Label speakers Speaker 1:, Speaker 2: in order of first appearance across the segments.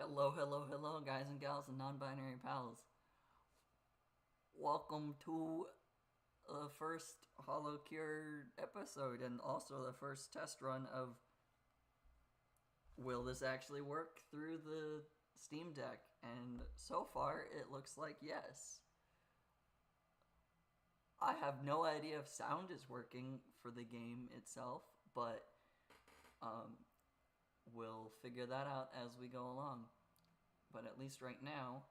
Speaker 1: Hello, hello, hello, guys and gals and non-binary pals. Welcome to the first HoloCure episode and also the first test run of will this actually work through the Steam Deck? And so far, it looks like yes. I have no idea if sound is working for the game itself, but we'll figure that out as we go along. But at least right now,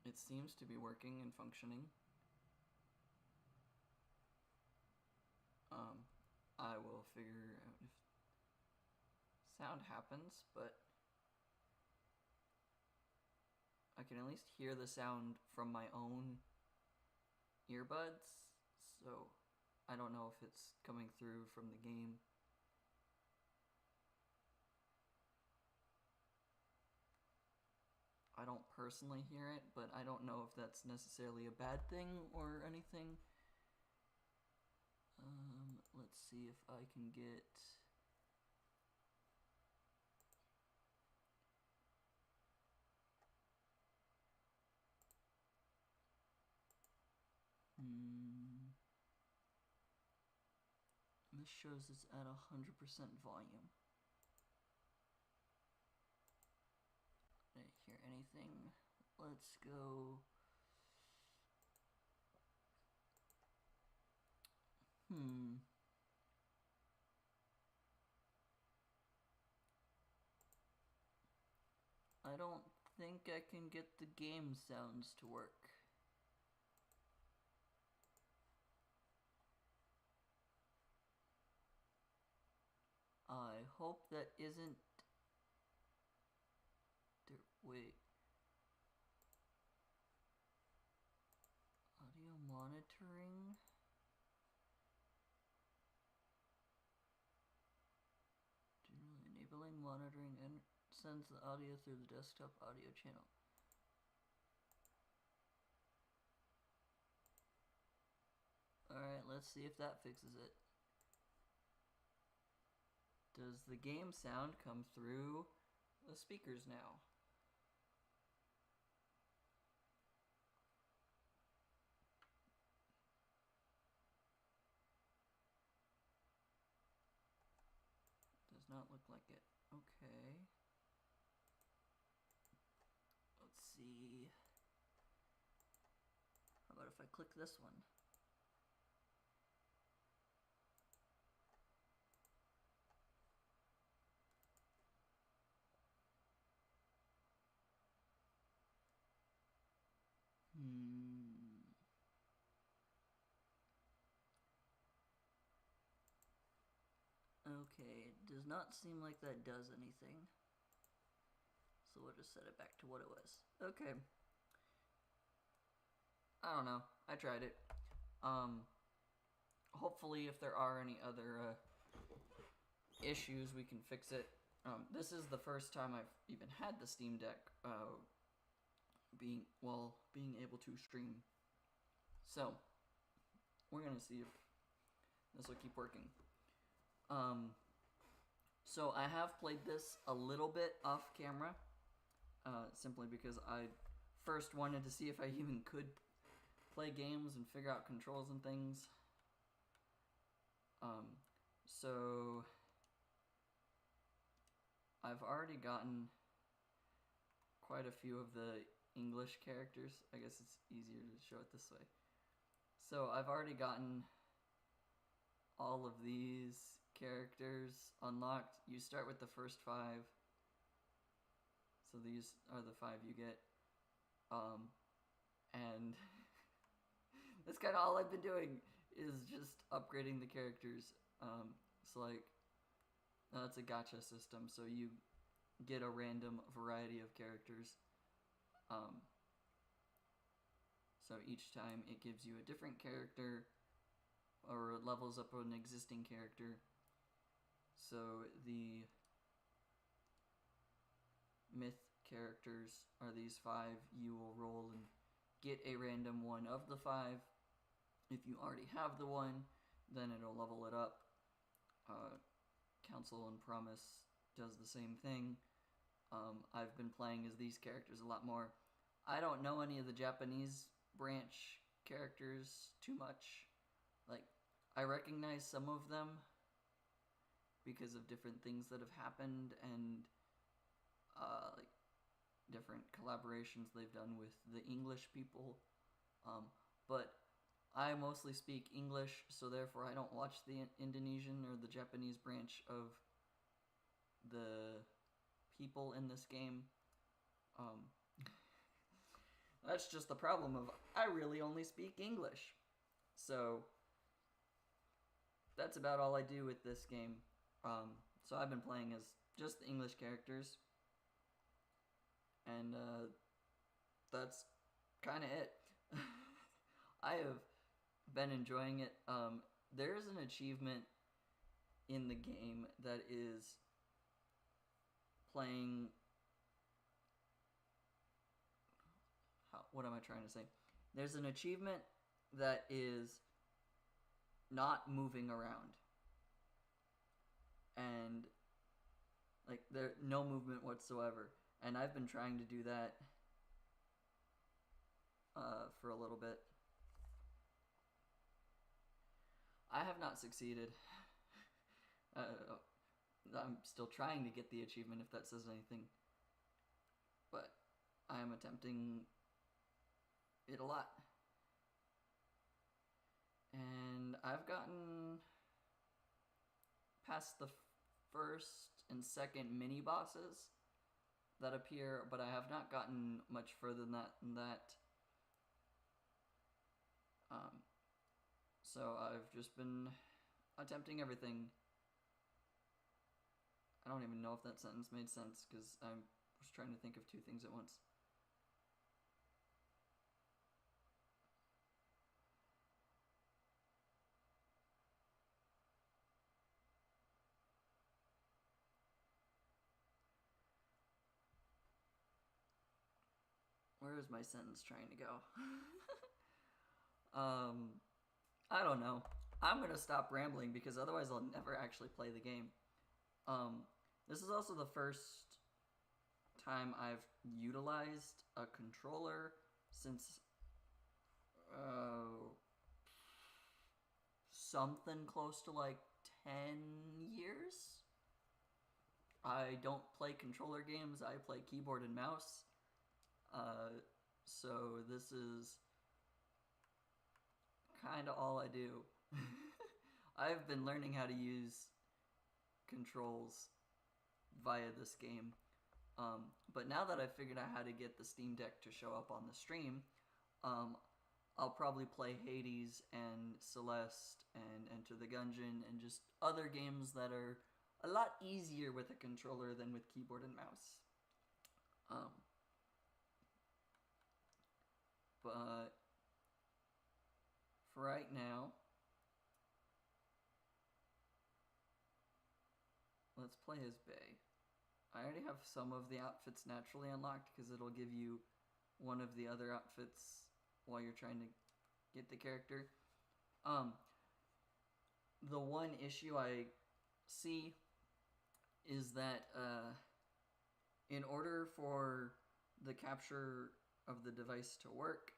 Speaker 1: it seems to be working and functioning. I will figure out if sound happens, but I can at least hear the sound from my own earbuds, so I don't know if it's coming through from the game. I don't personally hear it, but I don't know if that's necessarily a bad thing or anything. Let's see if I can get... This shows it's at 100% volume. I didn't hear anything. Let's go... I don't think I can get the game sounds to work. I hope that isn't... Wait. Audio monitoring? Generally enabling monitoring and sends the audio through the desktop audio channel. Alright, let's see if that fixes it. Does the game sound come through the speakers now? Does not look like it. Okay. Let's see. How about if I click this one? Okay, it does not seem like that does anything. So we'll just set it back to what it was. Okay. I don't know. I tried it. Hopefully if there are any other issues, we can fix it. This is the first time I've even had the Steam Deck being able to stream. So, we're gonna see if this will keep working. So I have played this a little bit off camera, simply because I first wanted to see if I even could play games and figure out controls and things. So I've already gotten quite a few of the English characters. I guess it's easier to show it this way. So I've already gotten all of these characters unlocked. You start with the first 5. So these are the 5 you get. And that's kind of all I've been doing is just upgrading the characters. It's like, it's a gacha system, so you get a random variety of characters. So each time it gives you a different character, or it levels up an existing character. So the myth characters are these 5. You will roll and get a random one of the 5. If you already have the one, then it'll level it up. Counsel and Promise does the same thing. I've been playing as these characters a lot more. I don't know any of the Japanese branch characters too much. Like, I recognize some of them because of different things that have happened and like different collaborations they've done with the English people. But I mostly speak English, so therefore I don't watch the Indonesian or the Japanese branch of the people in this game. That's just the problem of I really only speak English. So that's about all I do with this game. So I've been playing as just the English characters. And that's kind of it. I have been enjoying it. There's an achievement in the game that is playing... what am I trying to say? There's an achievement that is not moving around. And like there no movement whatsoever. And I've been trying to do that for a little bit. I have not succeeded. I'm still trying to get the achievement, if that says anything. But I am attempting it a lot. And I've gotten past the first and second mini bosses that appear, but I have not gotten much further than that. So I've just been attempting everything. I don't even know if that sentence made sense because I was trying to think of two things at once. Where is my sentence trying to go? I don't know. I'm gonna stop rambling because otherwise I'll never actually play the game. This is also the first time I've utilized a controller since something close to like 10 years. I don't play controller games, I play keyboard and mouse. So this is kind of all I do. I've been learning how to use controls via this game. But now that I've figured out how to get the Steam Deck to show up on the stream, I'll probably play Hades and Celeste and Enter the Gungeon and just other games that are a lot easier with a controller than with keyboard and mouse. But for right now, let's play as Bay. I already have some of the outfits naturally unlocked because it'll give you one of the other outfits while you're trying to get the character. The one issue I see is that in order for the capture of the device to work,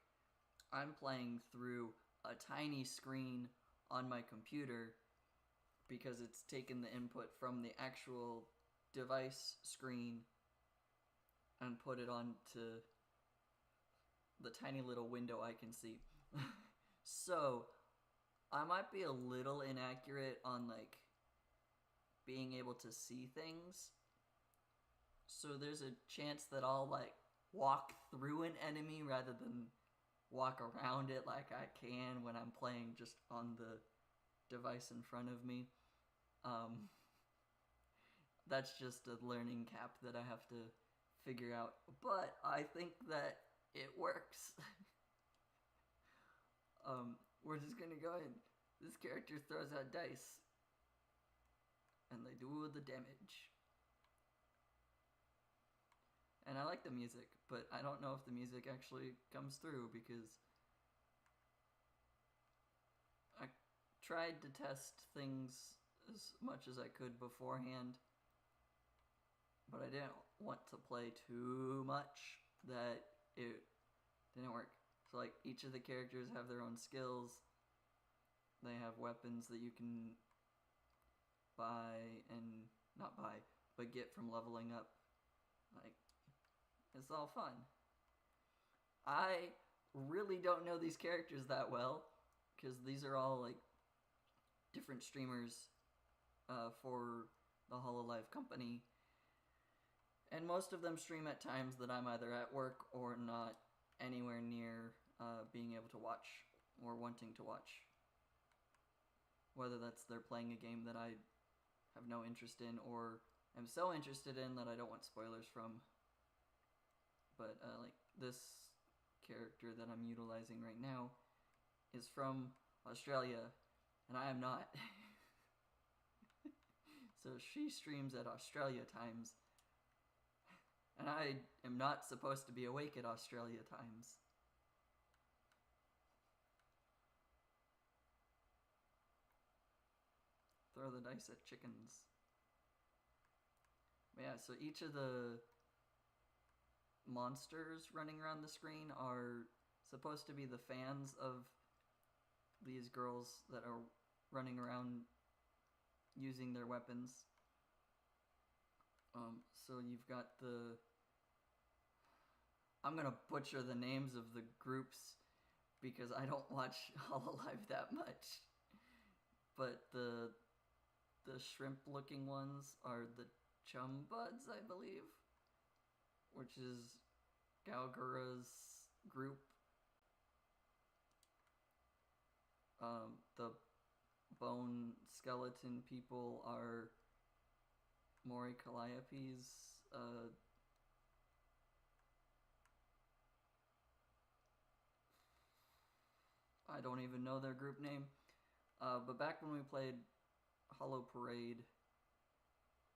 Speaker 1: I'm playing through a tiny screen on my computer because it's taken the input from the actual device screen and put it onto the tiny little window I can see. So I might be a little inaccurate on like being able to see things. So there's a chance that I'll like walk through an enemy rather than walk around it like I can when I'm playing just on the device in front of me. That's just a learning cap that I have to figure out. But I think that it works. We're just gonna go ahead. This character throws out dice. And they do the damage. And I like the music, but I don't know if the music actually comes through because I tried to test things as much as I could beforehand, but I want to play too much that it didn't work. So like each of the characters have their own skills. They have weapons that you can buy and not buy, but get from leveling up. Like, it's all fun. I really don't know these characters that well because these are all like different streamers for the Hololive company, and most of them stream at times that I'm either at work or not anywhere near being able to watch or wanting to watch. Whether that's they're playing a game that I have no interest in or am so interested in that I don't want spoilers from. But like this character that I'm utilizing right now is from Australia, and I am not. So she streams at Australia times, and I am not supposed to be awake at Australia times. Throw the dice at chickens. But yeah, so each of the monsters running around the screen are supposed to be the fans of these girls that are running around using their weapons. So you've got the... I'm gonna butcher the names of the groups because I don't watch Hololive that much. But the shrimp-looking ones are the Chumbuds, I believe, which is Galgura's group. The bone skeleton people are Mori Calliope's I don't even know their group name. But back when we played Hollow Parade,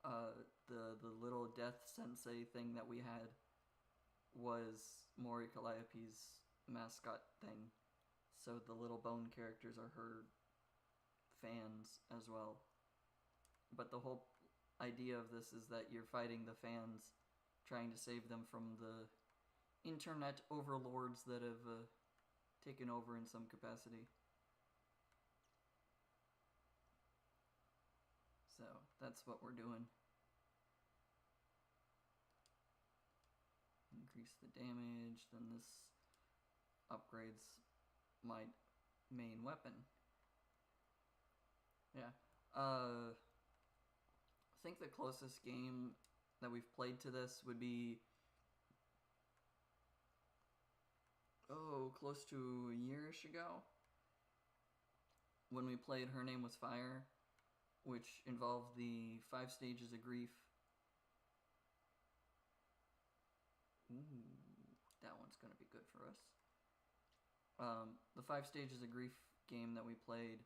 Speaker 1: the little death sensei thing that we had was Mori Calliope's mascot thing. So the little bone characters are her fans as well. But the whole idea of this is that you're fighting the fans, trying to save them from the internet overlords that have taken over in some capacity. So that's what we're doing. Increase the damage, then this upgrades my main weapon. Yeah. I think the closest game that we've played to this would be close to a year-ish ago when we played Her Name Was Fire, which involved the 5 stages of grief. Ooh, that one's gonna be good for us. The 5 stages of grief game that we played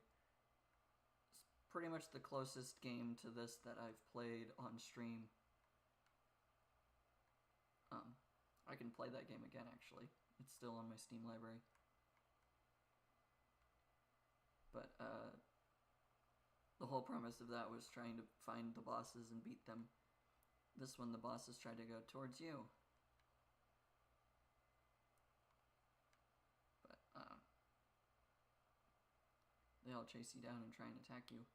Speaker 1: is pretty much the closest game to this that I've played on stream. I can play that game again, actually. It's still on my Steam library. But the whole premise of that was trying to find the bosses and beat them. This one, the bosses try to go towards you. But they all chase you down and try and attack you.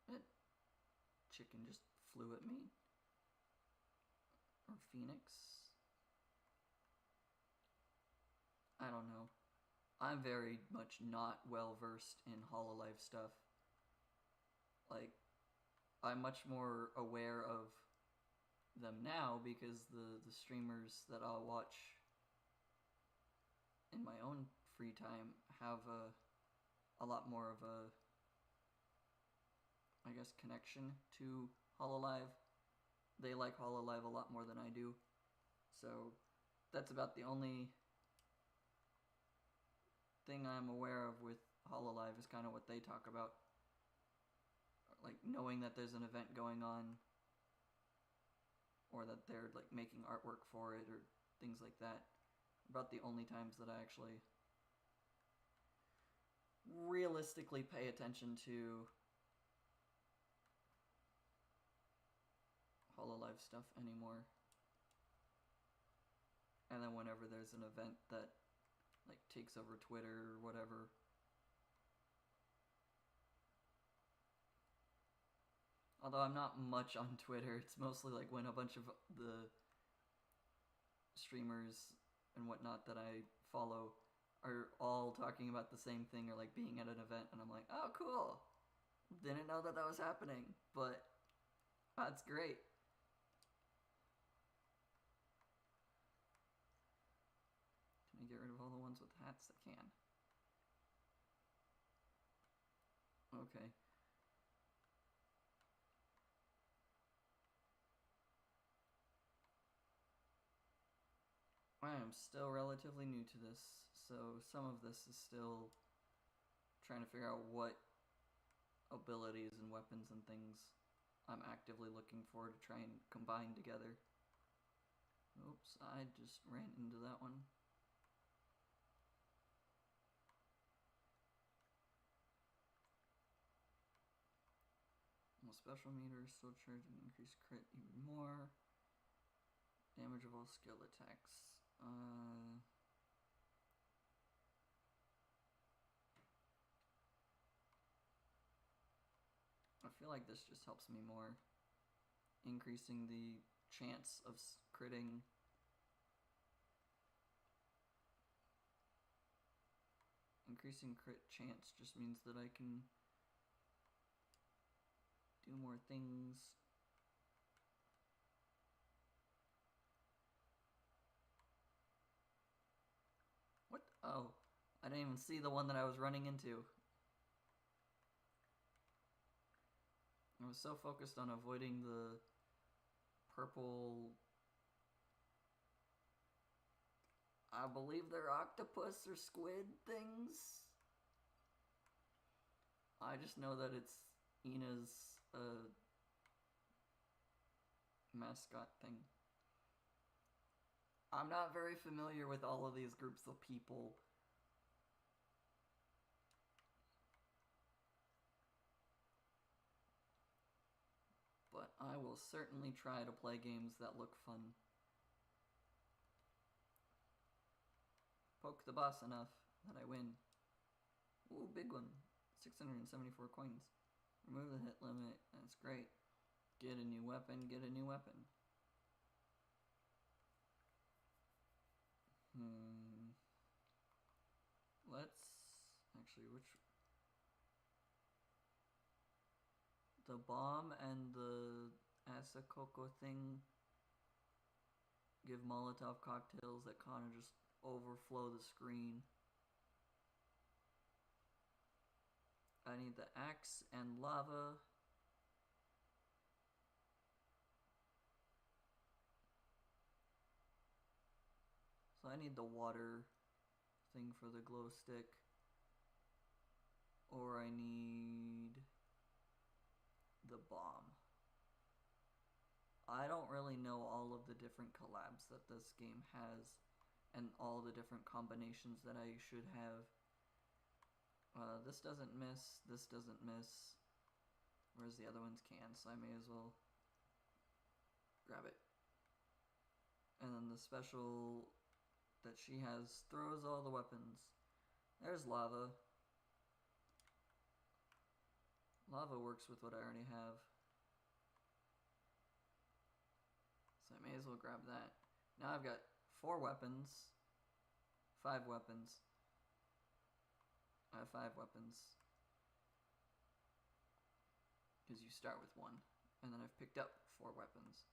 Speaker 1: That chicken just flew at me. Or Phoenix. I don't know. I'm very much not well versed in Hololive stuff. Like, I'm much more aware of them now because the streamers that I'll watch in my own free time have a lot more of a, I guess, connection to Hololive. They like Hololive a lot more than I do. So that's about the only thing I'm aware of with Hololive is kind of what they talk about. Like knowing that there's an event going on or that they're like making artwork for it or things like that. About the only times that I actually realistically pay attention to Hololive stuff anymore. And then whenever there's an event that like takes over Twitter or whatever, although I'm not much on Twitter, it's mostly like when a bunch of the streamers and whatnot that I follow are all talking about the same thing or like being at an event, and I'm like, oh cool, didn't know that was happening, but that's great. Can I get rid of all the ones with hats that can? Okay. I am still relatively new to this, so some of this is still trying to figure out what abilities and weapons and things I'm actively looking for to try and combine together. Oops, I just ran into that one. Well, special meter, still charging, increase crit even more. Damage of all skill attacks. I feel like this just helps me more. Increasing the chance of critting. Increasing crit chance just means that I can do more things. What? Oh, I didn't even see the one that I was running into. I was so focused on avoiding the purple, I believe they're octopus or squid things. I just know that it's Ina's mascot thing. I'm not very familiar with all of these groups of people. But I will certainly try to play games that look fun. Poke the boss enough that I win. Ooh, big one. 674 coins. Remove the hit limit. That's great. Get a new weapon, get a new weapon. Let's... Actually, which... The bomb and the Asakoko thing give Molotov cocktails that kind of just overflow the screen. I need the axe and lava. So I need the water thing for the glow stick. Or I need the bomb. I don't really know all of the different collabs that this game has and all the different combinations that I should have. This doesn't miss, this doesn't miss, whereas the other ones can, so I may as well grab it. And then the special that she has throws all the weapons. There's lava. Lava works with what I already have. So I may as well grab that. Now I've got 4 weapons. 5 weapons. I have 5 weapons. Because you start with 1. And then I've picked up 4 weapons.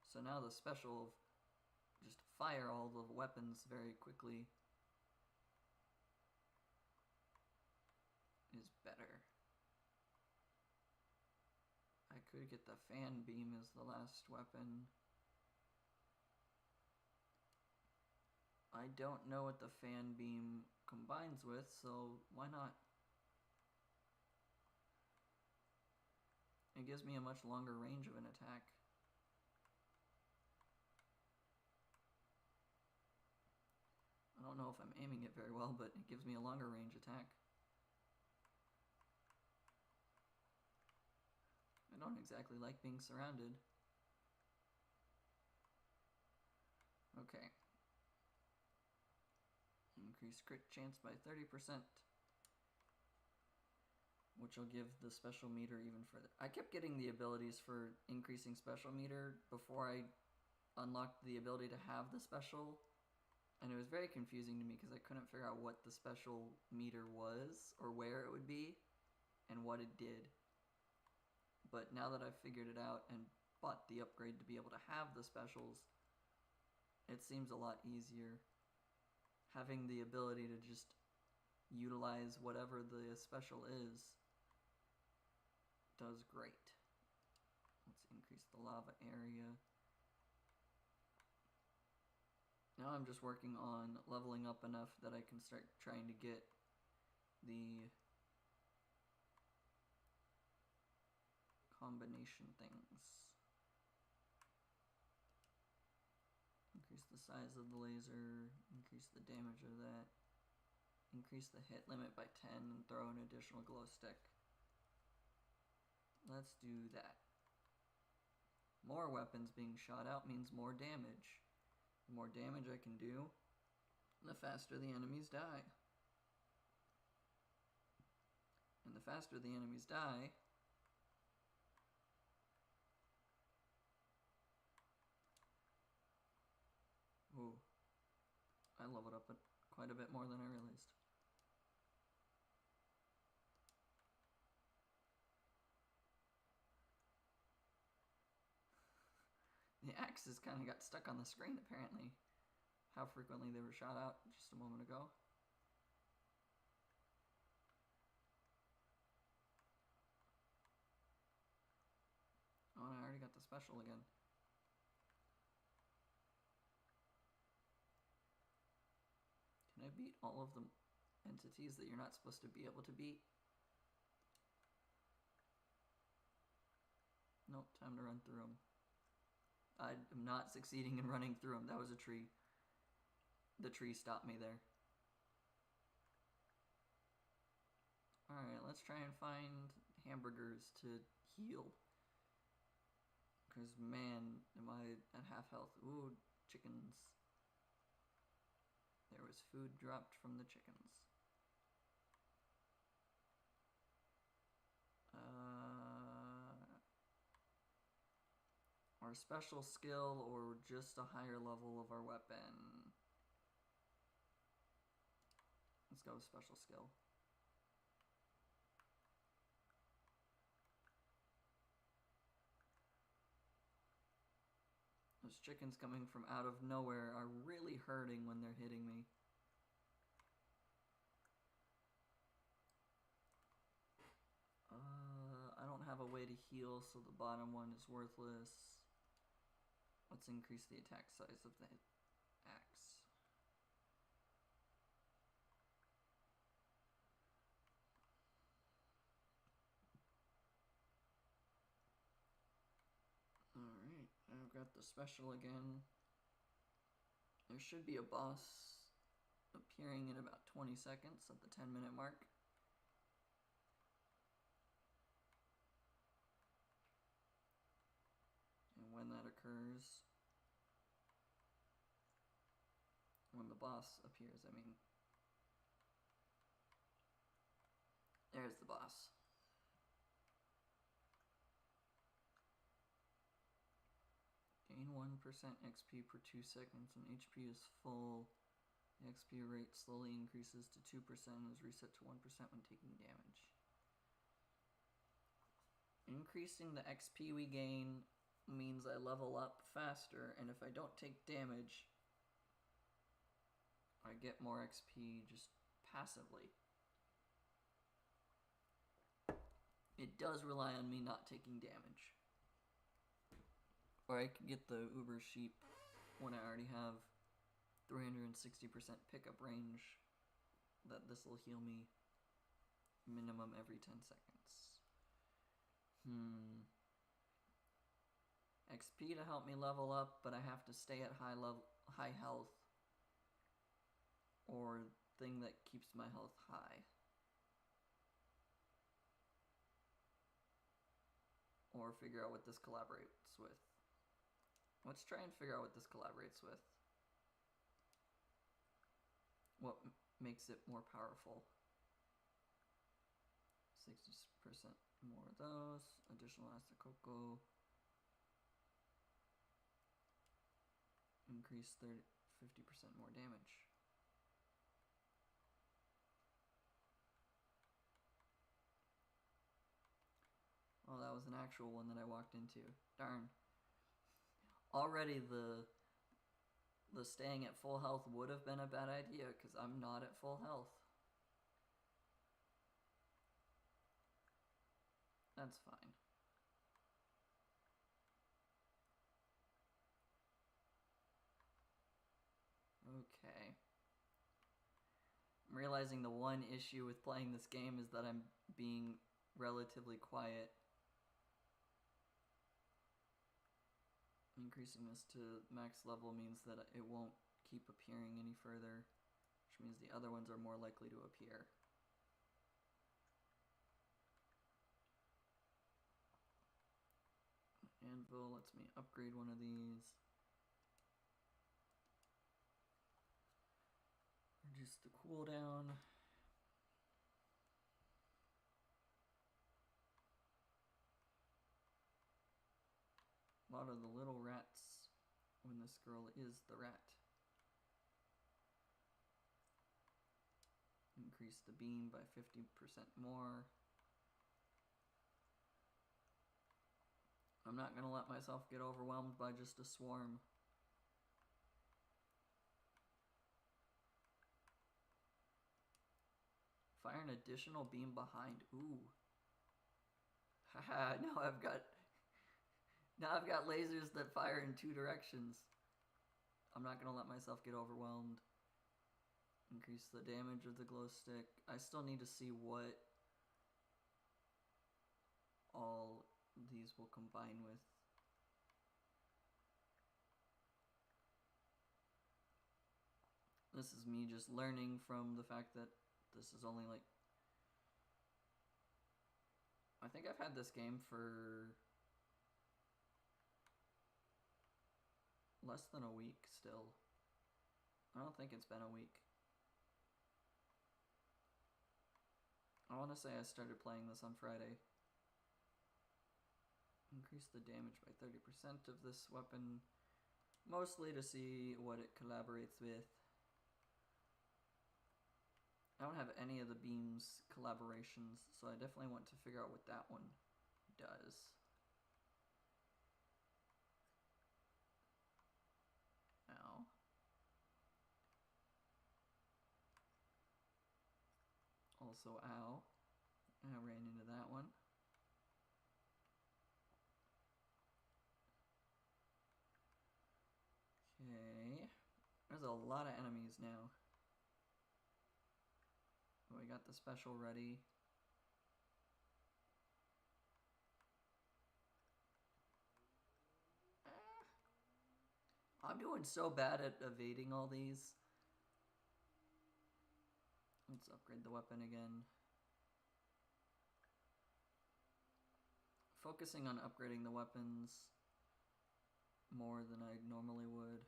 Speaker 1: So now the special of just fire all the weapons very quickly is better. I could get the fan beam as the last weapon. I don't know what the fan beam combines with, so why not? It gives me a much longer range of an attack. I don't know if I'm aiming it very well, but it gives me a longer range attack. I don't exactly like being surrounded. increase crit chance by 30%, which will give the special meter even further. I kept getting the abilities for increasing special meter before I unlocked the ability to have the special, and it was very confusing to me because I couldn't figure out what the special meter was or where it would be and what it did. But now that I've figured it out and bought the upgrade to be able to have the specials, it seems a lot easier. Having the ability to just utilize whatever the special is does great. Let's increase the lava area. Now I'm just working on leveling up enough that I can start trying to get the combination things. Increase the size of the laser, increase the damage of that, increase the hit limit by 10, and throw an additional glow stick. Let's do that. More weapons being shot out means more damage. The more damage I can do, the faster the enemies die. And the faster the enemies die, ooh, I leveled up quite a bit more than I realized. The axes kind of got stuck on the screen, apparently. How frequently they were shot out just a moment ago. Oh, and I already got the special again. Can I beat all of the entities that you're not supposed to be able to beat? Nope, time to run through them. I am not succeeding in running through them. That was a tree. The tree stopped me there. Alright, let's try and find hamburgers to heal. Because, man, am I at half health. Ooh, chickens. There was food dropped from the chickens. Our special skill or just a higher level of our weapon? Let's go with special skill. Those chickens coming from out of nowhere are really hurting when they're hitting me. I don't have a way to heal, so the bottom one is worthless. Let's increase the attack size of the axe. Alright, I've got the special again. There should be a boss appearing in about 20 seconds at the 10-minute mark. And when that occurs, when the boss appears, I mean, there's the boss. Gain 1% XP per 2 seconds when HP is full. The XP rate slowly increases to 2% and is reset to 1% when taking damage. Increasing the XP we gain means I level up faster, and if I don't take damage, I get more XP just passively. It does rely on me not taking damage. Or I could get the Uber Sheep when I already have 360% pickup range, that this will heal me minimum every 10 seconds. XP to help me level up, but I have to stay at high health, or thing that keeps my health high. Or figure out what this collaborates with. Let's try and figure out what this collaborates with. What makes it more powerful. 60% more of those. Additional Asakoko. Increase 50% more damage. Oh, that was an actual one that I walked into. Darn. Already the staying at full health would have been a bad idea because I'm not at full health. That's fine. Okay. I'm realizing the one issue with playing this game is that I'm being relatively quiet. Increasing this to max level means that it won't keep appearing any further, which means the other ones are more likely to appear. Anvil lets me upgrade one of these. Reduce the cooldown. A lot of the little rats when this girl is the rat. Increase the beam by 50% more. I'm not gonna let myself get overwhelmed by just a swarm. Fire an additional beam behind. Ooh. Haha, now I've got lasers that fire in 2 directions. I'm not gonna let myself get overwhelmed. Increase the damage of the glow stick. I still need to see what all these will combine with. This is me just learning from the fact that this is only like... I think I've had this game for less than a week still. I don't think it's been a week. I want to say I started playing this on Friday. Increase the damage by 30% of this weapon, mostly to see what it collaborates with. I don't have any of the beams collaborations, so I definitely want to figure out what that one does. Ow. Also, ow. I ran into that one. Okay. There's a lot of enemies now. We got the special ready. I'm doing so bad at evading all these. Let's upgrade the weapon again. Focusing on upgrading the weapons more than I normally would.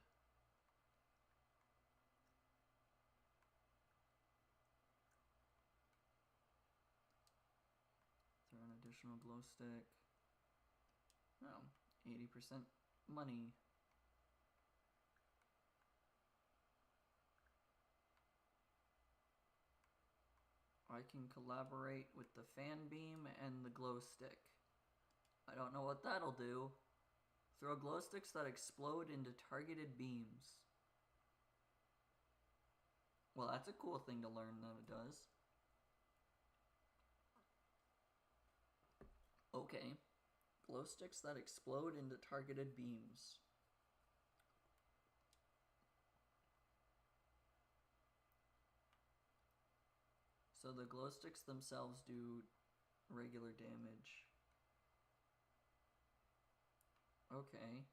Speaker 1: Throw an additional glow stick. Oh, 80% money. I can collaborate with the fan beam and the glow stick. I don't know what that'll do. Throw glow sticks that explode into targeted beams. Well, that's a cool thing to learn that it does. Okay. Glow sticks that explode into targeted beams. So the glow sticks themselves do regular damage. Okay.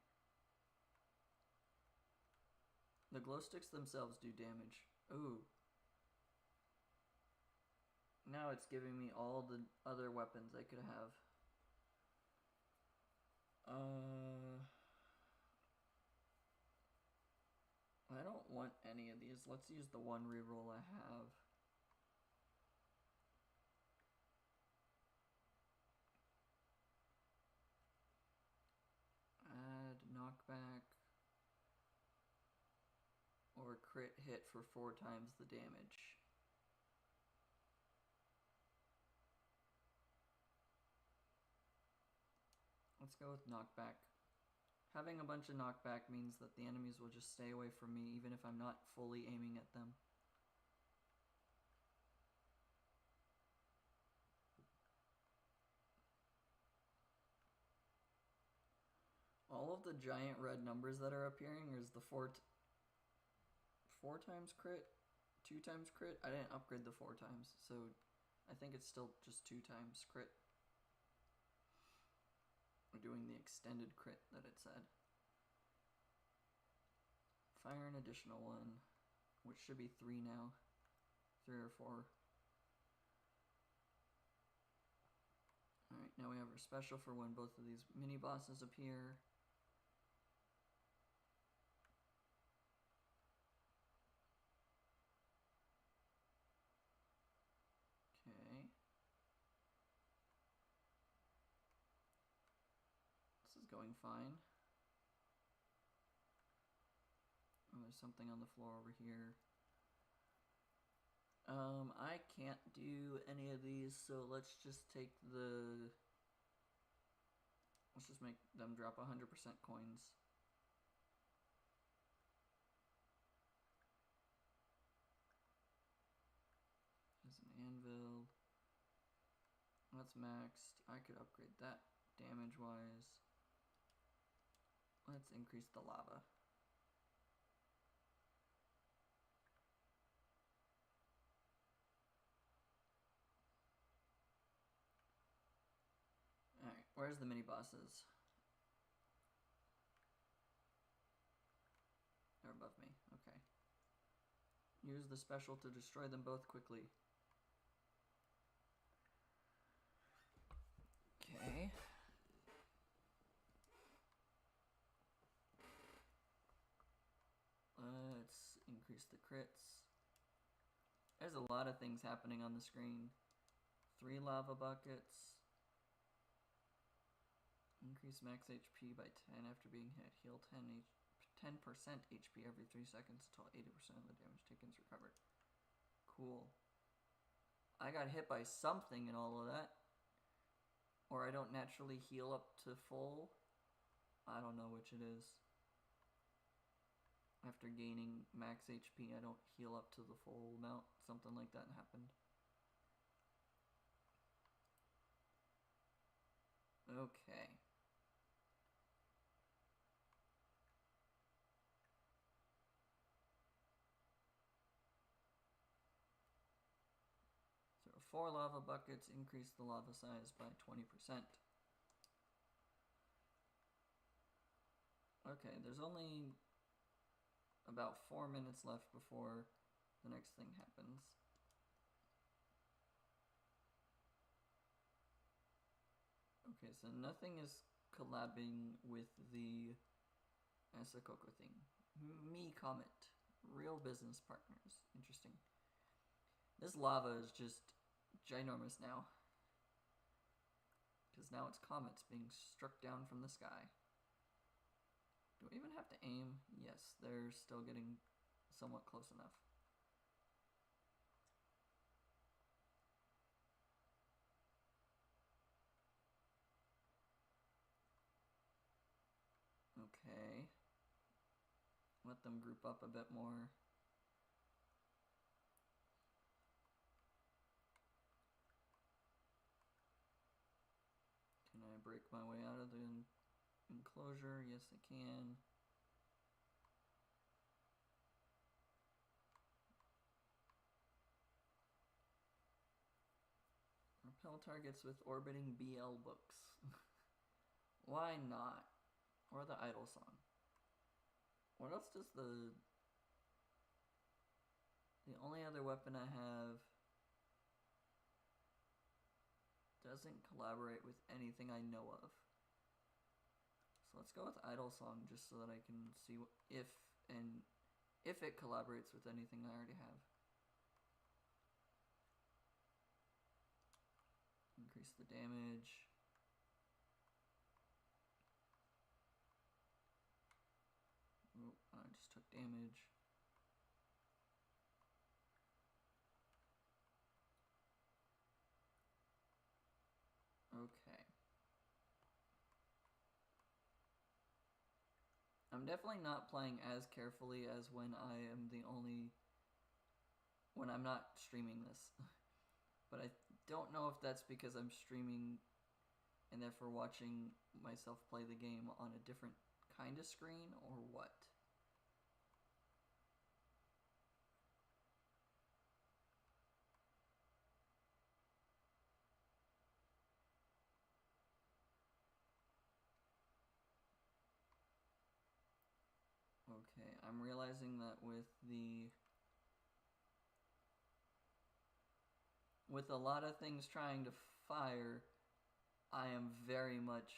Speaker 1: The glow sticks themselves do damage. Ooh. Now it's giving me all the other weapons I could have. I don't want any of these. Let's use the one reroll I have. Add knockback or crit hit for 4 times the damage. Let's go with knockback. Having a bunch of knockback means that the enemies will just stay away from me even if I'm not fully aiming at them. All of the giant red numbers that are appearing is the 4 times crit, 2 times crit. I didn't upgrade the 4 times, so I think it's still just 2 times crit. We're doing the extended crit that it said. Fire an additional one, which should be 3 now. 3 or 4. Alright, now we have our special for when both of these mini bosses appear. Okay. This is going fine. Oh, there's something on the floor over here. I can't do any of these, so let's just take the... Let's just make them drop 100% coins. There's an anvil. That's maxed. I could upgrade that damage-wise. Let's increase the lava. Alright, where's the mini bosses? They're above me, okay. Use the special to destroy them both quickly. Okay. Let's increase the crits. There's a lot of things happening on the screen. 3 lava buckets. Increase max HP by 10 after being hit. Heal 10% HP every 3 seconds until 80% of the damage taken is recovered. Cool. I got hit by something in all of that. Or I don't naturally heal up to full. I don't know which it is. After gaining max HP, I don't heal up to the full amount. Something like that happened. Okay. So 4 lava buckets increase the lava size by 20%. Okay, there's only about 4 minutes left before the next thing happens. Okay, so nothing is collabing with the Asakoko thing. Me Comet. Real business partners. Interesting. This lava is just ginormous now. Because now it's comets being struck down from the sky. Do I even have to aim? Yes, they're still getting somewhat close enough. Okay. Let them group up a bit more. Can I break my way out of the enclosure? Yes, I can. Repel targets with orbiting BL books. Why not? Or the idle song. What else does the only other weapon I have doesn't collaborate with anything I know of. So let's go with idle song just so that I can see if if it collaborates with anything I already have. Increase the damage. Oh, I just took damage. Okay. I'm definitely not playing as carefully as when I'm not streaming this. But I don't know if that's because I'm streaming and therefore watching myself play the game on a different kind of screen or what. Okay, I'm realizing that with a lot of things trying to fire, I am very much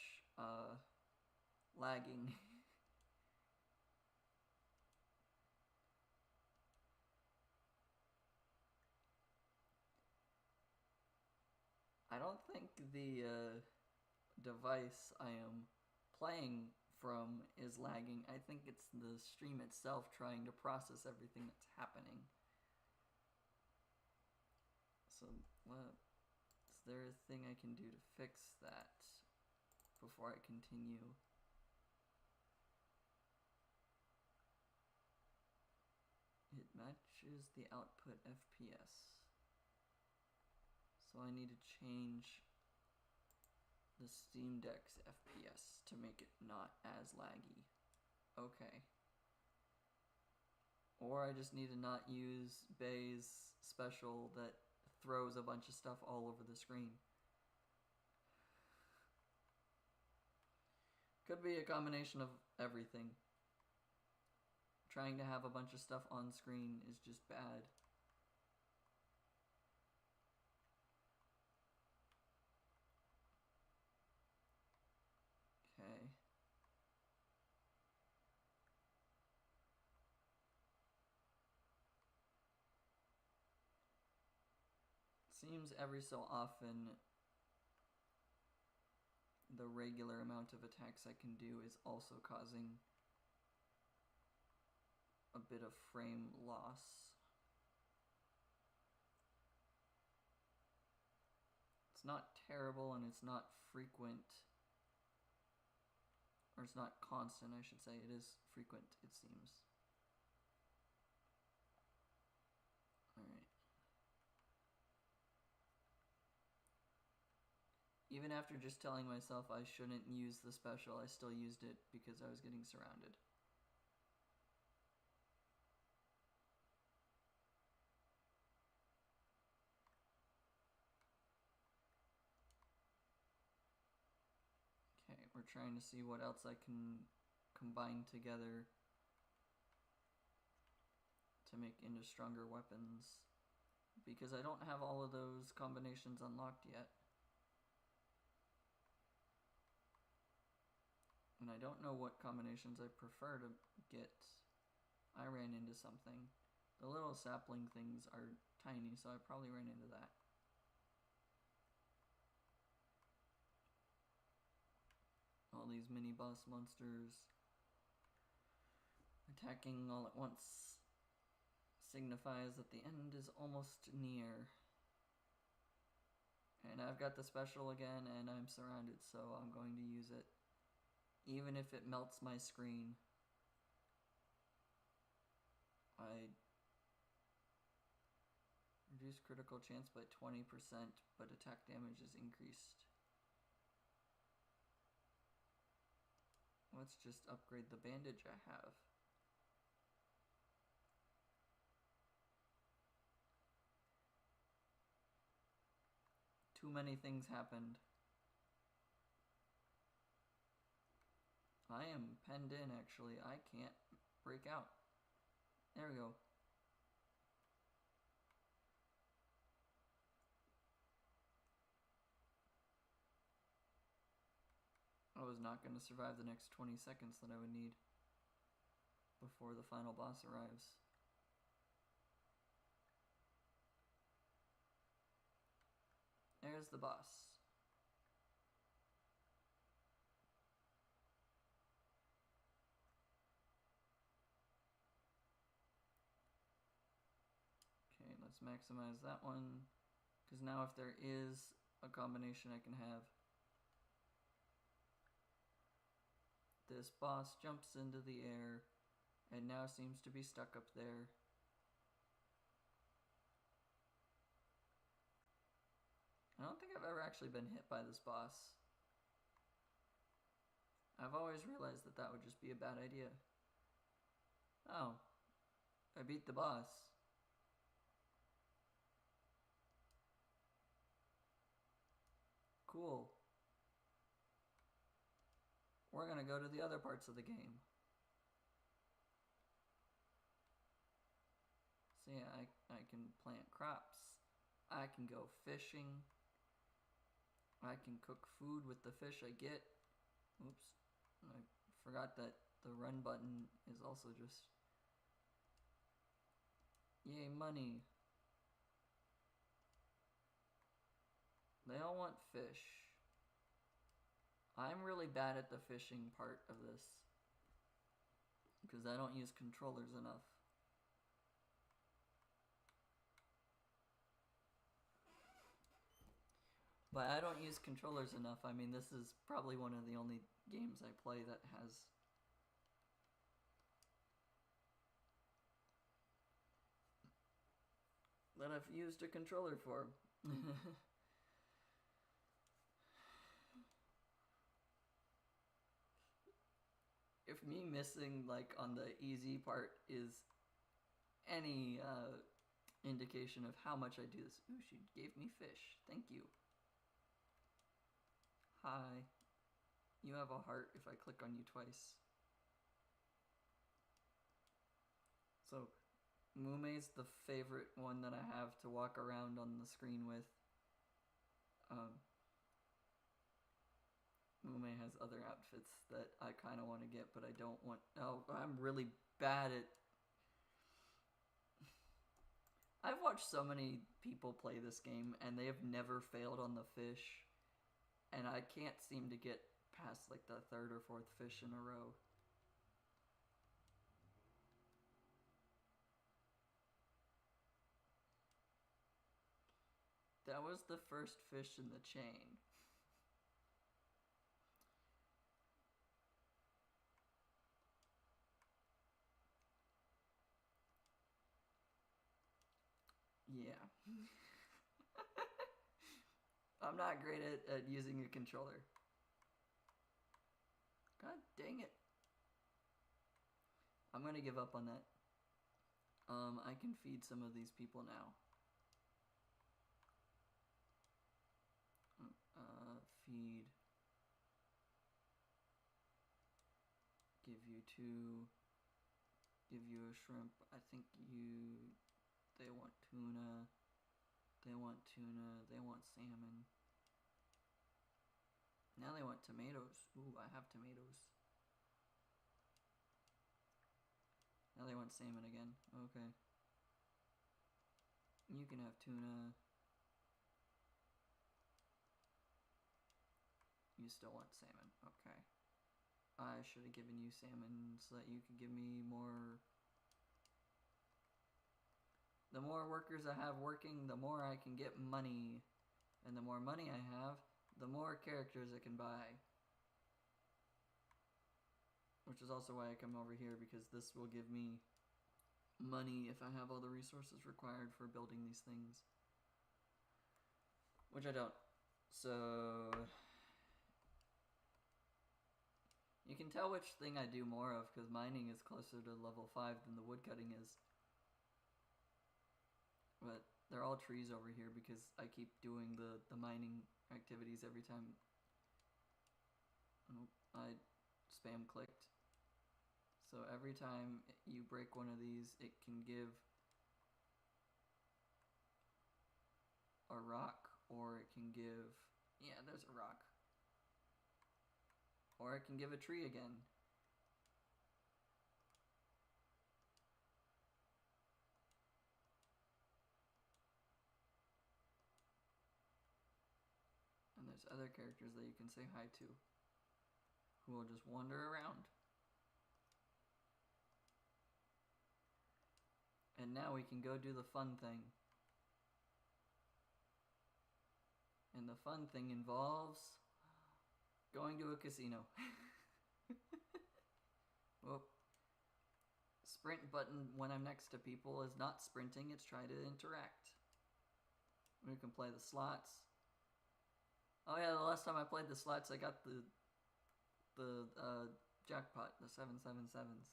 Speaker 1: lagging. I don't think the device I am playing from is lagging. I think it's the stream itself trying to process everything that's happening. So, is there a thing I can do to fix that before I continue? It matches the output FPS. So I need to change the Steam Deck's FPS to make it not as laggy. Okay. Or I just need to not use Bay's special that throws a bunch of stuff all over the screen. Could be a combination of everything. Trying to have a bunch of stuff on screen is just bad. Okay. Seems every so often the regular amount of attacks I can do is also causing a bit of frame loss. It's not terrible and it's not frequent, or it's not constant, I should say. It is frequent, it seems. Alright. Even after just telling myself I shouldn't use the special, I still used it because I was getting surrounded. Okay, we're trying to see what else I can combine together to make into stronger weapons, because I don't have all of those combinations unlocked yet. And I don't know what combinations I prefer to get. I ran into something. The little sapling things are tiny, so I probably ran into that. All these mini boss monsters attacking all at once signifies that the end is almost near. And I've got the special again, and I'm surrounded, so I'm going to use it. Even if it melts my screen. I reduce critical chance by 20%, but attack damage is increased. Let's just upgrade the bandage I have. Too many things happened. I am penned in, actually. I can't break out. There we go. I was not going to survive the next 20 seconds that I would need. before the final boss arrives. There's the boss. Okay, let's maximize that one, because now if there is a combination I can have, this boss jumps into the air and now seems to be stuck up there. I don't think I've ever actually been hit by this boss. I've always realized that that would just be a bad idea. Oh, I beat the boss. Cool. We're gonna go to the other parts of the game. So yeah, I can plant crops. I can go fishing. I can cook food with the fish I get. Oops. I forgot that the run button is also just... Yay, money. They all want fish. I'm really bad at the fishing part of this, because I don't use controllers enough. But I don't use controllers enough. I mean, this is probably one of the only games I play that has... that I've used a controller for. If me missing, like, on the easy part is any indication of how much I do this. Ooh, she gave me fish. Thank you. Hi. You have a heart if I click on you twice. So, Mume's the favorite one that I have to walk around on the screen with. Mume has other outfits that I kind of want to get, but I don't want... Oh, I'm really bad at... I've watched so many people play this game, and they have never failed on the fish. And I can't seem to get past, like, the third or fourth fish in a row. That was the first fish in the chain. Yeah. I'm not great at using a controller. God dang it. I'm gonna give up on that. I can feed some of these people now. Feed. Give you 2. Give you a shrimp. I think you... They want tuna. They want tuna. They want salmon. Now they want tomatoes. Ooh, I have tomatoes. Now they want salmon again. Okay. You can have tuna. You still want salmon. Okay. I should have given you salmon so that you could give me more... The more workers I have working, the more I can get money. And the more money I have, the more characters I can buy. Which is also why I come over here, because this will give me money if I have all the resources required for building these things. Which I don't. So... You can tell which thing I do more of, because mining is closer to level 5 than the woodcutting is. But they're all trees over here because I keep doing the mining activities every time. Oh, I spam clicked. So every time you break one of these, it can give a rock, or it can give... Yeah, there's a rock. Or it can give a tree again. other characters that you can say hi to, who will just wander around. And now we can go do the fun thing. And the fun thing involves going to a casino. Whoop. Sprint button when I'm next to people is not sprinting, it's trying to interact. We can play the slots. Oh yeah, the last time I played the slots, I got the jackpot, the 777s.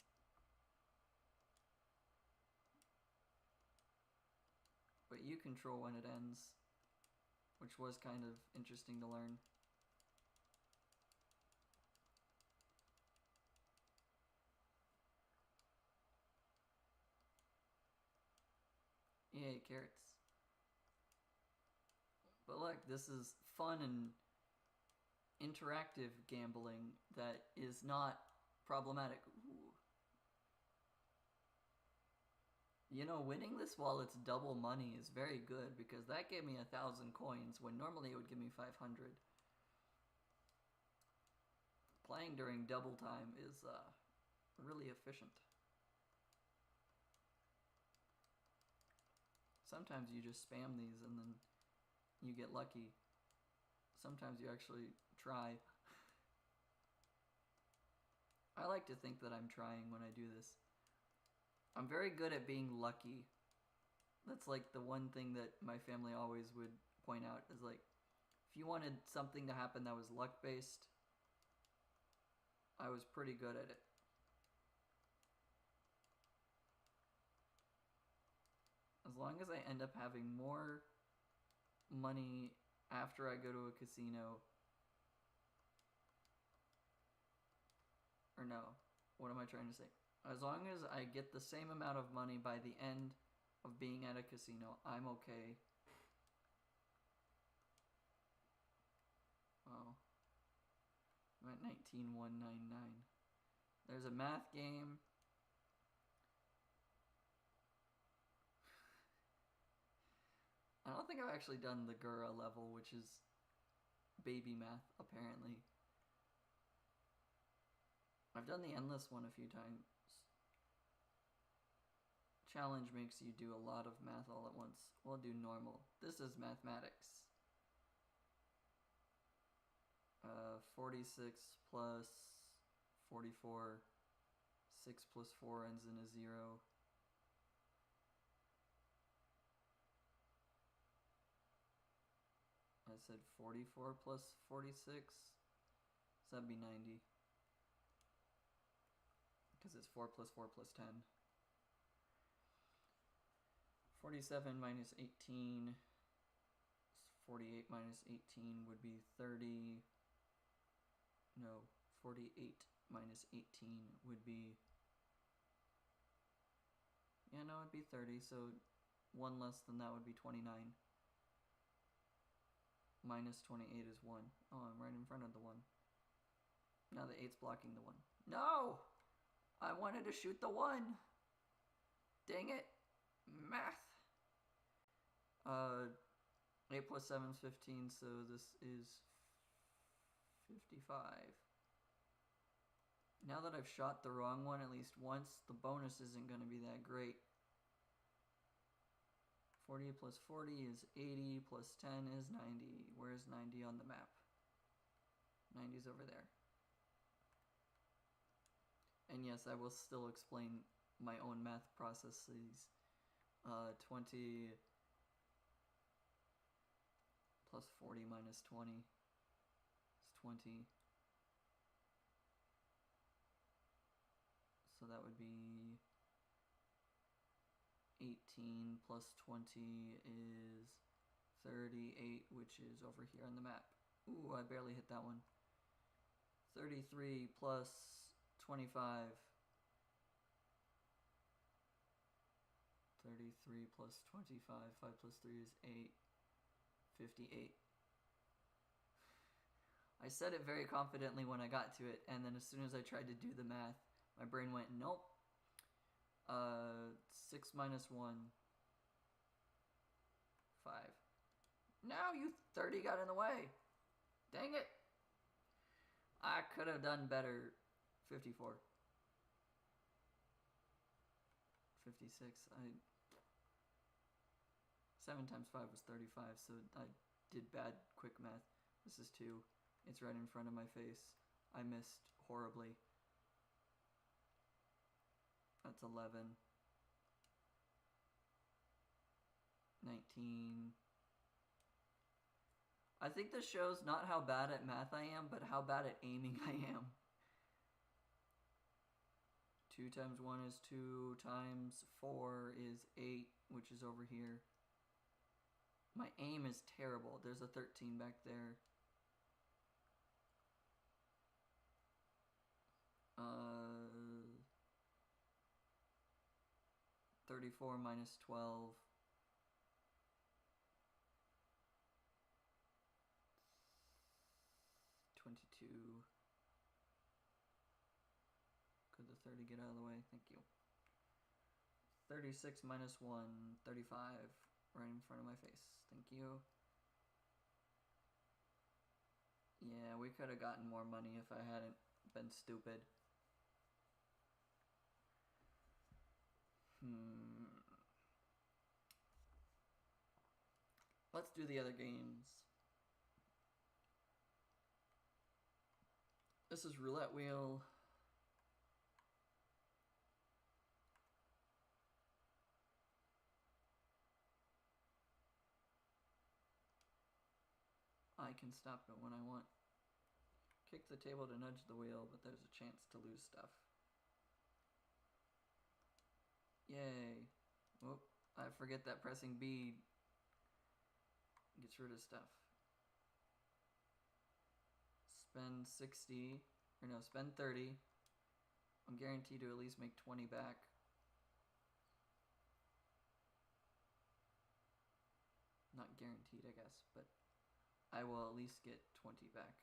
Speaker 1: But you control when it ends, which was kind of interesting to learn. Yay, carrots. But look, this is fun and interactive gambling that is not problematic. Ooh. You know, winning this while it's double money is very good, because that gave me 1,000 coins when normally it would give me 500. Playing during double time is really efficient. Sometimes you just spam these and then you get lucky. Sometimes you actually try. I like to think that I'm trying when I do this. I'm very good at being lucky. That's like the one thing that my family always would point out, is like, if you wanted something to happen that was luck-based, I was pretty good at it. As long as I end up having more money after I go to a casino. Or no, what am I trying to say? As long as I get the same amount of money by the end of being at a casino, I'm okay. Wow. I'm at 19,199. There's a math game. I don't think I've actually done the Gura level, which is baby math, apparently. I've done the endless one a few times. Challenge makes you do a lot of math all at once. We'll do normal. This is mathematics. 46 plus 44. 6 plus 4 ends in a 0. I said 44 plus 46. So that'd be 90. Because it's 4 plus 4 plus 10. 47 minus 18. 48 minus 18 would be 30. No, 48 minus 18 would be... Yeah, no, it'd be 30, so 1 less than that would be 29. Minus 28 is 1. Oh, I'm right in front of the 1. Now the 8's blocking the 1. No! I wanted to shoot the 1! Dang it! Math! 8 plus 7 is 15, so this is 55. Now that I've shot the wrong one at least once, the bonus isn't going to be that great. 40 plus 40 is 80, plus 10 is 90. Where's 90 on the map? 90's over there. And yes, I will still explain my own math processes. 20 plus 40 minus 20 is 20. So that would be 18 plus 20 is 38, which is over here on the map. Ooh, I barely hit that one. 33 plus 25. 33 plus 25. 5 plus 3 is 8. 58. I said it very confidently when I got to it, and then as soon as I tried to do the math, my brain went, nope. 6 minus 1. 5. Now you 30 got in the way. Dang it! I could have done better. 54. 56. 7 times 5 was 35, so I did bad quick math. This is 2. It's right in front of my face. I missed horribly. That's 11. 19. I think this shows not how bad at math I am, but how bad at aiming I am. 2 times 1 is 2, times 4 is 8, which is over here. My aim is terrible. There's a 13 back there. 34 minus 12. 22. Could the 30 get out of the way? Thank you. 36 minus 1, 35. Right in front of my face. Thank you. Yeah, we could have gotten more money if I hadn't been stupid. Let's do the other games. This is Roulette Wheel. I can stop it when I want. Kick the table to nudge the wheel, but there's a chance to lose stuff. Yay. Whoop. I forget that pressing B gets rid of stuff. Spend 60, or no, spend 30. I'm guaranteed to at least make 20 back. Not guaranteed, I guess, but I will at least get 20 back.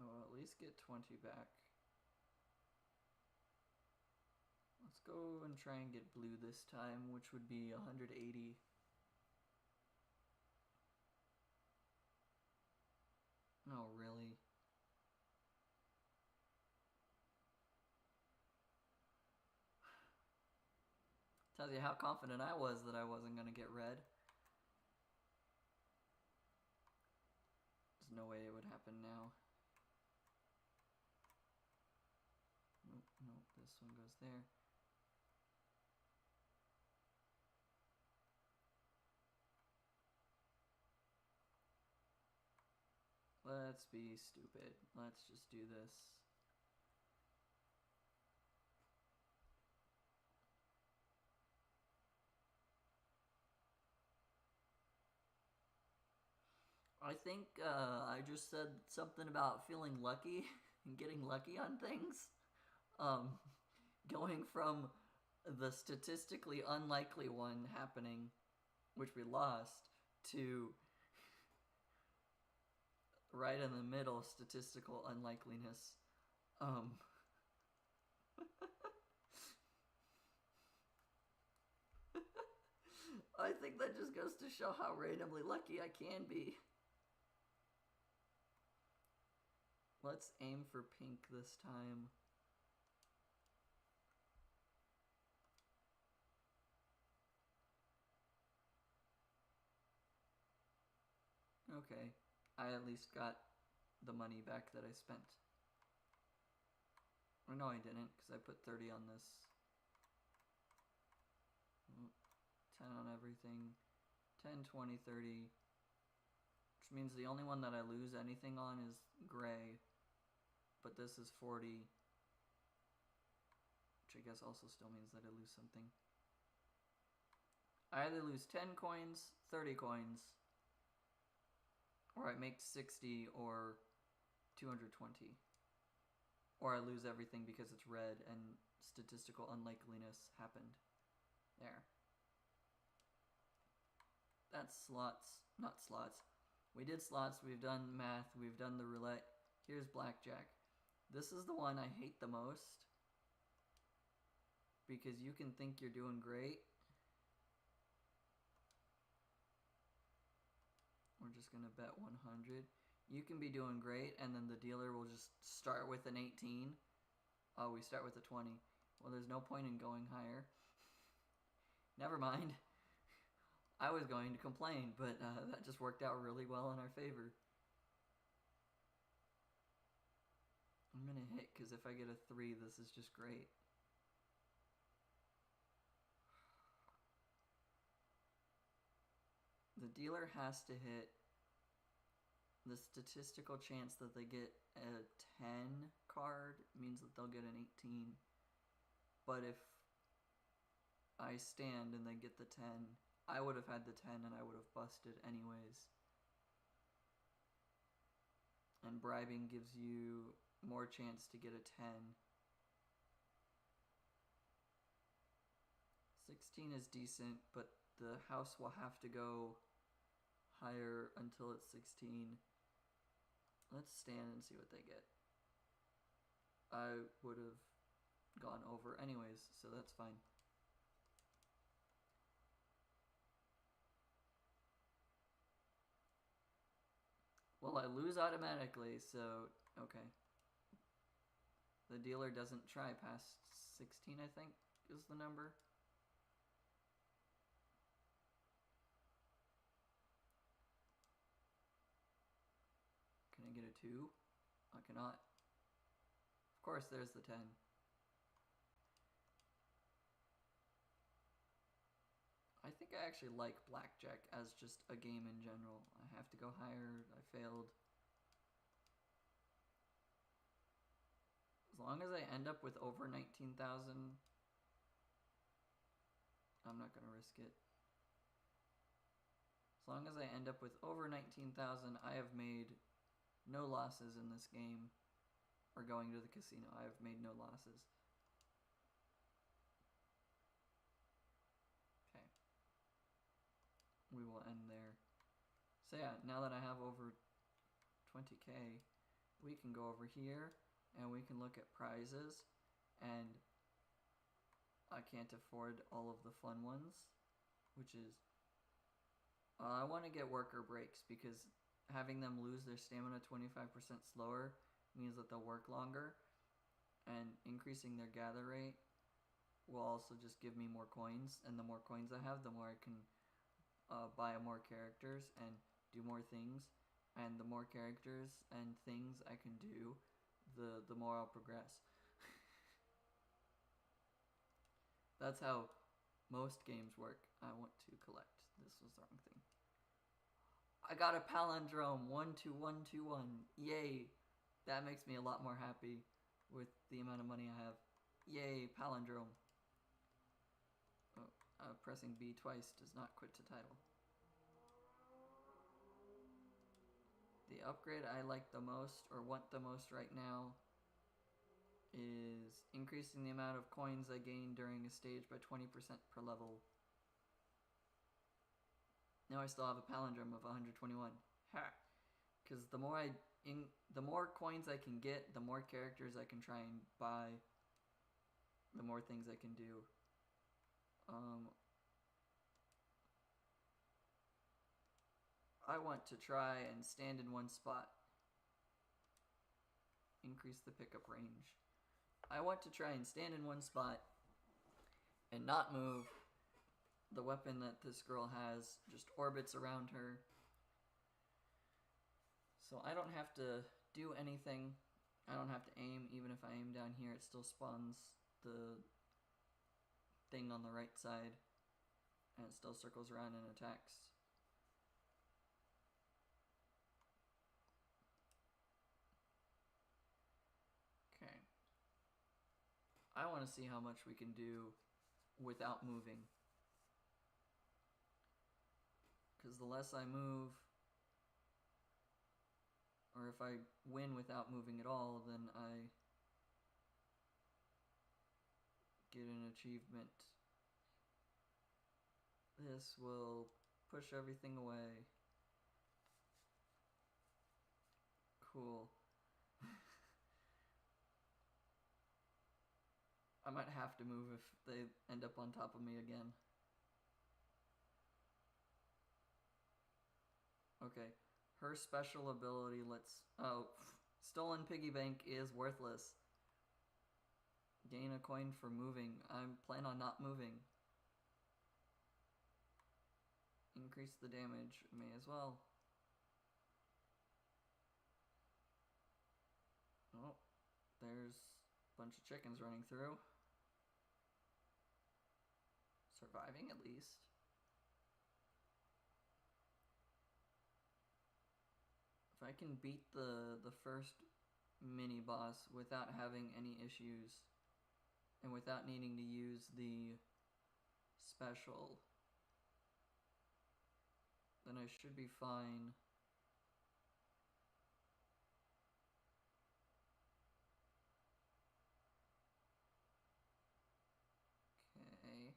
Speaker 1: I will at least get 20 back. Let's go and try and get blue this time, which would be 180. Oh, really? Tells you how confident I was that I wasn't going to get red. There's no way it would happen now. Nope, nope, this one goes there. Let's be stupid. Let's just do this. I think I just said something about feeling lucky and getting lucky on things. Going from the statistically unlikely one happening, which we lost, to right in the middle, statistical unlikeliness. I think that just goes to show how randomly lucky I can be. Let's aim for pink this time. Okay, I at least got the money back that I spent. Or no, I didn't, because I put 30 on this. 10 on everything. 10, 20, 30. Which means the only one that I lose anything on is gray. But this is 40. Which I guess also still means that I lose something. I either lose 10 coins, 30 coins, or I make 60 or 220. Or I lose everything because it's red and statistical unlikeliness happened. There. That's slots, not slots. We did slots, we've done math, we've done the roulette. Here's blackjack. This is the one I hate the most because you can think you're doing great. We're just gonna bet 100. You can be doing great, and then the dealer will just start with an 18. Oh, we start with a 20. Well, there's no point in going higher. Never mind. I was going to complain, but that just worked out really well in our favor. I'm gonna hit, because if I get a 3, this is just great. The dealer has to hit. The statistical chance that they get a 10 card means that they'll get an 18. But if I stand and they get the 10, I would have had the 10 and I would have busted anyways. And bribing gives you more chance to get a 10. 16 is decent, but the house will have to go higher until it's 16. Let's stand and see what they get. I would have gone over anyways, so that's fine. Well, I lose automatically, so okay. The dealer doesn't try past 16, I think, is the number. Can I get a 2? I cannot. Of course, there's the 10. I think I actually like blackjack as just a game in general. I have to go higher. I failed. As long as I end up with over 19,000, I'm not going to risk it. As long as I end up with over 19,000, I have made no losses in this game. Or going to the casino, I have made no losses. Okay. We will end there. So yeah, now that I have over 20k, we can go over here and we can look at prizes, and I can't afford all of the fun ones, which is I want to get worker breaks because having them lose their stamina 25% slower means that they'll work longer, and increasing their gather rate will also just give me more coins, and the more coins I have, the more I can buy more characters and do more things, and the more characters and things I can do, the more I'll progress. That's how most games work. I want to collect. This was the wrong thing. I got a palindrome, 12121. Yay! That makes me a lot more happy with the amount of money I have. Yay, palindrome. Oh, pressing B twice does not quit to title. The upgrade I like the most, or want the most right now, is increasing the amount of coins I gain during a stage by 20% per level. Now I still have a palindrome of 121. Ha! Because the more coins I can get, the more characters I can try and buy, the more things I can do. I want to try and stand in one spot. Increase the pickup range. I want to try and stand in one spot and not move. The weapon that this girl has just orbits around her. So I don't have to do anything. I don't have to aim. Even if I aim down here, it still spawns the thing on the right side. And it still circles around and attacks. Okay. I want to see how much we can do without moving. Because the less I move, or if I win without moving at all, then I get an achievement. This will push everything away. Cool. I might have to move if they end up on top of me again. Okay. Her special ability lets... Oh, Stolen Piggy Bank is worthless. Gain a coin for moving. I plan on not moving. Increase the damage. May as well. Oh, there's a bunch of chickens running through. Surviving at least. If I can beat the first mini boss without having any issues and without needing to use the special, then I should be fine. Okay.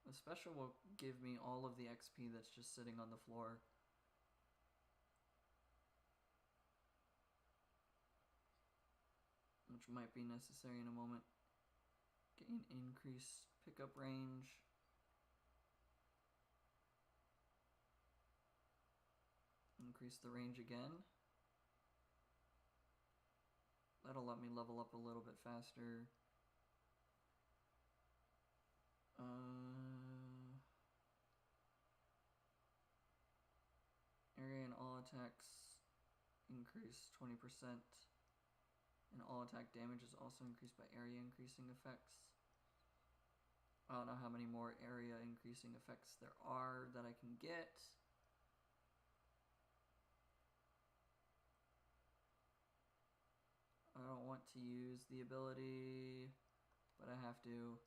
Speaker 1: The special will give me all of the XP that's just sitting on the floor. Which might be necessary in a moment. Gain increased pickup range. Increase the range again. That'll let me level up a little bit faster. Area and all attacks increase 20%. And all attack damage is also increased by area increasing effects. I don't know how many more area increasing effects there are that I can get. I don't want to use the ability, but I have to.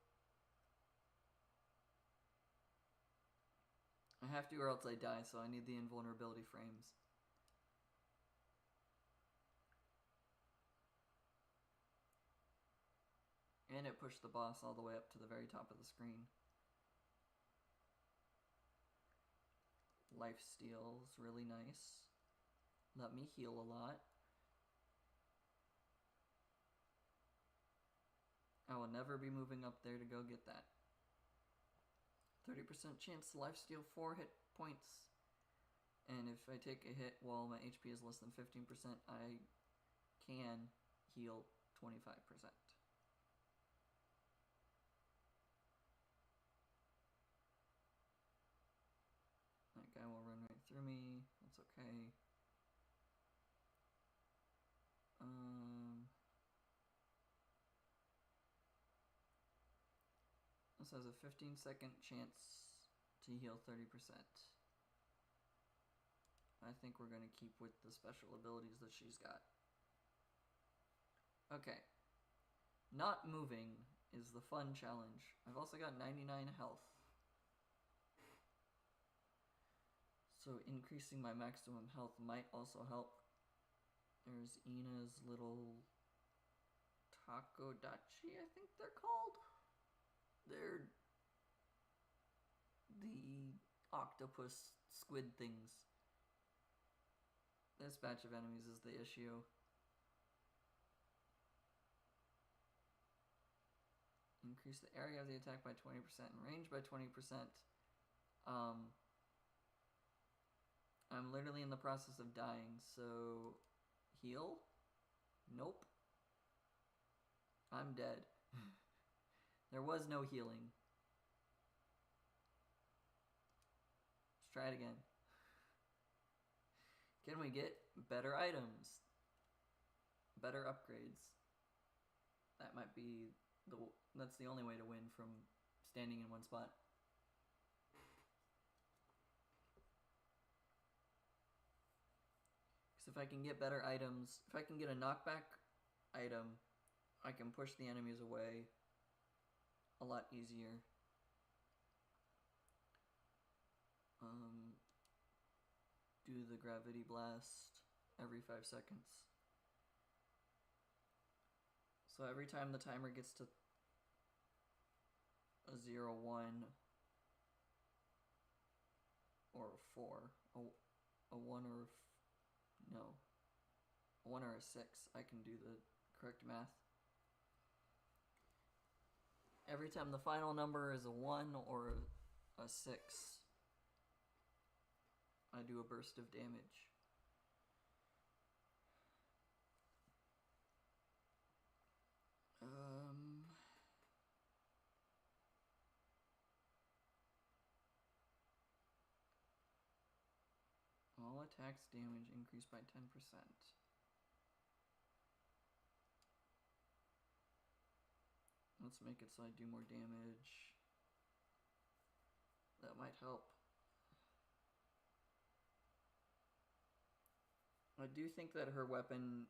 Speaker 1: I have to or else I die, so I need the invulnerability frames. And it pushed the boss all the way up to the very top of the screen. Lifesteal's really nice. Let me heal a lot. I will never be moving up there to go get that. 30% chance to lifesteal 4 hit points. And if I take a hit while my HP is less than 15%, I can heal 25%. That guy will run right through me. That's okay. This has a 15-second chance to heal 30%. I think we're going to keep with the special abilities that she's got. Okay. Not moving is the fun challenge. I've also got 99 health. So increasing my maximum health might also help. There's Ina's little Takodachi, I think they're called. They're the octopus squid things. This batch of enemies is the issue. Increase the area of the attack by 20% and range by 20%. I'm literally in the process of dying, so heal? Nope. I'm dead. There was no healing. Let's try it again. Can we get better items? Better upgrades? That might be that's the only way to win from standing in one spot. Because if I can get better items, if I can get a knockback item, I can push the enemies away a lot easier. Do the gravity blast every 5 seconds. So every time the timer gets to a 0, 1, or a 4. A 1 or no. A 1 or a 6. I can do the correct math. Every time the final number is a 1 or a 6, I do a burst of damage. All attacks damage increased by 10%. Let's make it so I do more damage. That might help. I do think that her weapon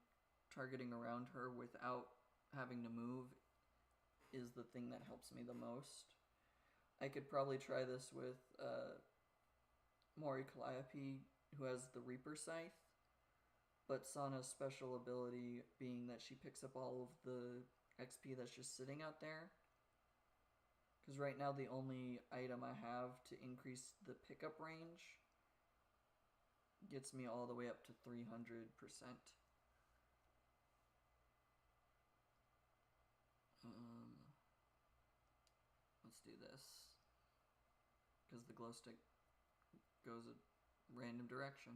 Speaker 1: targeting around her without having to move is the thing that helps me the most. I could probably try this with Mori Calliope, who has the Reaper Scythe, but Sana's special ability being that she picks up all of the XP that's just sitting out there. Because right now the only item I have to increase the pickup range gets me all the way up to 300%. Let's do this. Because the glow stick goes a random direction.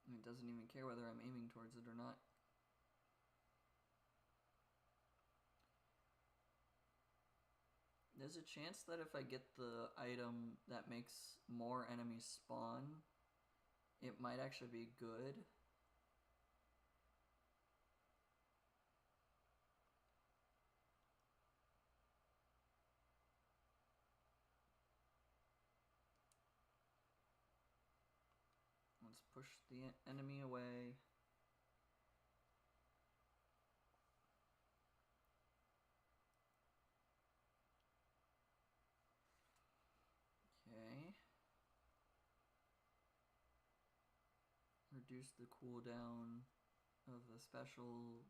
Speaker 1: And it doesn't even care whether I'm aiming towards it or not. There's a chance that if I get the item that makes more enemies spawn, it might actually be good. Let's push the enemy away. Okay. Reduce the cooldown of the special.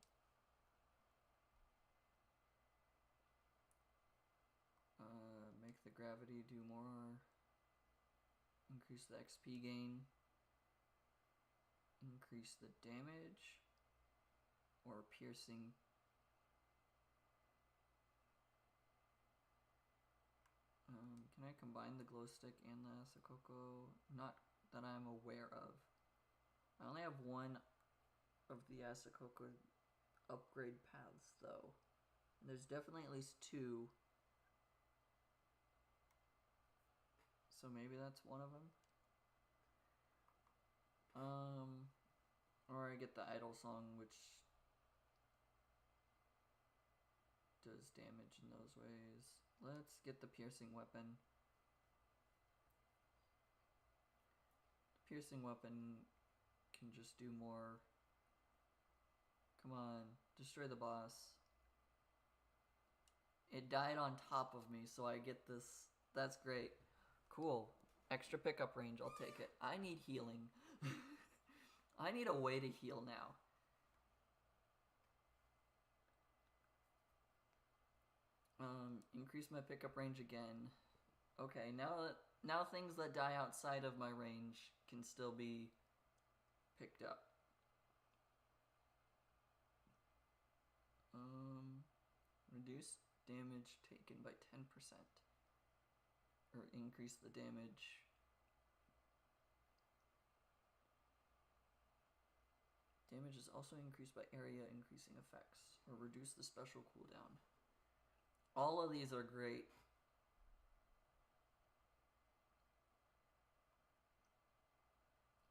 Speaker 1: Make the gravity do more. Increase the XP gain. Increase the damage. Or piercing. Can I combine the glow stick and the Asakoko? Not that I'm aware of. I only have one of the Asakoko upgrade paths, though. And there's definitely at least 2. So maybe that's one of them. Or I get the idle song, which does damage in those ways. Let's get the piercing weapon. The piercing weapon can just do more. Come on, destroy the boss. It died on top of me, so I get this. That's great. Cool. Extra pickup range, I'll take it. I need healing. I need a way to heal now. Increase my pickup range again. Okay, now things that die outside of my range can still be picked up. Reduce damage taken by 10%. Or increase the damage. Damage is also increased by area increasing effects. Or reduce the special cooldown. All of these are great.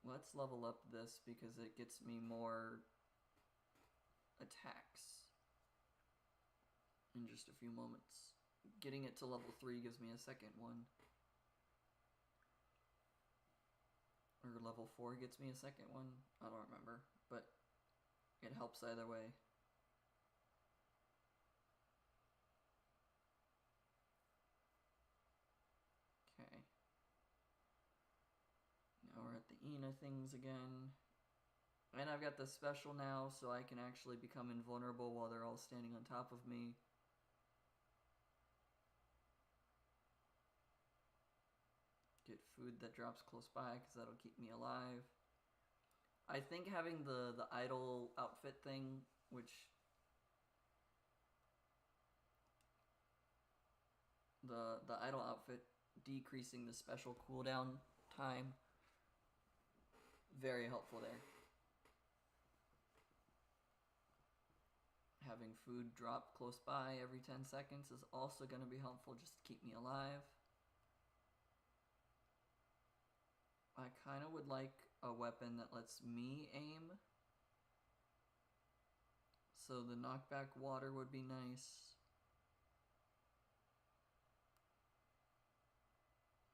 Speaker 1: Let's level up this because it gets me more attacks in just a few moments. Getting it to level 3 gives me a second one. Or level 4 gets me a second one. I don't remember, but it helps either way. Okay. Now we're at the Ina things again. And I've got the special now, so I can actually become invulnerable while they're all standing on top of me. Get food that drops close by, because that'll keep me alive. I think having the idle outfit thing, which... The idle outfit decreasing the special cooldown time. Very helpful there. Having food drop close by every 10 seconds is also going to be helpful just to keep me alive. I kind of would like a weapon that lets me aim. So the knockback water would be nice.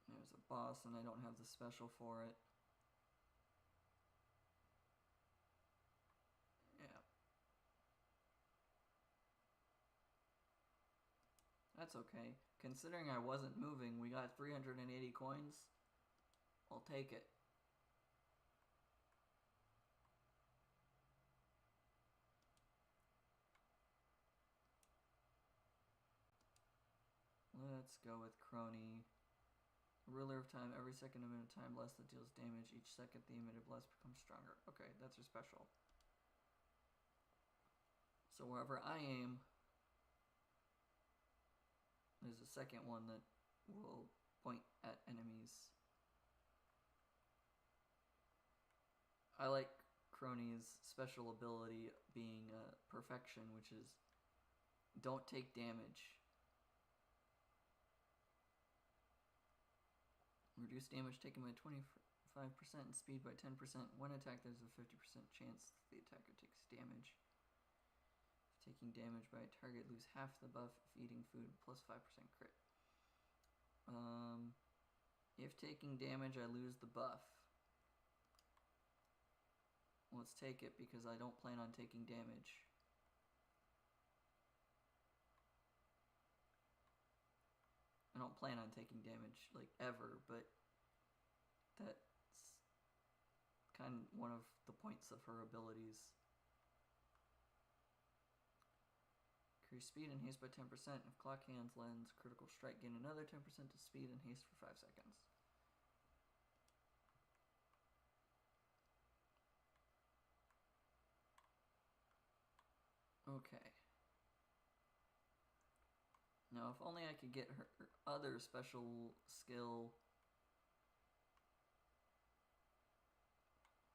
Speaker 1: There's a boss and I don't have the special for it. Yeah. That's okay. Considering I wasn't moving, we got 380 coins. I'll take it. Let's go with Crony. Ruler of time, every second emitted time blast that deals damage. Each second the emitted blast becomes stronger. Okay, that's her special. So wherever I aim, there's a second one that will point at enemies. I like Crony's special ability being perfection, which is don't take damage. Reduce damage taken by 25% and speed by 10%. When attacked, there's a 50% chance the attacker takes damage. If taking damage by a target, lose half the buff if eating food, plus 5% crit. If taking damage, I lose the buff. Let's take it because I don't plan on taking damage. I don't plan on taking damage, like, ever, but that's kind of one of the points of her abilities. Increase speed and haste by 10%. If clock hands lands critical strike, gain another 10% to speed and haste for 5 seconds. Okay. Now, if only I could get her other special skill,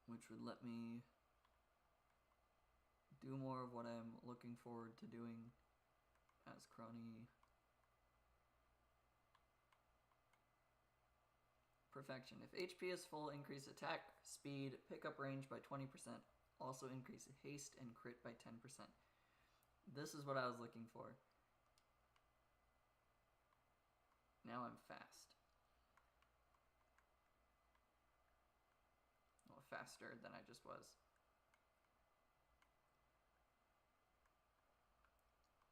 Speaker 1: which would let me do more of what I'm looking forward to doing as Crony. Perfection. If HP is full, increase attack, speed, pickup range by 20%. Also increase haste and crit by 10%. This is what I was looking for. Now I'm fast. Well, faster than I just was.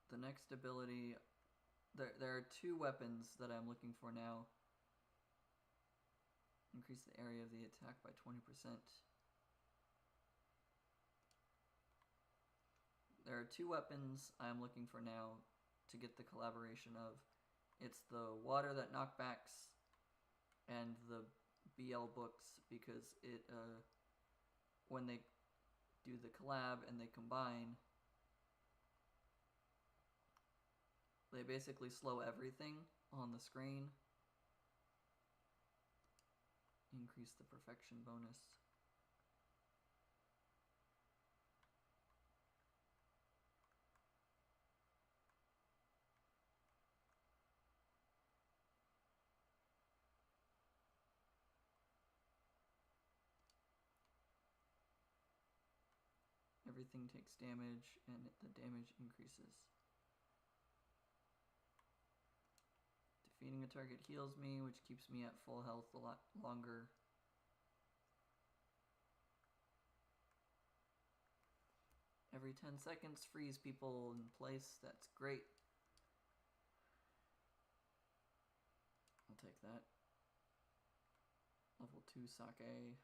Speaker 1: The next ability, there are 2 weapons that I'm looking for now. Increase the area of the attack by 20%. There are 2 weapons I'm looking for now to get the collaboration of. It's the water that knockbacks and the BL books, because it when they do the collab and they combine, they basically slow everything on the screen. Increase the perfection bonus. Everything takes damage, and the damage increases. Defeating a target heals me, which keeps me at full health a lot longer. Every 10 seconds, freeze people in place. That's great. I'll take that. Level 2 sake.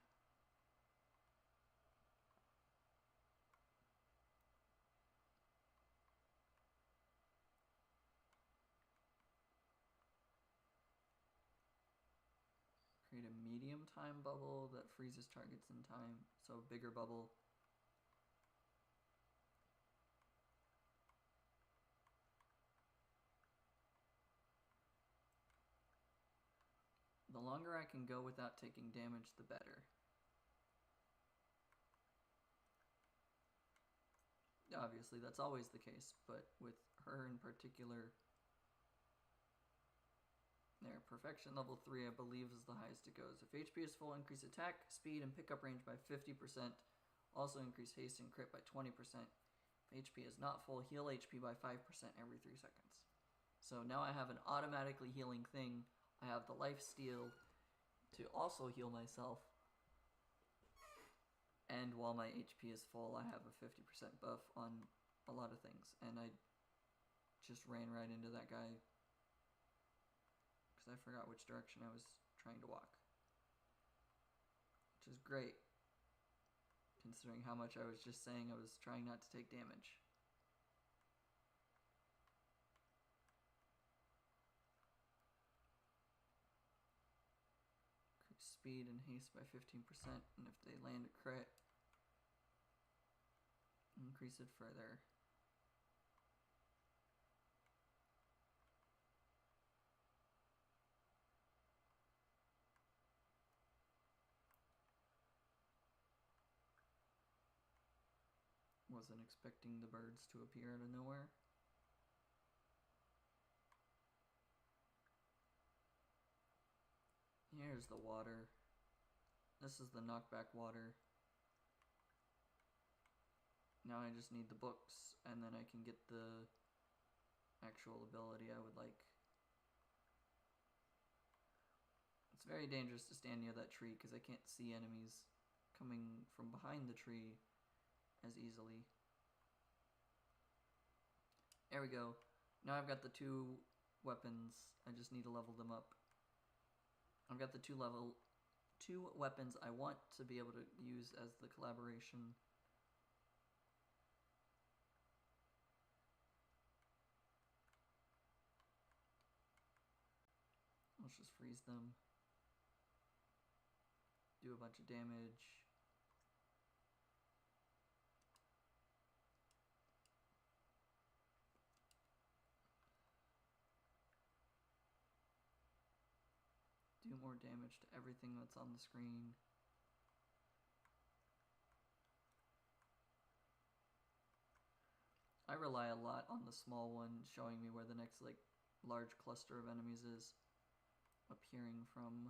Speaker 1: medium time bubble that freezes targets in time, so bigger bubble. The longer I can go without taking damage, the better. Obviously, that's always the case, but with her in particular, there, perfection level 3, I believe, is the highest it goes. If HP is full, increase attack, speed, and pickup range by 50%. Also increase haste and crit by 20%. If HP is not full, heal HP by 5% every 3 seconds. So now I have an automatically healing thing. I have the life steal to also heal myself. And while my HP is full, I have a 50% buff on a lot of things. And I just ran right into that guy because I forgot which direction I was trying to walk. Which is great, considering how much I was just saying I was trying not to take damage. Increase speed and haste by 15%, and if they land a crit, increase it further. Wasn't expecting the birds to appear out of nowhere. Here's the water. This is the knockback water. Now I just need the books, and then I can get the actual ability I would like. It's very dangerous to stand near that tree because I can't see enemies coming from behind the tree as easily. There we go. Now I've got the 2 weapons. I just need to level them up. I've got the 2 weapons I want to be able to use as the collaboration. Let's just freeze them. Do a bunch of damage. Do more damage to everything that's on the screen. I rely a lot on the small one showing me where the next large cluster of enemies is appearing from.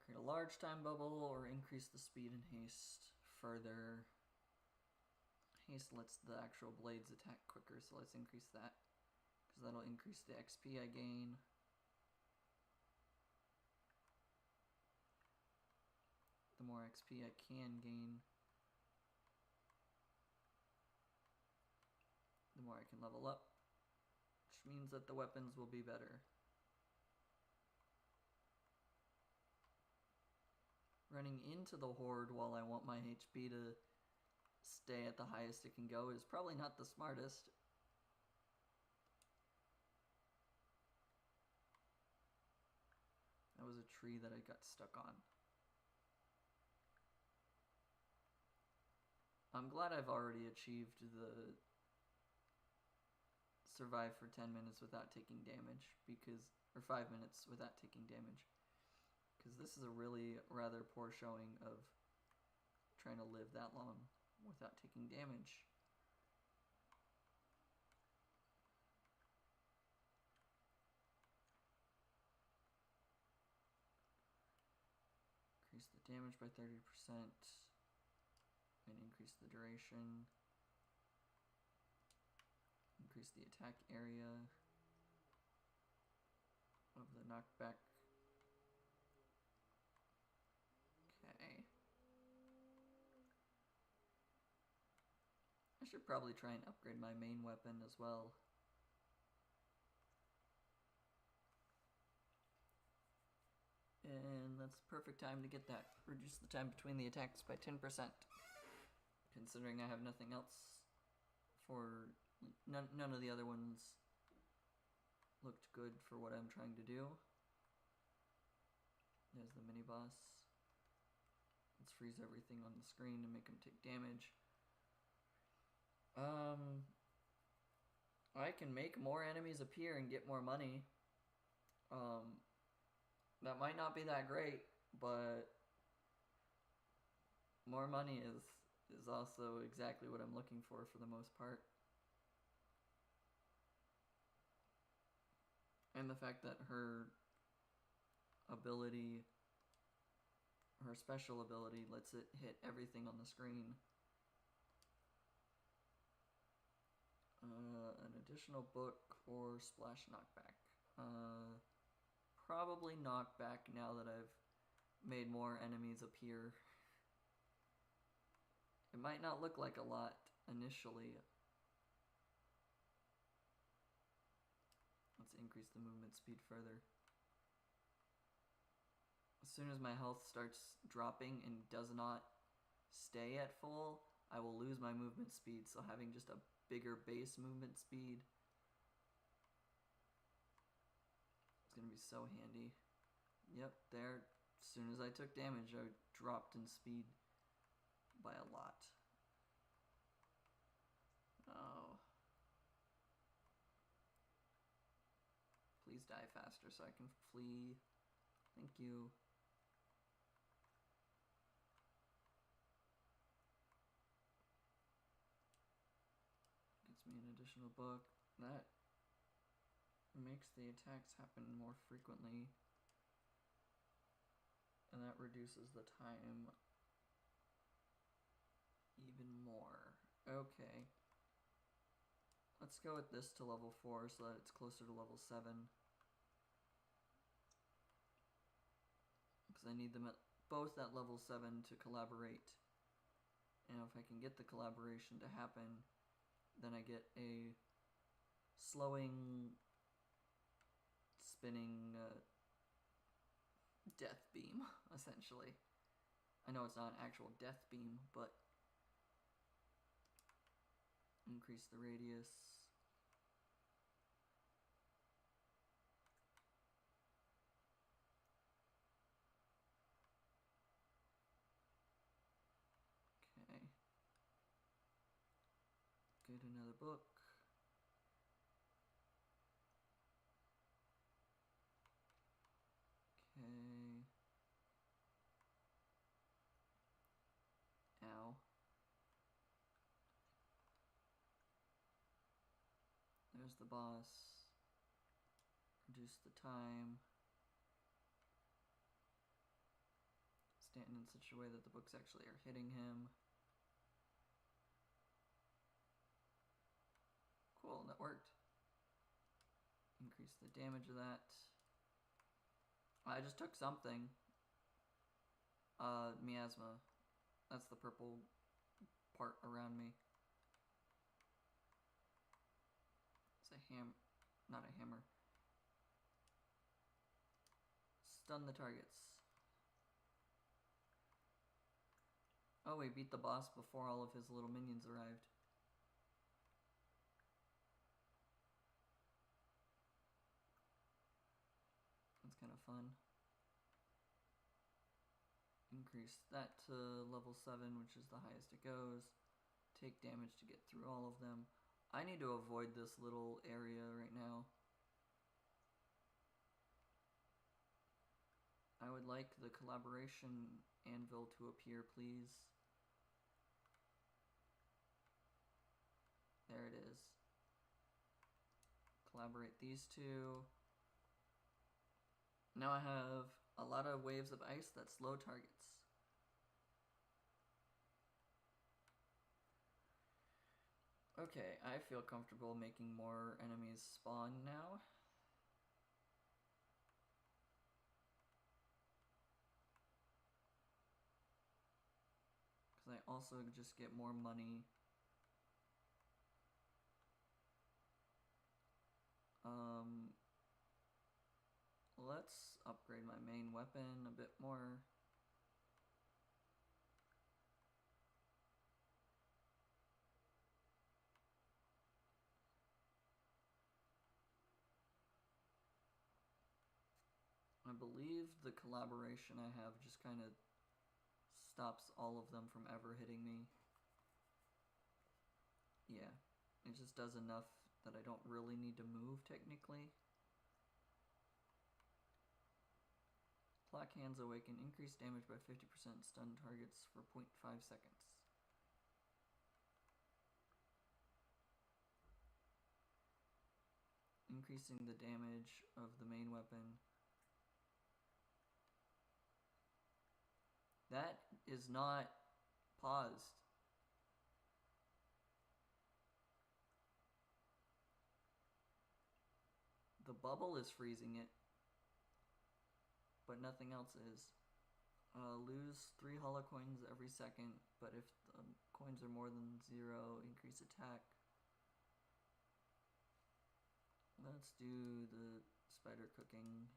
Speaker 1: Create a large time bubble or increase the speed and haste further. Haste lets the actual blades attack quicker, so let's increase that, because that'll increase the XP I gain. The more XP I can gain, the more I can level up, which means that the weapons will be better. Running into the horde while I want my HP to stay at the highest it can go is probably not the smartest. That was a tree that I got stuck on. I'm glad I've already achieved the survive for 10 minutes without taking damage, because, or 5 minutes without taking damage, because this is a really rather poor showing of trying to live that long without taking damage. Increase the damage by 30% and increase the duration. Increase the attack area of the knockback. Okay. I should probably try and upgrade my main weapon as well. And that's the perfect time to get that. Reduce the time between the attacks by 10%. Considering I have nothing else for None of the other ones looked good for what I'm trying to do. There's the mini boss. Let's freeze everything on the screen and make them take damage. I can make more enemies appear and get more money. That might not be that great, but more money is also exactly what I'm looking for the most part. And the fact that her ability, her special ability, lets it hit everything on the screen. An additional book or splash knockback. Probably knockback now that I've made more enemies appear. It might not look like a lot initially. Let's increase the movement speed further. As soon as my health starts dropping and does not stay at full, I will lose my movement speed, so having just a bigger base movement speed is going to be so handy. Yep, there, as soon as I took damage, I dropped in speed by a lot. Oh. Please die faster so I can flee. Thank you. Gets me an additional book. That makes the attacks happen more frequently. And that reduces the time even more. Okay. Let's go with this to level 4 so that it's closer to level 7. Because I need them both at level 7 to collaborate. And if I can get the collaboration to happen, then I get a slowing, spinning death beam, essentially. I know it's not an actual death beam, but increase the radius. Okay. Get another book. Okay. Ow. There's the boss. Reduce the time. Stand in such a way that the books actually are hitting him. Cool, that worked. Increase the damage of that. I just took something. Miasma. That's the purple part around me. It's a not a hammer. Stun the targets. Oh, we beat the boss before all of his little minions arrived. That's kind of fun. Increase that to level 7, which is the highest it goes. Take damage to get through all of them. I need to avoid this little area right now. I would like the collaboration anvil to appear, please. There it is. Collaborate these two. Now I have a lot of waves of ice that slow targets. Okay, I feel comfortable making more enemies spawn now. Because I also just get more money. Let's upgrade my main weapon a bit more. I believe the collaboration I have just kind of stops all of them from ever hitting me. Yeah, it just does enough that I don't really need to move technically. Clock Hands Awaken, increase damage by 50%, stun targets for 0.5 seconds. Increasing the damage of the main weapon. That is not paused. The bubble is freezing it, but nothing else is. Lose 3 holocoins every second, but if the coins are more than 0, increase attack. Let's do the spider cooking.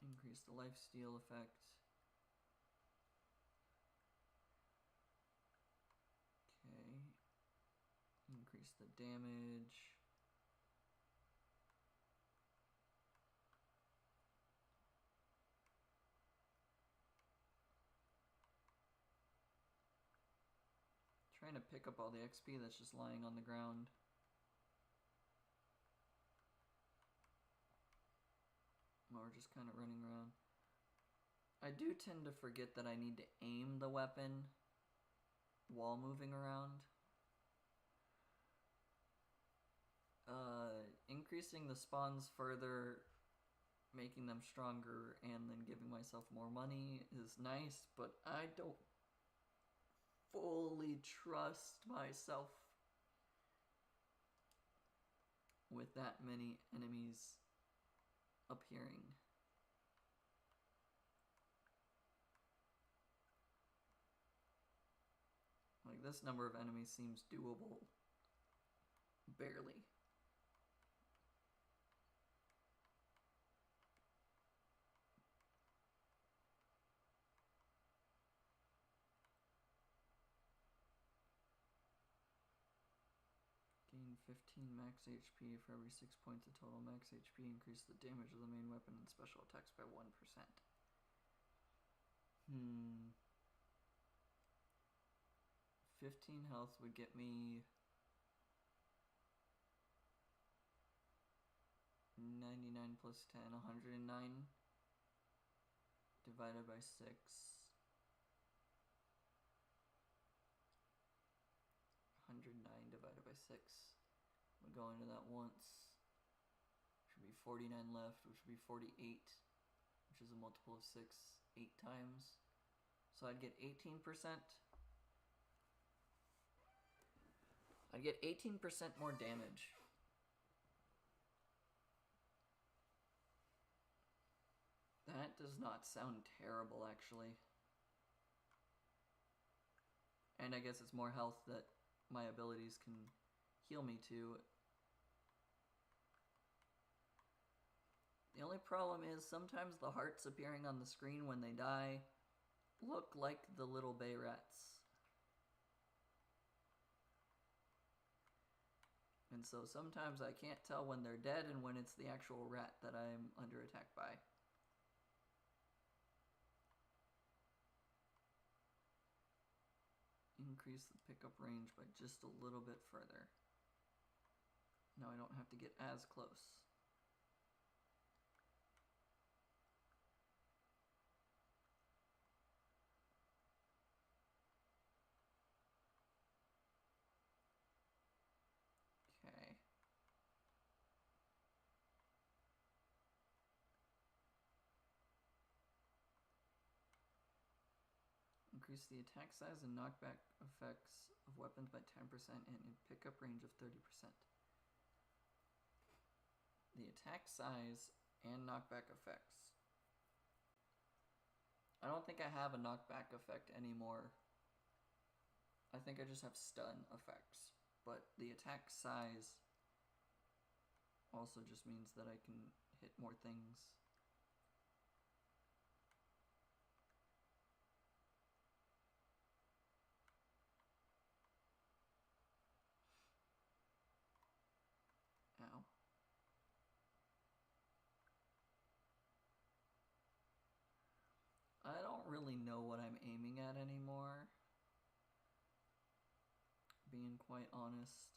Speaker 1: Increase the lifesteal effect. Okay. Increase the damage. Trying to pick up all the XP that's just lying on the ground. Or just kind of running around. I do tend to forget that I need to aim the weapon while moving around. Increasing the spawns further, making them stronger, and then giving myself more money is nice, but I don't fully trust myself with that many enemies appearing. Like, this number of enemies seems doable. Barely. Gain 15 max HP for every 6 points of total max HP. Increase the damage of the main weapon and special attacks by 1%. 15 health would get me 99 plus 10, 109 divided by 6. 109 divided by 6. We go into that once. Should be 49 left, which would be 48, which is a multiple of 6, 8 times. So I'd get 18%. I'd get 18% more damage. That does not sound terrible, actually. And I guess it's more health that my abilities can heal me to. The only problem is sometimes the hearts appearing on the screen when they die look like the little bay rats. And so sometimes I can't tell when they're dead and when it's the actual rat that I'm under attack by. Increase the pickup range by just a little bit further. Now I don't have to get as close. Okay. Increase the attack size and knockback effects of weapons by 10% and in pickup range of 30%. The attack size and knockback effects. I don't think I have a knockback effect anymore. I think I just have stun effects. But the attack size also just means that I can hit more things. Ow. really know what I'm aiming at anymore. Being quite honest.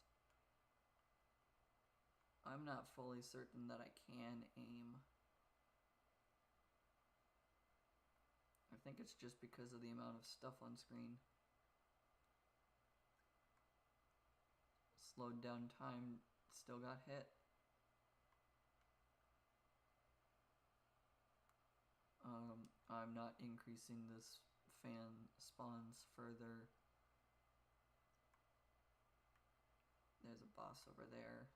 Speaker 1: I'm not fully certain that I can aim. I think it's just because of the amount of stuff on screen. Slowed down time, still got hit. I'm not increasing this fan spawns further. There's a boss over there.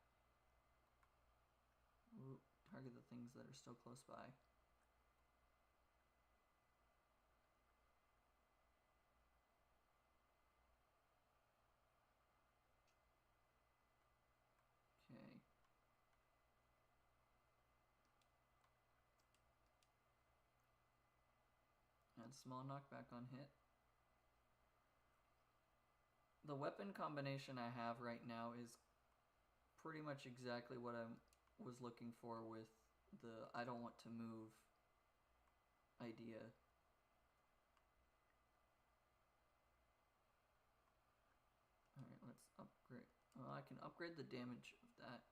Speaker 1: Ooh, target the things that are still close by. Okay. And small knockback on hit. The weapon combination I have right now is pretty much exactly what I was looking for with the I don't want to move idea. Alright, let's upgrade. Well, I can upgrade the damage of that.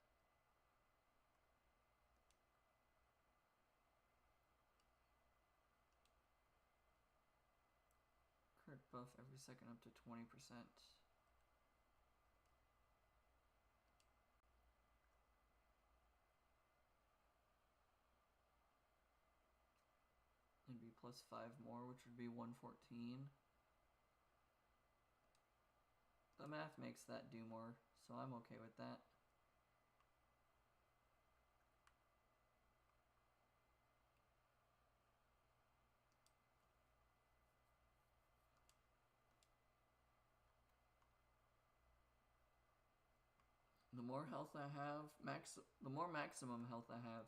Speaker 1: Crit buff every second up to 20%. It'd be plus 5 more, which would be 114. The math makes that do more, so I'm okay with that. The more health I have, the more maximum health I have,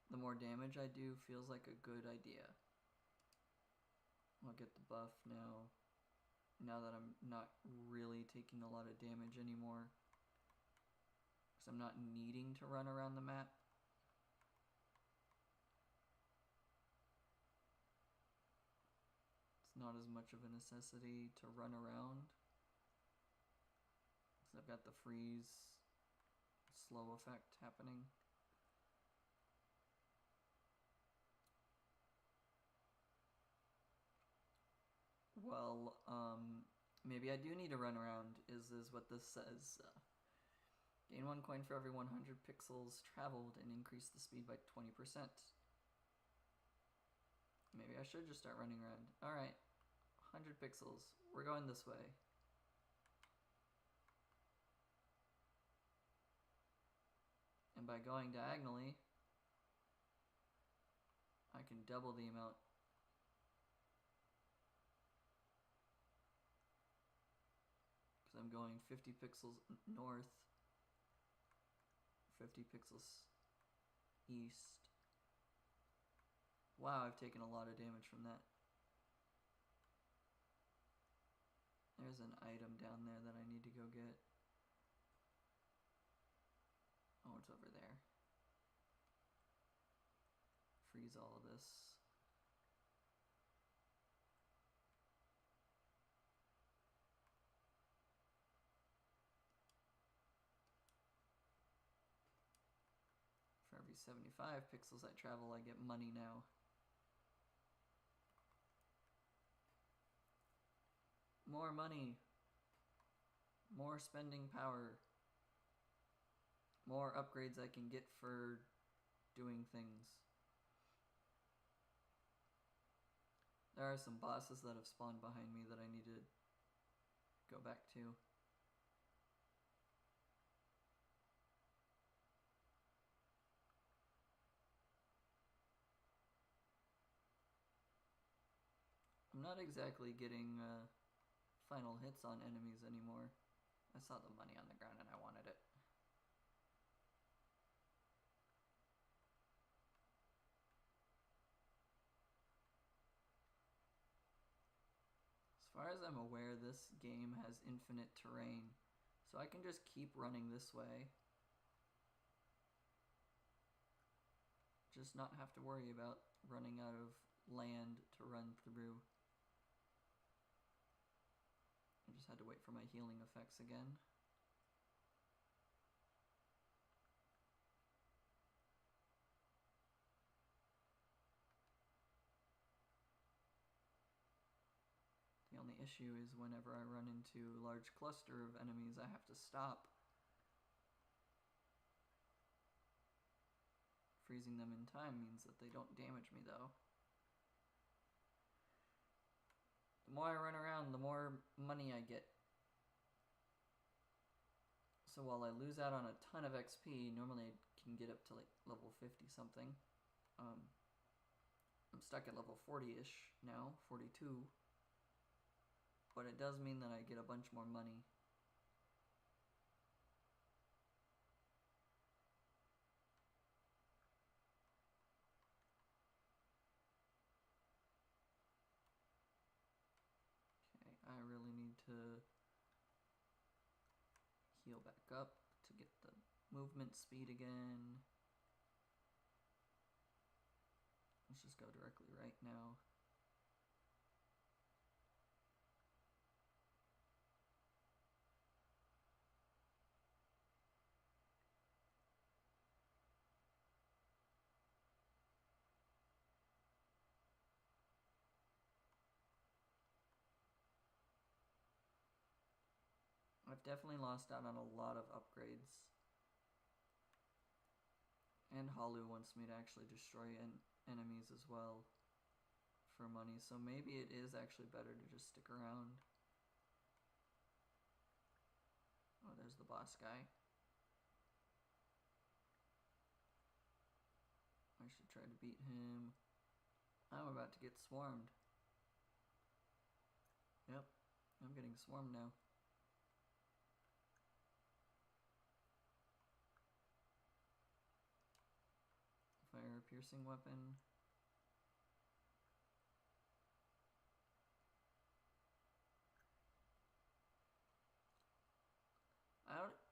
Speaker 1: the more damage I do feels like a good idea. I'll get the buff now that I'm not really taking a lot of damage anymore. Because I'm not needing to run around the map. It's not as much of a necessity to run around. Because I've got the freeze slow effect happening. Well, maybe I do need to run around, is what this says. Gain 1 coin for every 100 pixels traveled and increase the speed by 20%. Maybe I should just start running around. Alright, 100 pixels. We're going this way. And by going diagonally, I can double the amount. Because I'm going 50 pixels north, 50 pixels east. Wow, I've taken a lot of damage from that. There's an item down there that I need to go get. Oh, it's over there. Freeze all of this. For every 75 pixels I travel, I get money now. More money. More spending power. More upgrades I can get for doing things. There are some bosses that have spawned behind me that I need to go back to. I'm not exactly getting final hits on enemies anymore. I saw the money on the ground and I wanted it. As far as I'm aware, this game has infinite terrain, so I can just keep running this way. Just not have to worry about running out of land to run through. I just had to wait for my healing effects again. The only issue is whenever I run into a large cluster of enemies, I have to stop. Freezing them in time means that they don't damage me, though. The more I run around, the more money I get. So while I lose out on a ton of XP, normally I can get up to like level 50 something. I'm stuck at level 40-ish now, 42. But it does mean that I get a bunch more money. Okay, I really need to heal back up to get the movement speed again. Let's just go directly right now. I've definitely lost out on a lot of upgrades. And Holu wants me to actually destroy enemies as well for money, so maybe it is actually better to just stick around. Oh, there's the boss guy. I should try to beat him. I'm about to get swarmed. Yep, I'm getting swarmed now. Fire a piercing weapon.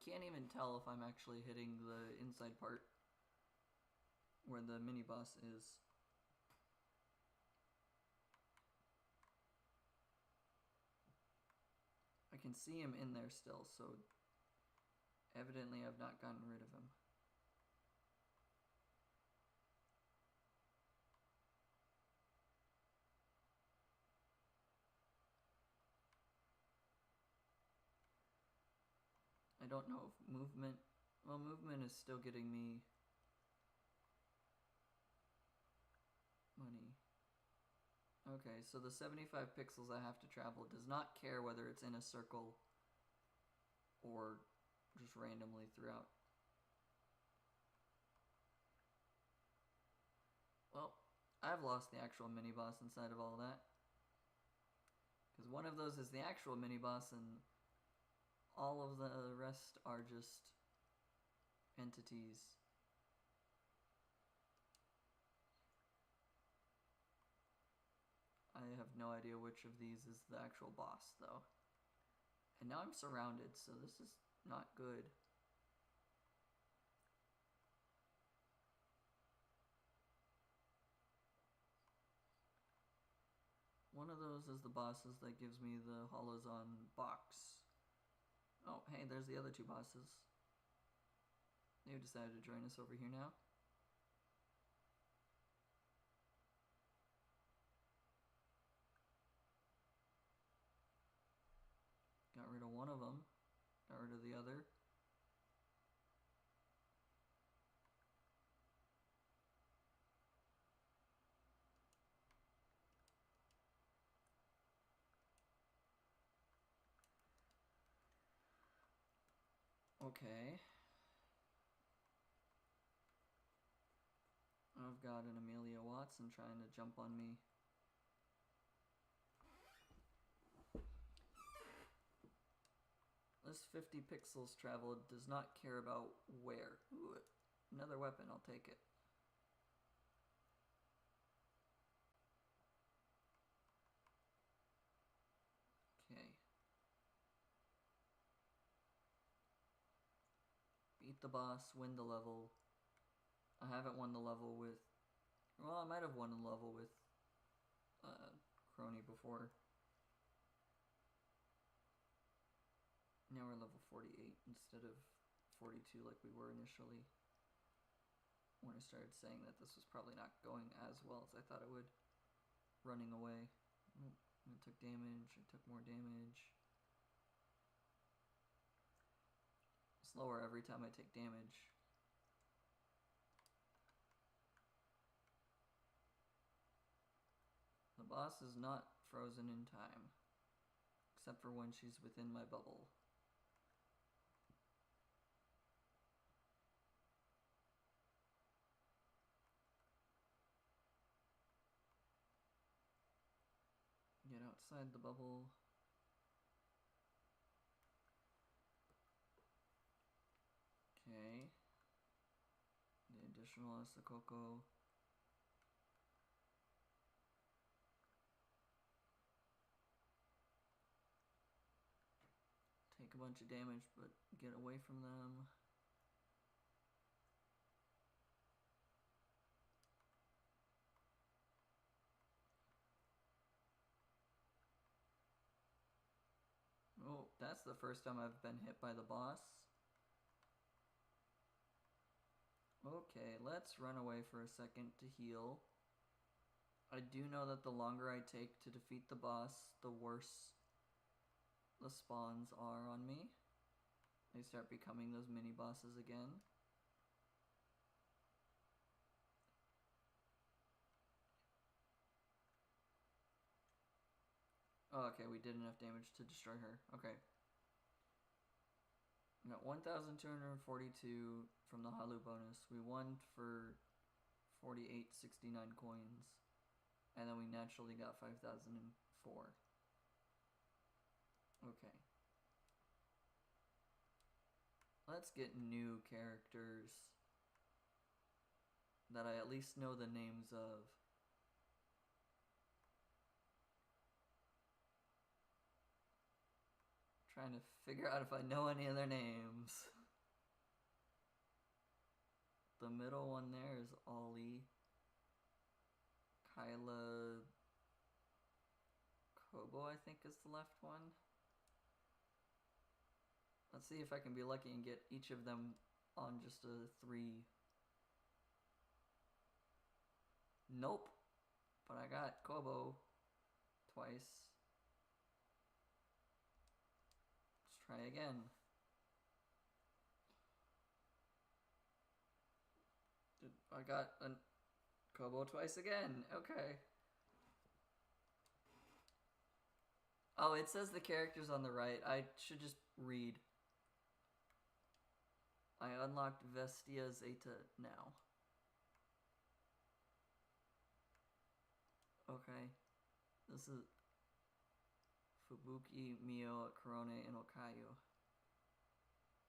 Speaker 1: Can't even tell if I'm actually hitting the inside part where the mini boss is. I can see him in there still, so evidently I've not gotten rid of him. I don't know if movement... Well, movement is still getting me money. Okay, so the 75 pixels I have to travel does not care whether it's in a circle or just randomly throughout. Well, I've lost the actual mini-boss inside of all that. Because one of those is the actual mini-boss and all of the rest are just entities. I have no idea which of these is the actual boss, though. And now I'm surrounded, so this is not good. One of those is the bosses that gives me the Holozon box. Oh, hey, there's the other two bosses. They've decided to join us over here now. Got rid of one of them. Got rid of the other. Okay. I've got an Amelia Watson trying to jump on me. This 50 pixels traveled does not care about where. Ooh, another weapon, I'll take it. Okay. Beat the boss, win the level. I haven't won the level with... Well, I might have won the level with crony before. Now we're level 48 instead of 42 like we were initially. When I started saying that this was probably not going as well as I thought it would. Running away. I took damage, I took more damage. Slower every time I take damage. The boss is not frozen in time, except for when she's within my bubble. Get outside the bubble. Okay. The additional Asakoko. Take a bunch of damage, but get away from them. Oh, that's the first time I've been hit by the boss. Okay, let's run away for a second to heal. I do know that the longer I take to defeat the boss, the worse the spawns are on me. They start becoming those mini bosses again. Oh, okay, we did enough damage to destroy her. Okay. We got 1,242 from the Halu bonus. We won for 4869 coins. And then we naturally got 5,004. Okay. Let's get new characters that I at least know the names of. Trying to figure out if I know any of their names. The middle one there is Ollie. Kyla Kobo, I think, is the left one. Let's see if I can be lucky and get each of them on just a 3. Nope. But I got Kobo twice. Let's try again. I got a Kobo twice again. Okay. Oh, it says the characters on the right. I should just read. I unlocked Vestia Zeta now. Okay. This is Fubuki, Mio, Korone, and Okayo.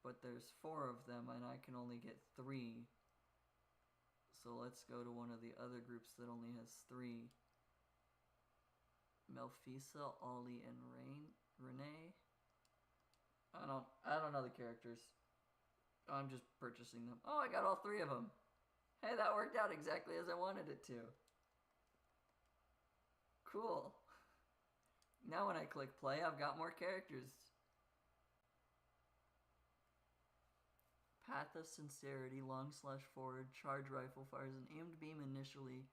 Speaker 1: But there's 4 of them, and I can only get 3. So let's go to one of the other groups that only has 3. Melfisa, Ollie, and Renee. I don't know the characters. I'm just purchasing them. Oh, I got all 3 of them. Hey, that worked out exactly as I wanted it to. Cool. Now when I click play, I've got more characters. Path of Sincerity, long/forward, charge rifle fires an aimed beam initially,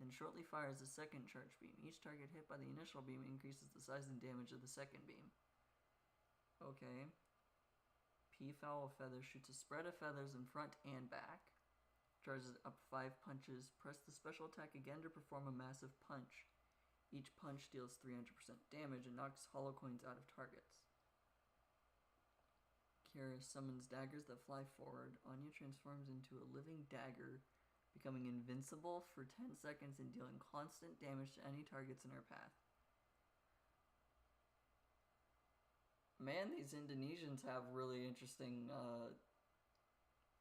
Speaker 1: then shortly fires a second charge beam. Each target hit by the initial beam increases the size and damage of the second beam. Okay. Peafowl Feather shoots a spread of feathers in front and back. Charges up 5 punches. Press the special attack again to perform a massive punch. Each punch deals 300% damage and knocks hollow coins out of targets. Kira summons daggers that fly forward. Anya transforms into a living dagger, becoming invincible for 10 seconds and dealing constant damage to any targets in her path. Man, these Indonesians have really interesting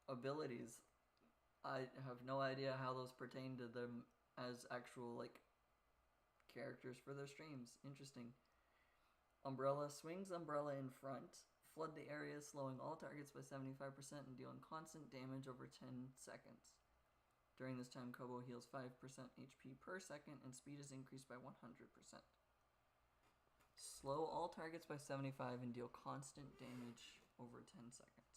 Speaker 1: abilities. I have no idea how those pertain to them as actual, like, characters for their streams. Interesting. Umbrella swings Umbrella in front. Flood the area, slowing all targets by 75% and dealing constant damage over 10 seconds. During this time, Kobo heals 5% HP per second, and speed is increased by 100%. Slow all targets by 75 and deal constant damage over 10 seconds.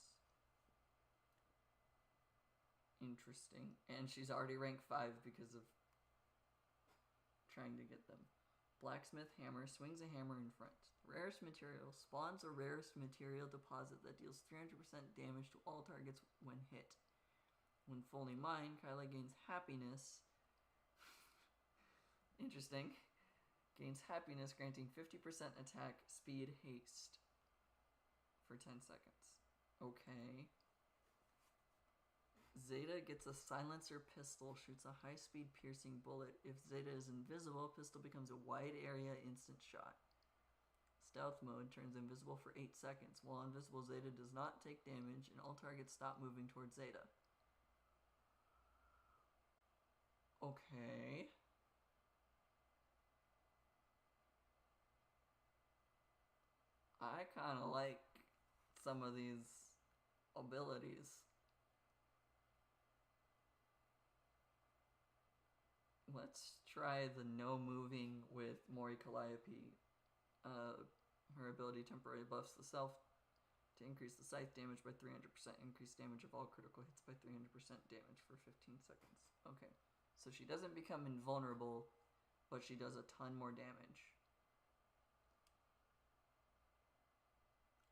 Speaker 1: Interesting. And she's already rank 5 because of trying to get them. Blacksmith hammer swings a hammer in front. Rarest material spawns a rarest material deposit that deals 300% damage to all targets when hit. When fully mined, Kyla gains happiness. Interesting. Gains happiness, granting 50% attack, speed, haste for 10 seconds. Okay. Zeta gets a silencer pistol, shoots a high-speed piercing bullet. If Zeta is invisible, pistol becomes a wide area instant shot. Stealth mode turns invisible for 8 seconds. While invisible, Zeta does not take damage, and all targets stop moving towards Zeta. Okay. I kind of like some of these abilities. Let's try the no moving with Mori Calliope. Her ability temporarily buffs the self to increase the scythe damage by 300%, increase damage of all critical hits by 300% damage for 15 seconds. Okay, so she doesn't become invulnerable, but she does a ton more damage.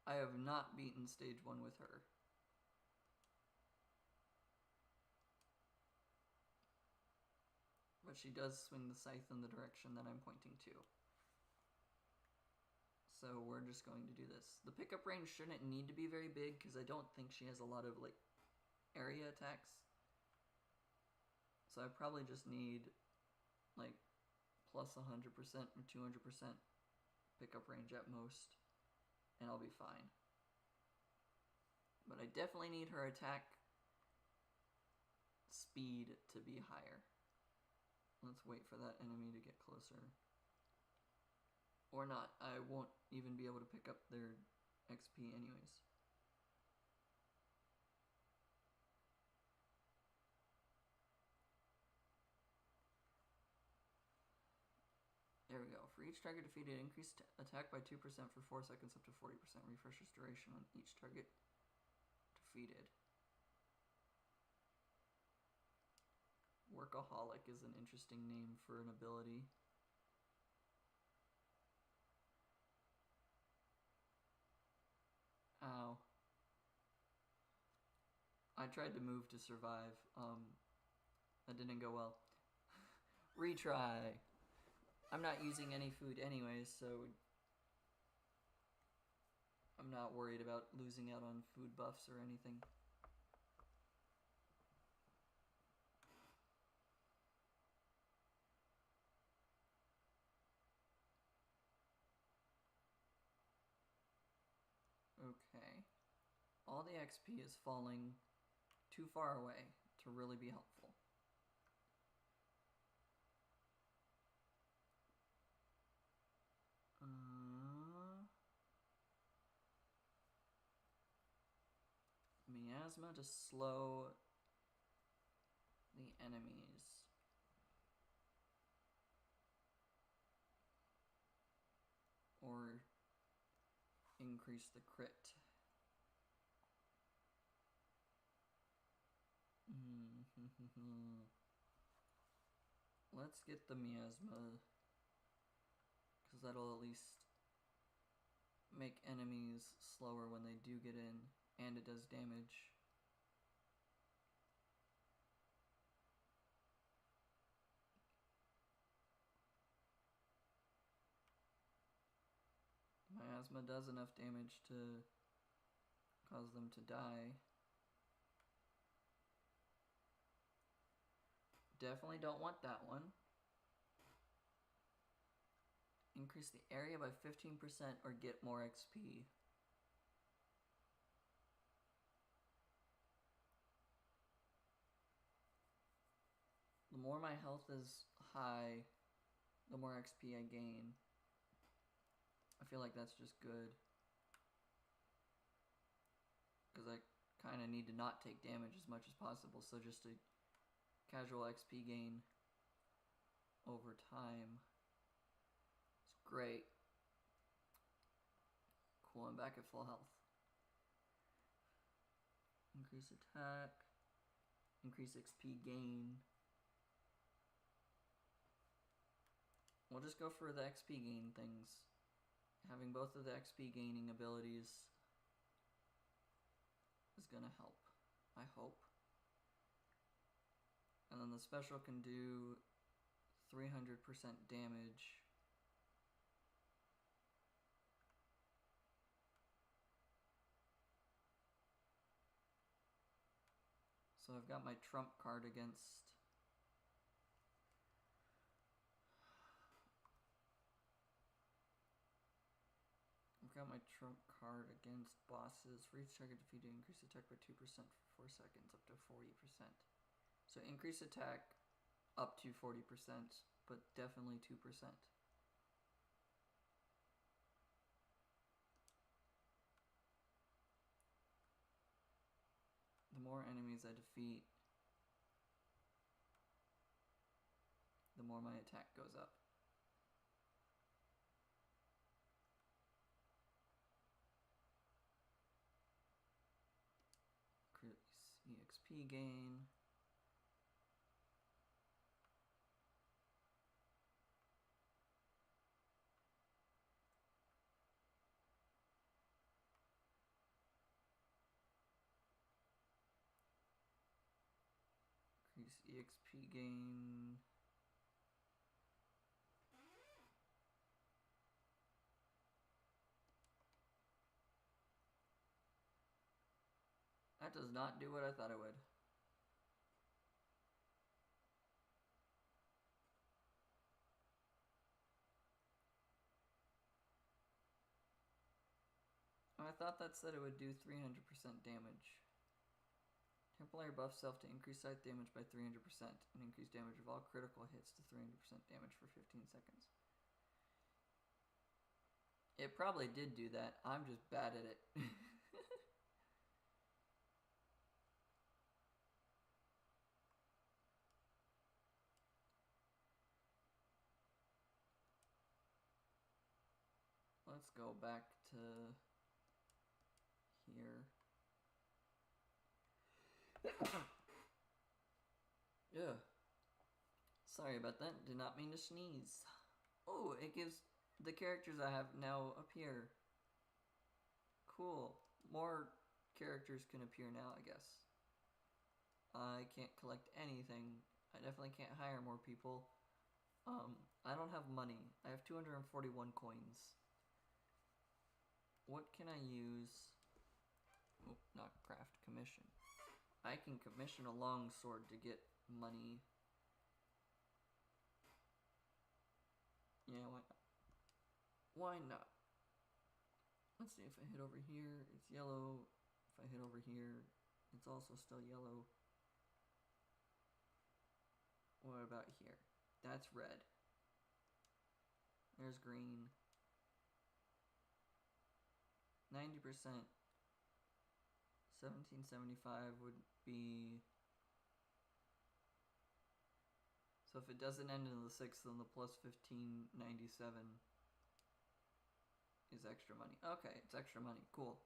Speaker 1: I have not beaten stage 1 with her. But she does swing the scythe in the direction that I'm pointing to. So we're just going to do this. The pickup range shouldn't need to be very big because I don't think she has a lot of like area attacks. So I probably just need like plus 100% or 200% pickup range at most, and I'll be fine. But I definitely need her attack speed to be higher. Let's wait for that enemy to get closer. Or not. I won't even be able to pick up their XP anyways. There we go. For each target defeated, increase attack by 2% for 4 seconds up to 40%. Refreshes duration on each target defeated. Workaholic is an interesting name for an ability. Ow. I tried to move to survive. That didn't go well. Retry. I'm not using any food anyways, so I'm not worried about losing out on food buffs or anything. Okay. All the XP is falling too far away to really be helpful. Miasma to slow the enemies. Or increase the crit. Let's get the miasma, because that'll at least make enemies slower when they do get in, and it does damage. Miasma does enough damage to cause them to die. Definitely don't want that one. Increase the area by 15% or get more XP. The more my health is high, the more XP I gain. I feel like that's just good. Because I kind of need to not take damage as much as possible, so just to casual XP gain over time. It's great. Cool, I'm back at full health. Increase attack. Increase XP gain. We'll just go for the XP gain things. Having both of the XP gaining abilities is gonna help, I hope. And then the special can do 300% damage. So I've got my trump card against bosses. For each target defeated, increase attack by 2% for 4 seconds, up to 40%. So increase attack up to 40%, but definitely 2%. The more enemies I defeat, the more my attack goes up. EXP gain. Increase EXP gain. That does not do what I thought it would. I thought that said it would do 300% damage. Temporary buff self to increase scythe damage by 300% and increase damage of all critical hits to 300% damage for 15 seconds. It probably did do that. I'm just bad at it. Let's go back to here. Yeah. Sorry about that. Did not mean to sneeze. Oh, it gives the characters I have now appear. Cool. More characters can appear now, I guess. I can't collect anything. I definitely can't hire more people. I don't have money. I have 241 coins. What can I use? Oh, not craft, commission. I can commission a longsword to get money. Yeah, why not? Why not? Let's see, if I hit over here, it's yellow. If I hit over here, it's also still yellow. What about here? That's red. There's green. 90%. 1775 would be... So if it doesn't end in the 6th, then the plus 1597 is extra money. Okay, it's extra money. Cool.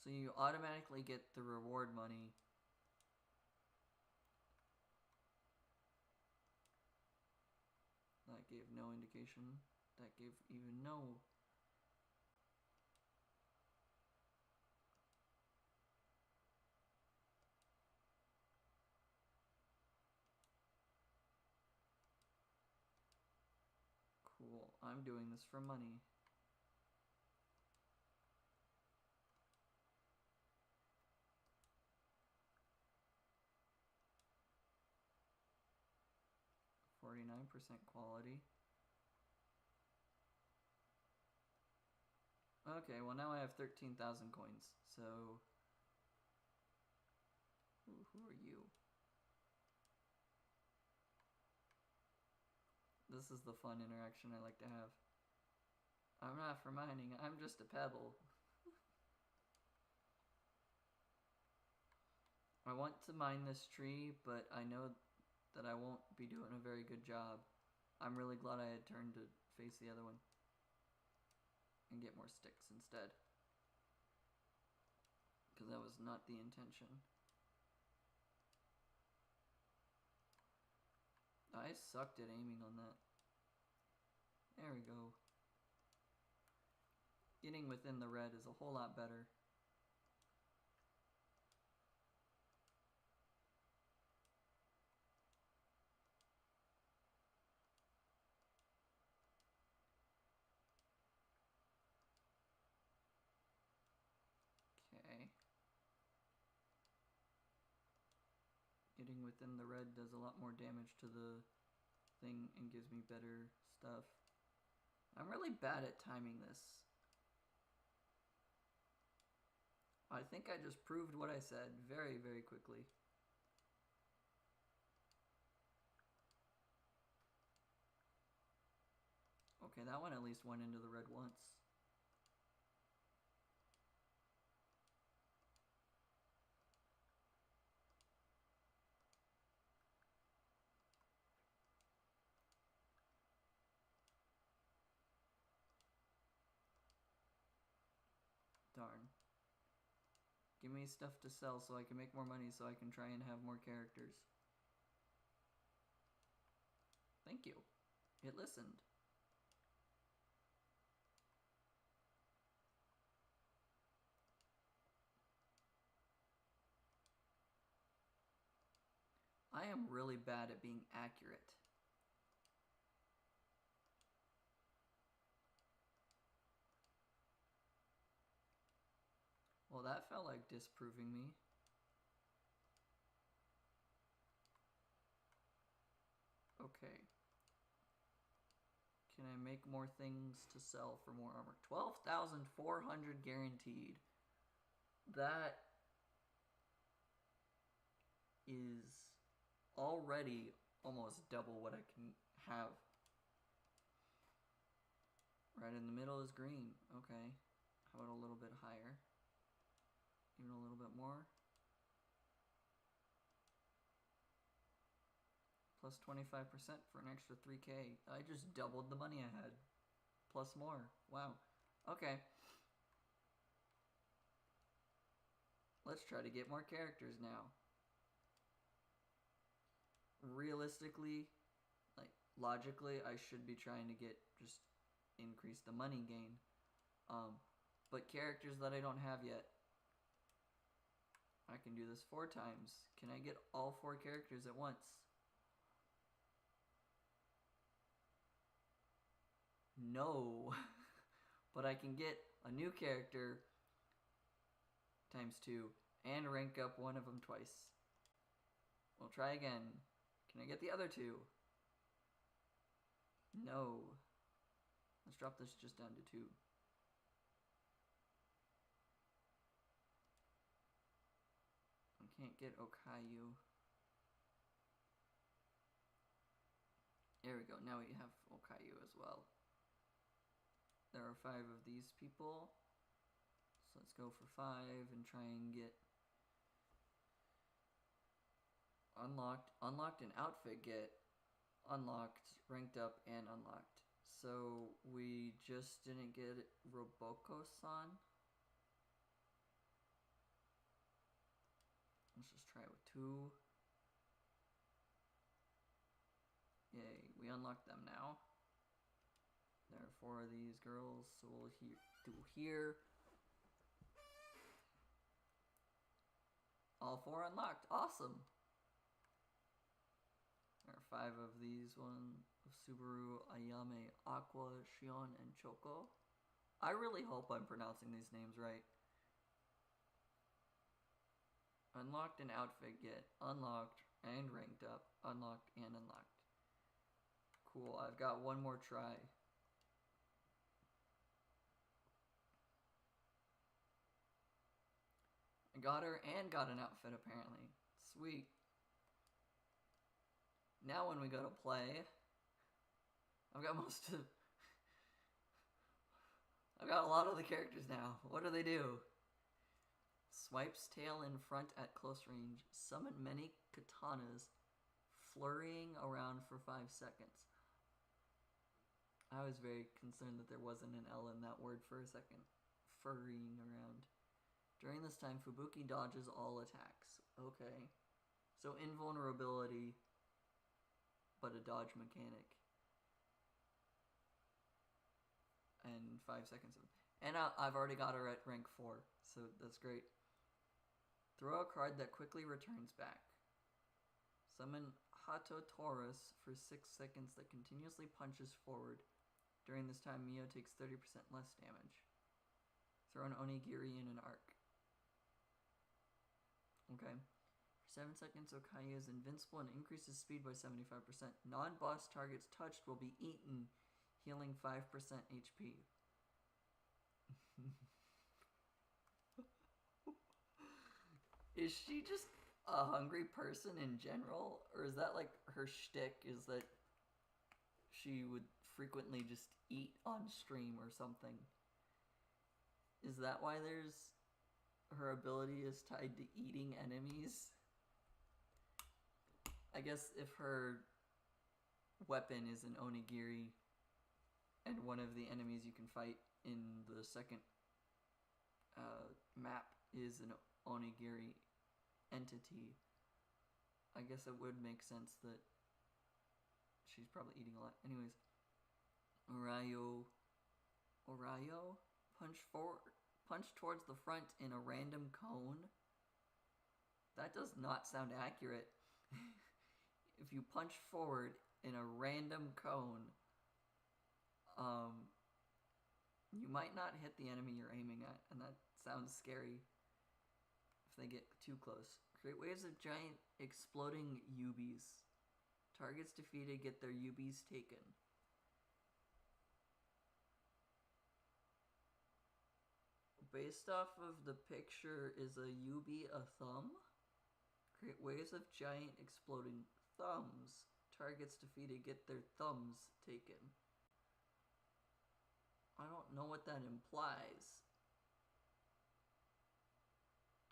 Speaker 1: So you automatically get the reward money. That gave no indication. That gave even no... Cool. I'm doing this for money. .49% quality. Okay, well now I have 13,000 coins, so... Who are you? This is the fun interaction I like to have. I'm not for mining, I'm just a pebble. I want to mine this tree, but I know that I won't be doing a very good job. I'm really glad I had turned to face the other one and get more sticks instead, because that was not the intention. I sucked at aiming on that. There we go. Getting within the red is a whole lot better. Okay. Getting within the red does a lot more damage to the thing and gives me better stuff. I'm really bad at timing this. I think I just proved what I said very, very quickly. Okay, that one at least went into the red once. Darn. Give me stuff to sell so I can make more money so I can try and have more characters. Thank you. It listened. I am really bad at being accurate. Well, that felt like disproving me. Okay. Can I make more things to sell for more armor? 12,400 guaranteed. That is already almost double what I can have. Right in the middle is green. Okay. How about a little bit higher? Even a little bit more. Plus 25% for an extra 3K. I just doubled the money I had. Plus more. Wow. Okay. Let's try to get more characters now. Realistically, like logically, I should be trying to get just increase the money gain. But characters that I don't have yet, I can do this 4 times. Can I get all 4 characters at once? No. But I can get a new character times 2 and rank up one of them twice. We'll try again. Can I get the other 2? No. Let's drop this just down to 2. I can't get Okayu. There we go. Now we have Okayu as well. There are 5 of these people. So let's go for 5 and try and get unlocked an outfit, get unlocked, ranked up, and unlocked. So we just didn't get Roboko-san. Let's just try it with 2. Yay, we unlocked them now. There are 4 of these girls, so we'll do here. All 4 unlocked, awesome. There are 5 of these ones of Subaru, Ayame, Aqua, Shion, and Choco. I really hope I'm pronouncing these names right. Unlocked an outfit, get unlocked and ranked up, unlocked and unlocked. Cool, I've got one more try. I got her and got an outfit apparently. Sweet. Now when we go to play, I've got I've got a lot of the characters now. What do they do? Swipes tail in front at close range. Summon many katanas, flurrying around for 5 seconds. I was very concerned that there wasn't an L in that word for a second. Furrying around. During this time, Fubuki dodges all attacks. Okay. So invulnerability, but a dodge mechanic. And 5 seconds of... And I've already got her at rank 4, so that's great. Throw a card that quickly returns back. Summon Hato Taurus for 6 seconds that continuously punches forward. During this time, Mio takes 30% less damage. Throw an Onigiri in an arc. Okay. For 7 seconds, Okayu is invincible and increases speed by 75%. Non-boss targets touched will be eaten, healing 5% HP. Is she just a hungry person in general? Or is that like her shtick, is that she would frequently just eat on stream or something? Is that why her ability is tied to eating enemies? I guess if her weapon is an onigiri and one of the enemies you can fight in the second map is an onigiri entity, I guess it would make sense that she's probably eating a lot. Anyways, Orayo, punch towards the front in a random cone. That does not sound accurate. If you punch forward in a random cone, you might not hit the enemy you're aiming at, and that sounds scary if they get too close. Create waves of giant exploding Yubis. Targets defeated get their Yubis taken. Based off of the picture, is a Yubi a thumb? Create waves of giant exploding thumbs. Targets defeated get their thumbs taken. I don't know what that implies.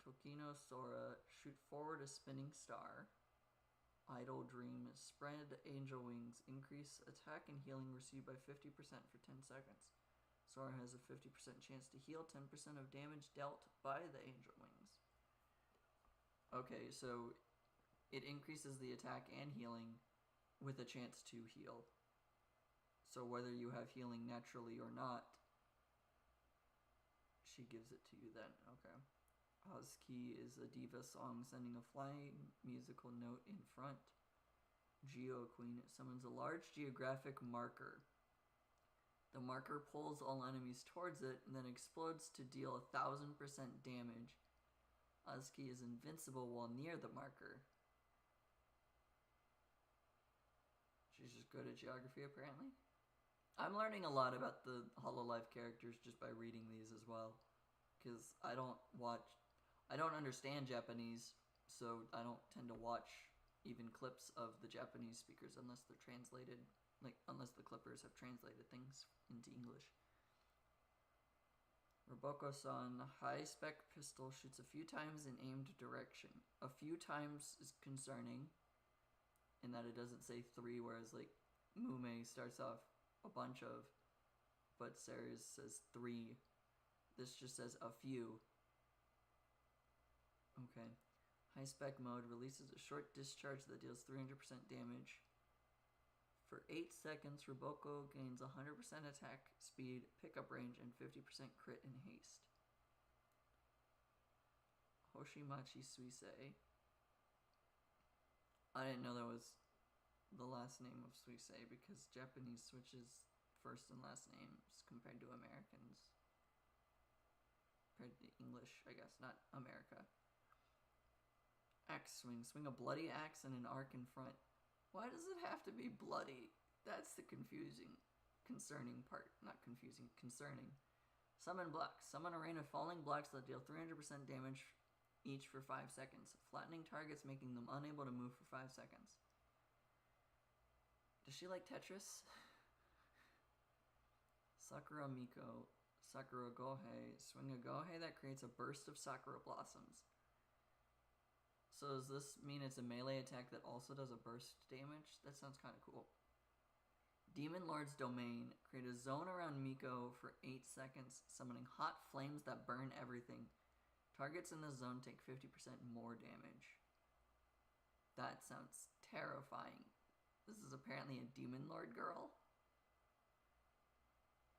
Speaker 1: Tokino Sora, shoot forward a spinning star. Idle Dream, spread angel wings, increase attack and healing received by 50% for 10 seconds. Sora has a 50% chance to heal 10% of damage dealt by the angel wings. Okay, so it increases the attack and healing with a chance to heal. So whether you have healing naturally or not, she gives it to you then. Okay. Husky is a diva song sending a flying musical note in front. Geo Queen, it summons a large geographic marker. The marker pulls all enemies towards it and then explodes to deal 1000% damage. Husky is invincible while near the marker. She's just good at geography apparently. I'm learning a lot about the Hololive characters just by reading these as well. Because I don't understand Japanese, so I don't tend to watch even clips of the Japanese speakers unless they're translated, unless the clippers have translated things into English. Roboko-san, high-spec pistol shoots a few times in aimed direction. A few times is concerning, in that it doesn't say 3, whereas like Mume starts off a bunch of, but Ceres says 3. This just says a few. Okay. High spec mode releases a short discharge that deals 300% damage. For 8 seconds, Roboko gains 100% attack speed, pickup range, and 50% crit and haste. Hoshimachi Suisei. I didn't know that was the last name of Suisei because Japanese switches first and last names compared to Americans. Compared to English, I guess, not America. Axe swing. Swing a bloody axe and an arc in front. Why does it have to be bloody? That's the concerning part. Not confusing, concerning. Summon blocks. Summon a rain of falling blocks that deal 300% damage each for 5 seconds. Flattening targets, making them unable to move for 5 seconds. Does she like Tetris? Sakura Miko. Sakura Gohei. Swing a Gohei that creates a burst of Sakura blossoms. So does this mean it's a melee attack that also does a burst damage? That sounds kind of cool. Demon Lord's Domain. Create a zone around Miko for 8 seconds, summoning hot flames that burn everything. Targets in the zone take 50% more damage. That sounds terrifying. This is apparently a Demon Lord girl.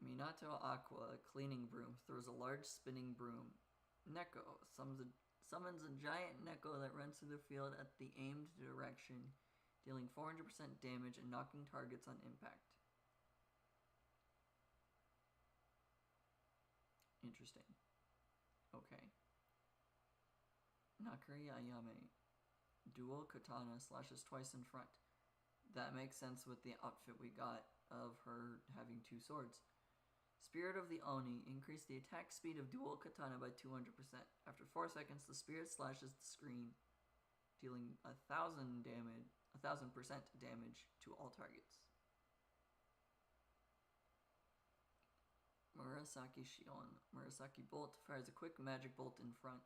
Speaker 1: Minato Aqua, Cleaning Broom, throws a large spinning broom. Neko summons a giant Neko that runs through the field at the aimed direction, dealing 400% damage and knocking targets on impact. Interesting. Okay. Nakari Ayame. Dual katana, slashes twice in front. That makes sense with the outfit we got of her having 2 swords. Spirit of the Oni. Increase the attack speed of dual katana by 200%. After 4 seconds, the spirit slashes the screen, dealing 1,000% damage to all targets. Murasaki Shion. Murasaki Bolt fires a quick magic bolt in front.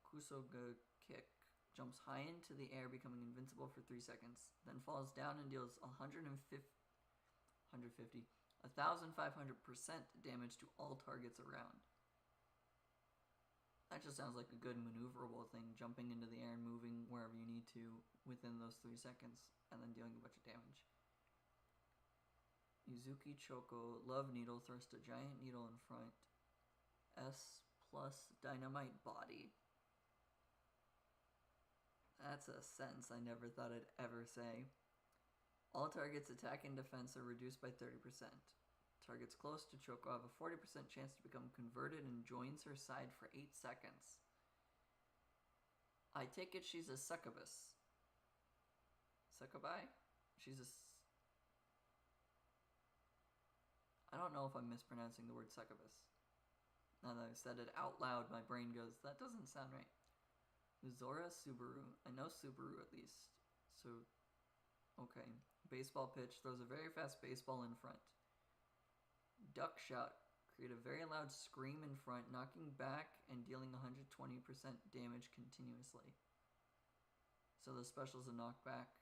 Speaker 1: Kusoga Kick. Jumps high into the air, becoming invincible for 3 seconds, then falls down and deals 1,500% damage to all targets around. That just sounds like a good maneuverable thing, jumping into the air and moving wherever you need to within those 3 seconds, and then dealing a bunch of damage. Yuzuki Choco, Love Needle, thrust a giant needle in front. S plus Dynamite Body. That's a sentence I never thought I'd ever say. All targets' attack and defense are reduced by 30%. Targets close to Choco have a 40% chance to become converted and joins her side for 8 seconds. I take it she's a succubus. Succubi? She's a... I don't know if I'm mispronouncing the word succubus. Now that I've said it out loud, my brain goes, that doesn't sound right. Uzora Subaru. I know Subaru at least. So, okay. Baseball pitch. Throws a very fast baseball in front. Duck Shout. Create a very loud scream in front, knocking back and dealing 120% damage continuously. So the special's a knockback.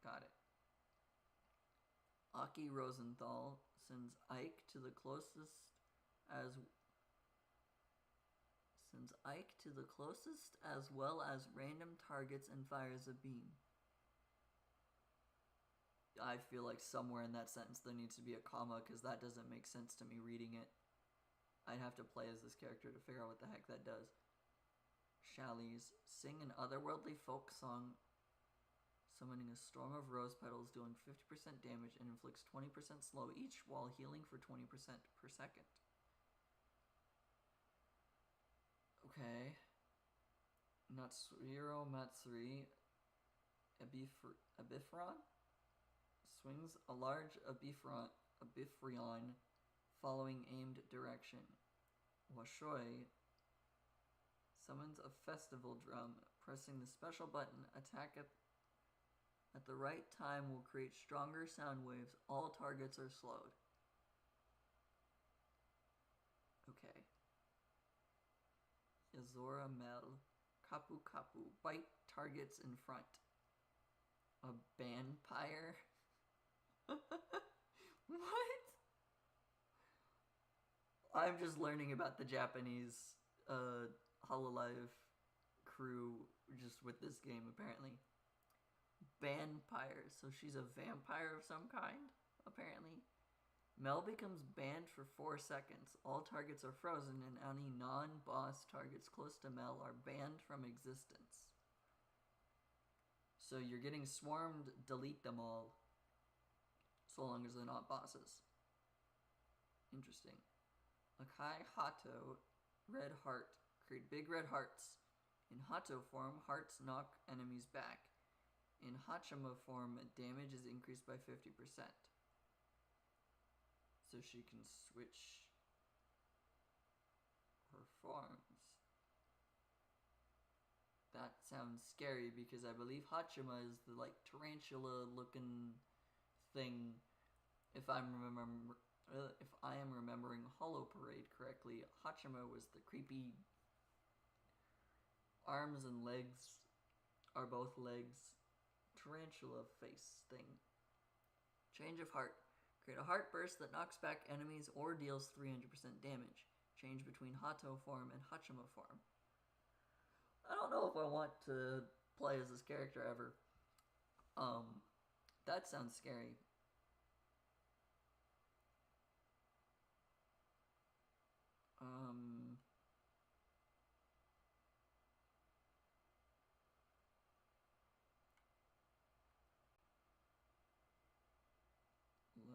Speaker 1: Got it. Aki Rosenthal sends Ike to the closest as well as random targets and fires a beam. I feel like somewhere in that sentence there needs to be a comma because that doesn't make sense to me reading it. I'd have to play as this character to figure out what the heck that does. Shallies. Sing an otherworldly folk song, summoning a storm of rose petals, doing 50% damage and inflicts 20% slow each while healing for 20% per second. Okay. Natsuhiro Matsuri. Ebiphron? Swings a large Ebiphrion following aimed direction. Washoi summons a festival drum. Pressing the special button, attack at the right time will create stronger sound waves. All targets are slowed. Okay. Yazora Mel. Kapu Kapu. Bite targets in front. A vampire? What? I'm just learning about the Japanese Hololive crew just with this game, apparently. Vampire. So she's a vampire of some kind, apparently. Mel becomes banned for 4 seconds. All targets are frozen, and any non-boss targets close to Mel are banned from existence. So you're getting swarmed, delete them all. So long as they're not bosses. Interesting. Akai Hato, Red Heart. Create big red hearts. In Hato form, hearts knock enemies back. In Hachima form, damage is increased by 50%. So she can switch her forms. That sounds scary because I believe Hachima is the like tarantula looking thing, if I'm If I am remembering Holo Parade correctly, Hachima was the creepy arms and legs are both legs tarantula face thing. Change of heart. Create a heart burst that knocks back enemies or deals 300% damage. Change between Hato form and Hachima form. I don't know if I want to play as this character ever. That sounds scary.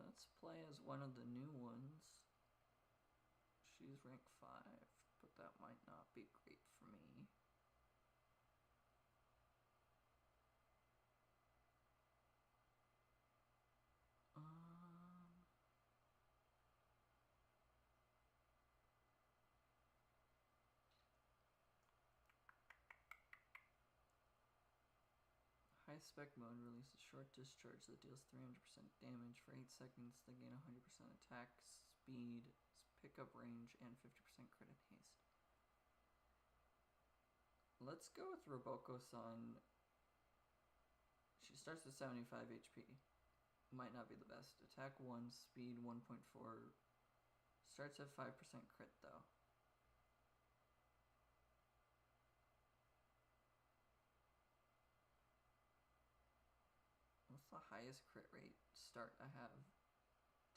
Speaker 1: Let's play as one of the new ones. She's rank 5, but that might not be great for me. High spec mode releases short discharge that deals 300% damage for 8 seconds. They gain 100% attack, speed, pickup range, and 50% crit and haste. Let's go with Roboko-san. She starts with 75 HP. Might not be the best. Attack 1, speed 1.4. Starts at 5% crit though. What's the highest crit rate start I have?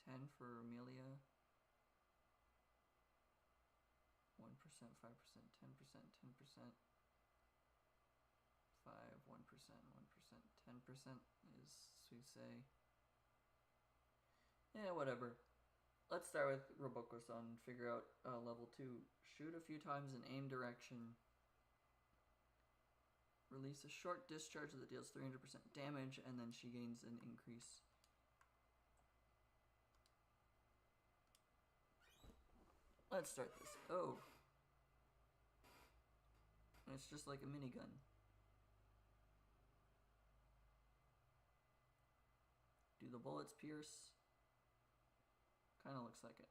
Speaker 1: 10 for Amelia. 1%, 5%, 10%, 10%. 5, 1%, 1%, 10% is Suisei. Yeah, whatever. Let's start with Roboko-san. Figure out level 2. Shoot a few times in aim direction. Release a short discharge that deals 300% damage, and then she gains an increase. Let's start this. Oh. It's just like a minigun. Do the bullets pierce? Kind of looks like it.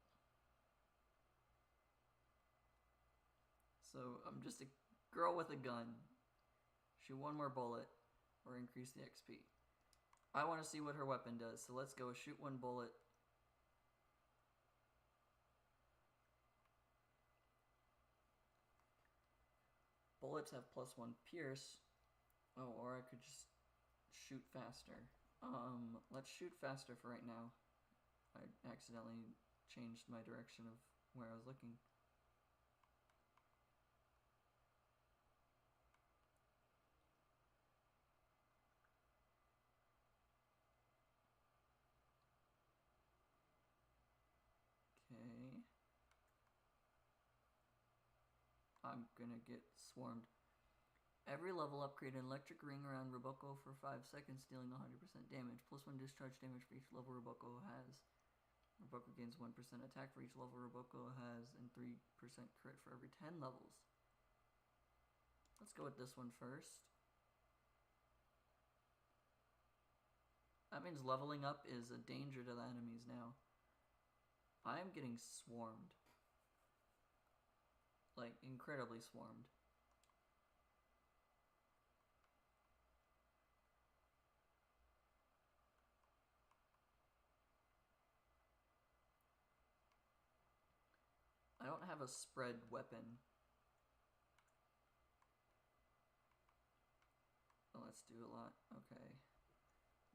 Speaker 1: So I'm just a girl with a gun. Shoot one more bullet or increase the XP. I want to see what her weapon does, so let's go shoot one bullet. Bullets have +1 pierce. Oh, or I could just shoot faster. Let's shoot faster for right now. I accidentally changed my direction of where I was looking. Okay. I'm gonna get swarmed. Every level up, create an electric ring around Roboko for 5 seconds, dealing 100% damage. +1 discharge damage for each level Roboko has. Roboko gains 1% attack for each level Roboko has, and 3% crit for every 10 levels. Let's go with this one first. That means leveling up is a danger to the enemies now. I am getting swarmed. Like, incredibly swarmed. I don't have a spread weapon. Oh, let's do a lot. Okay.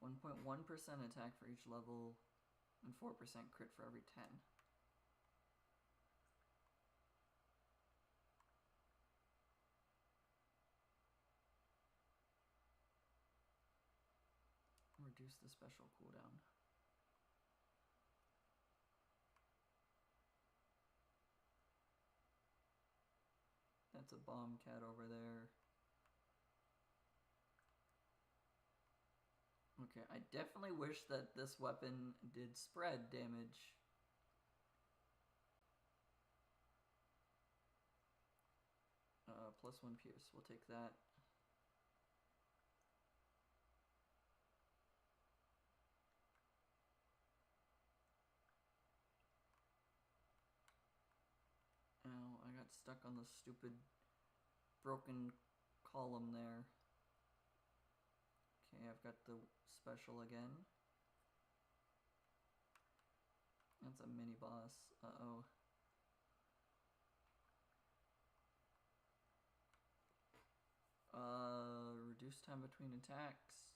Speaker 1: 1.1% attack for each level, and 4% crit for every 10. Reduce the special cooldown. That's a bomb cat over there. Okay, I definitely wish that this weapon did spread damage. +1 pierce, we'll take that. got stuck on the stupid broken column there. Okay, I've got the special again. That's a mini boss. Uh-oh. Reduce time between attacks.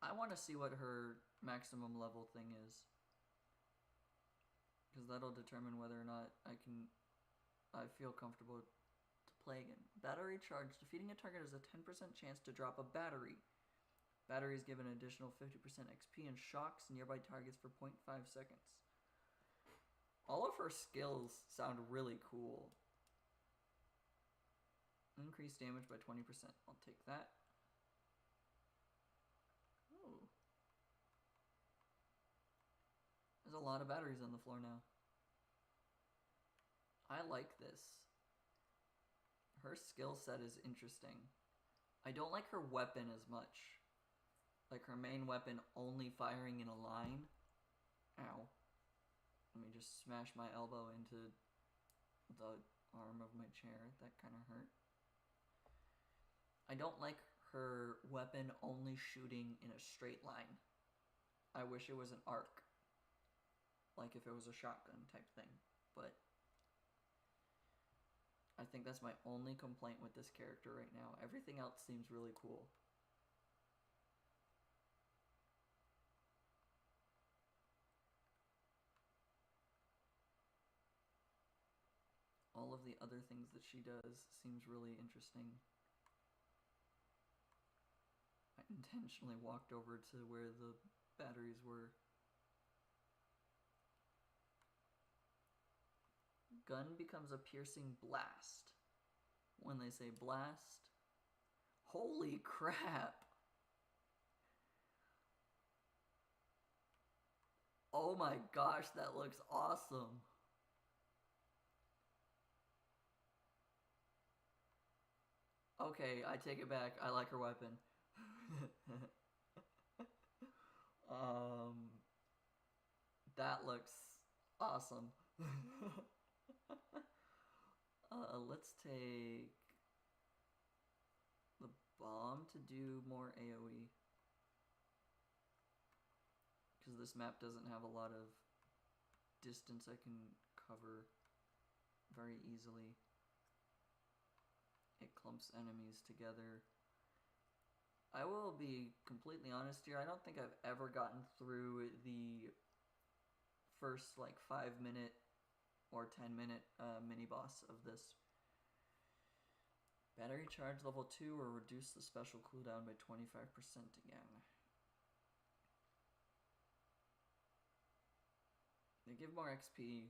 Speaker 1: I want to see what her maximum level thing is, because that'll determine whether or not I feel comfortable to play again. Battery charge. Defeating a target has a 10% chance to drop a battery. Batteries give an additional 50% XP and shocks nearby targets for 0.5 seconds. All of her skills sound really cool. Increase damage by 20%. I'll take that. Oh. There's a lot of batteries on the floor now. I like this. Her skill set is interesting. I don't like her weapon as much. Like her main weapon only firing in a line. Ow. Let me just smash my elbow into the arm of my chair. That kind of hurt. I don't like her weapon only shooting in a straight line. I wish it was an arc. Like if it was a shotgun type thing. But I think that's my only complaint with this character right now. Everything else seems really cool. All of the other things that she does seems really interesting. I intentionally walked over to where the batteries were. Gun becomes a piercing blast. When they say blast, holy crap! Oh my gosh, that looks awesome. Okay, I take it back. I like her weapon. That looks awesome. Let's take the bomb to do more AoE. Because this map doesn't have a lot of distance I can cover very easily. It clumps enemies together. I will be completely honest here. I don't think I've ever gotten through the first like 5-minute or 10-minute mini boss of this. Battery charge level 2 or reduce the special cooldown by 25% again. They give more XP,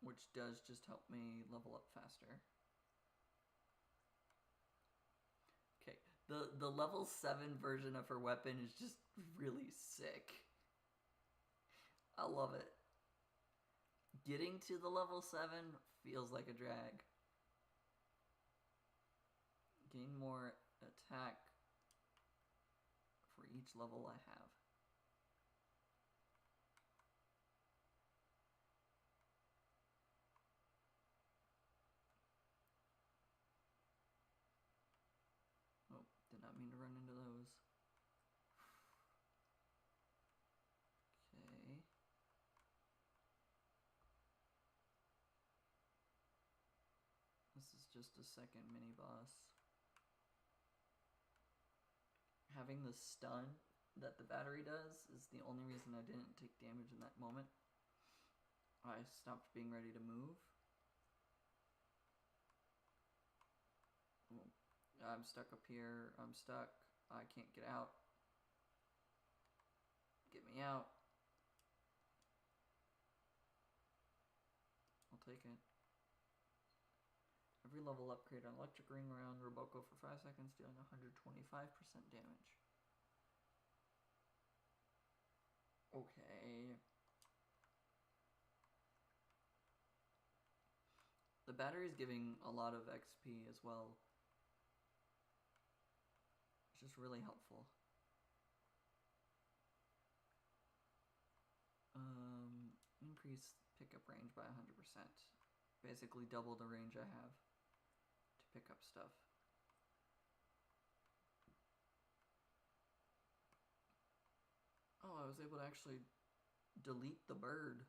Speaker 1: which does just help me level up faster. Okay, the level 7 version of her weapon is just really sick. I love it. Getting to the level 7 feels like a drag. Gain more attack for each level I have. Oh, did not mean to run into those. Okay. This is just a second mini boss. Having the stun that the battery does is the only reason I didn't take damage in that moment. I stopped being ready to move. Oh, I'm stuck up here. I'm stuck. I can't get out. Get me out. I'll take it. Every level upgrade on electric ring around Roboco for 5 seconds, dealing 125% damage. Okay. The battery is giving a lot of XP as well. It's just really helpful. Increase increase pickup range by 100%. Basically double the range I have to pick up stuff. Oh, I was able to actually delete the bird.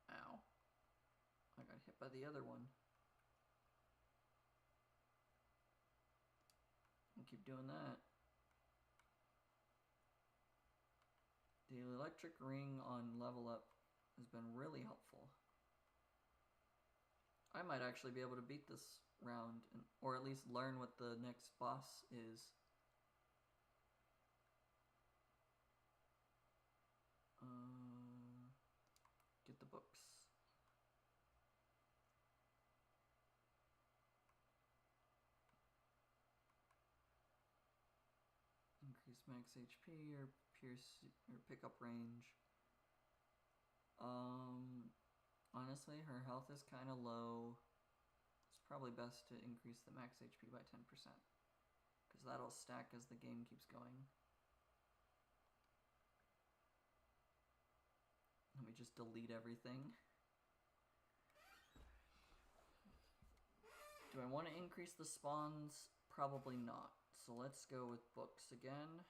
Speaker 1: Ow. I got hit by the other one. I'll keep doing that. The electric ring on level up has been really helpful. I might actually be able to beat this round, or at least learn what the next boss is. Get the books. Increase max HP or pierce or pickup range. Honestly, her health is kind of low. It's probably best to increase the max HP by 10%, because that'll stack as the game keeps going. Let me just delete everything. Do I want to increase the spawns? Probably not. So let's go with books again.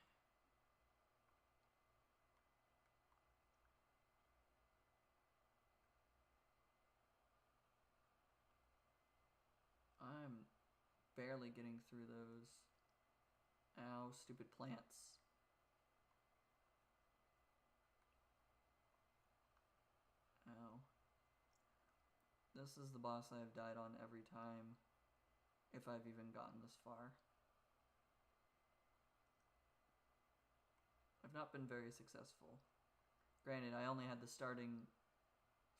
Speaker 1: I'm barely getting through those. Ow, stupid plants. Ow. This is the boss I've died on every time, if I've even gotten this far. I've not been very successful. Granted, I only had the starting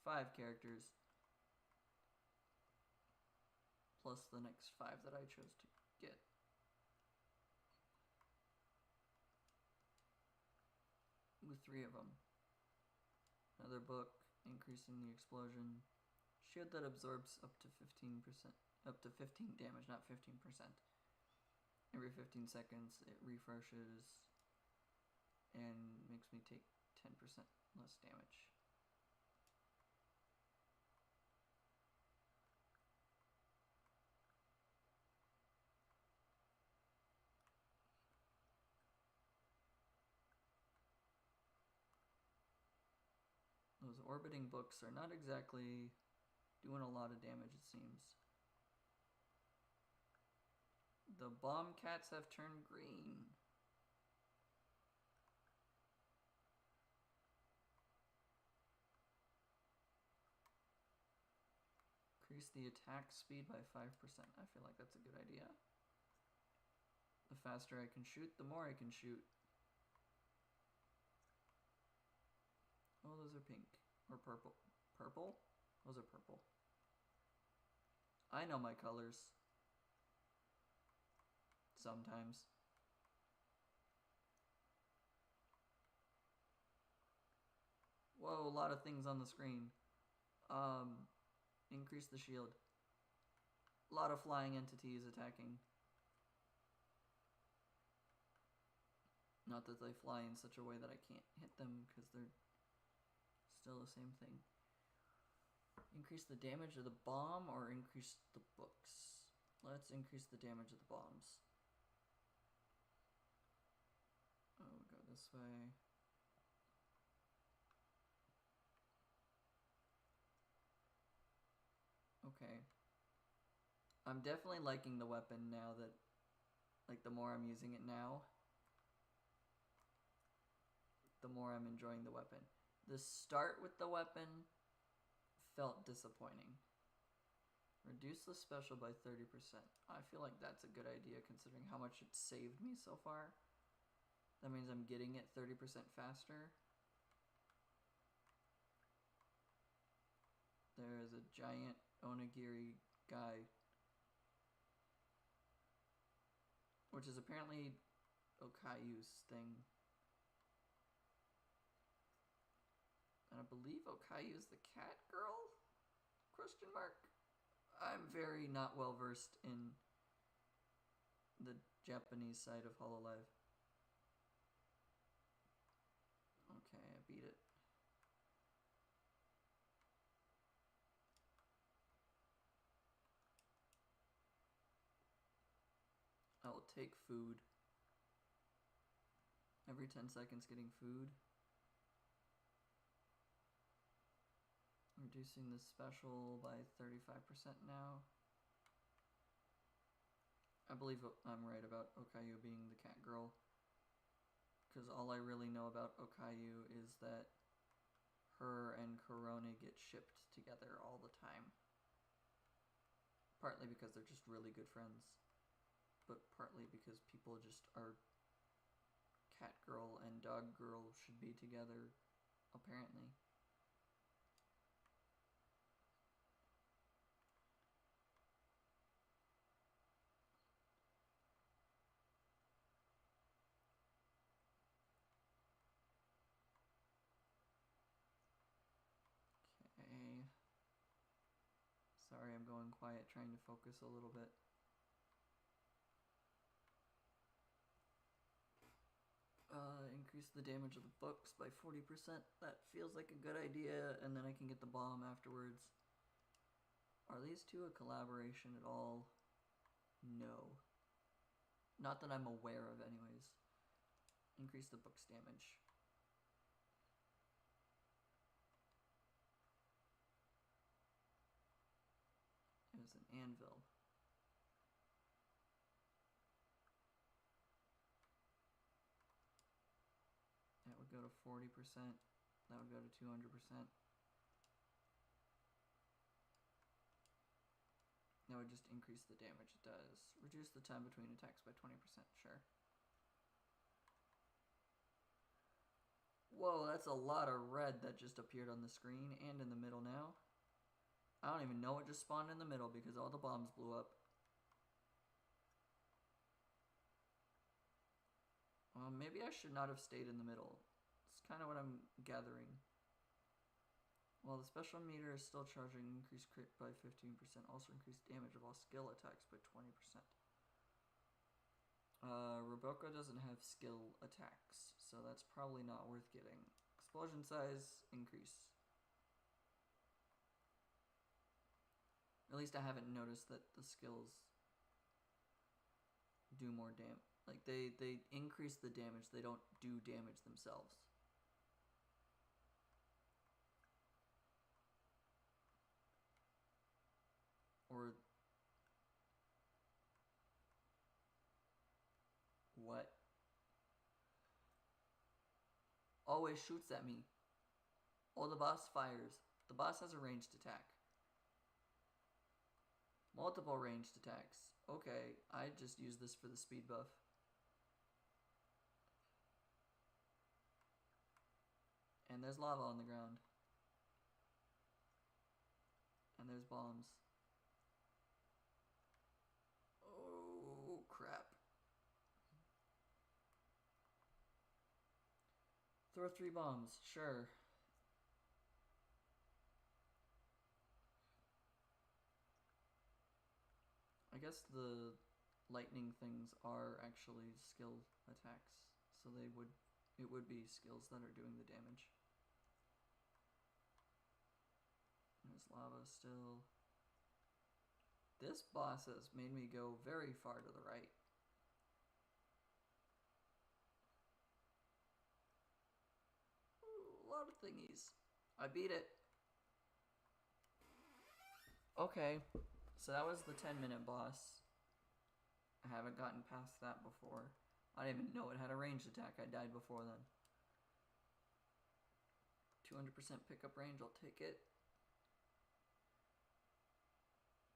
Speaker 1: 5 characters, plus the next 5 that I chose to get. With 3 of them. Another book, increasing the explosion. Shield that absorbs up to 15%, up to 15 damage, not 15%. Every 15 seconds it refreshes and makes me take 10% less damage. Those orbiting books are not exactly doing a lot of damage, it seems. The bomb cats have turned green. Increase the attack speed by 5%. I feel like that's a good idea. The faster I can shoot, the more I can shoot. Oh, those are pink. Or purple. Purple? Those are purple. I know my colors. Sometimes. Whoa, a lot of things on the screen. Increase the shield. A lot of flying entities attacking. Not that they fly in such a way that I can't hit them, because they're still the same thing. Increase the damage of the bomb or increase the books? Let's increase the damage of the bombs. Oh, we'll go this way. Okay. I'm definitely liking the weapon now that, like, the more I'm using it now, the more I'm enjoying the weapon. The start with the weapon felt disappointing. Reduce the special by 30%. I feel like that's a good idea considering how much it saved me so far. That means I'm getting it 30% faster. There is a giant onigiri guy, which is apparently Okayu's thing. And I believe Okayu is the cat girl? Question mark. I'm very not well versed in the Japanese side of Hololive. beat it. I will take food. Every 10 seconds getting food. Reducing the special by 35% now. I believe I'm right about Okayu being the cat girl. Because all I really know about Okayu is that her and Korone get shipped together all the time. Partly because they're just really good friends. But partly because people just are cat girl and dog girl should be together, apparently. Okay. Sorry, I'm going quiet, trying to focus a little bit. Increase the damage of the books by 40%. That feels like a good idea, and then I can get the bomb afterwards. Are these two a collaboration at all? No. Not that I'm aware of, anyways. Increase the book's damage. It was an anvil. That would go to 40%. That would go to 200%. That would just increase the damage it does. Reduce the time between attacks by 20%, sure. Whoa, that's a lot of red that just appeared on the screen and in the middle now. I don't even know what just spawned in the middle because all the bombs blew up. Maybe I should not have stayed in the middle. It's kind of what I'm gathering. While the special meter is still charging, increase crit by 15%. Also increase damage of all skill attacks by 20%. Roboco doesn't have skill attacks, so that's probably not worth getting. Explosion size, increase. At least I haven't noticed that the skills do more damage. Like, they increase the damage, they don't do damage themselves. Or... what? Always shoots at me. Oh, the boss fires. The boss has a ranged attack. Multiple ranged attacks. Okay, I just use this for the speed buff. And there's lava on the ground. And there's bombs. Oh, crap. Throw 3 bombs, sure. I guess the lightning things are actually skill attacks, so it would be skills that are doing the damage. There's lava still. This boss has made me go very far to the right. Ooh, a lot of thingies. I beat it. Okay, so that was the 10-minute boss. I haven't gotten past that before. I didn't even know it had a ranged attack. I died before then. 200% pickup range, I'll take it.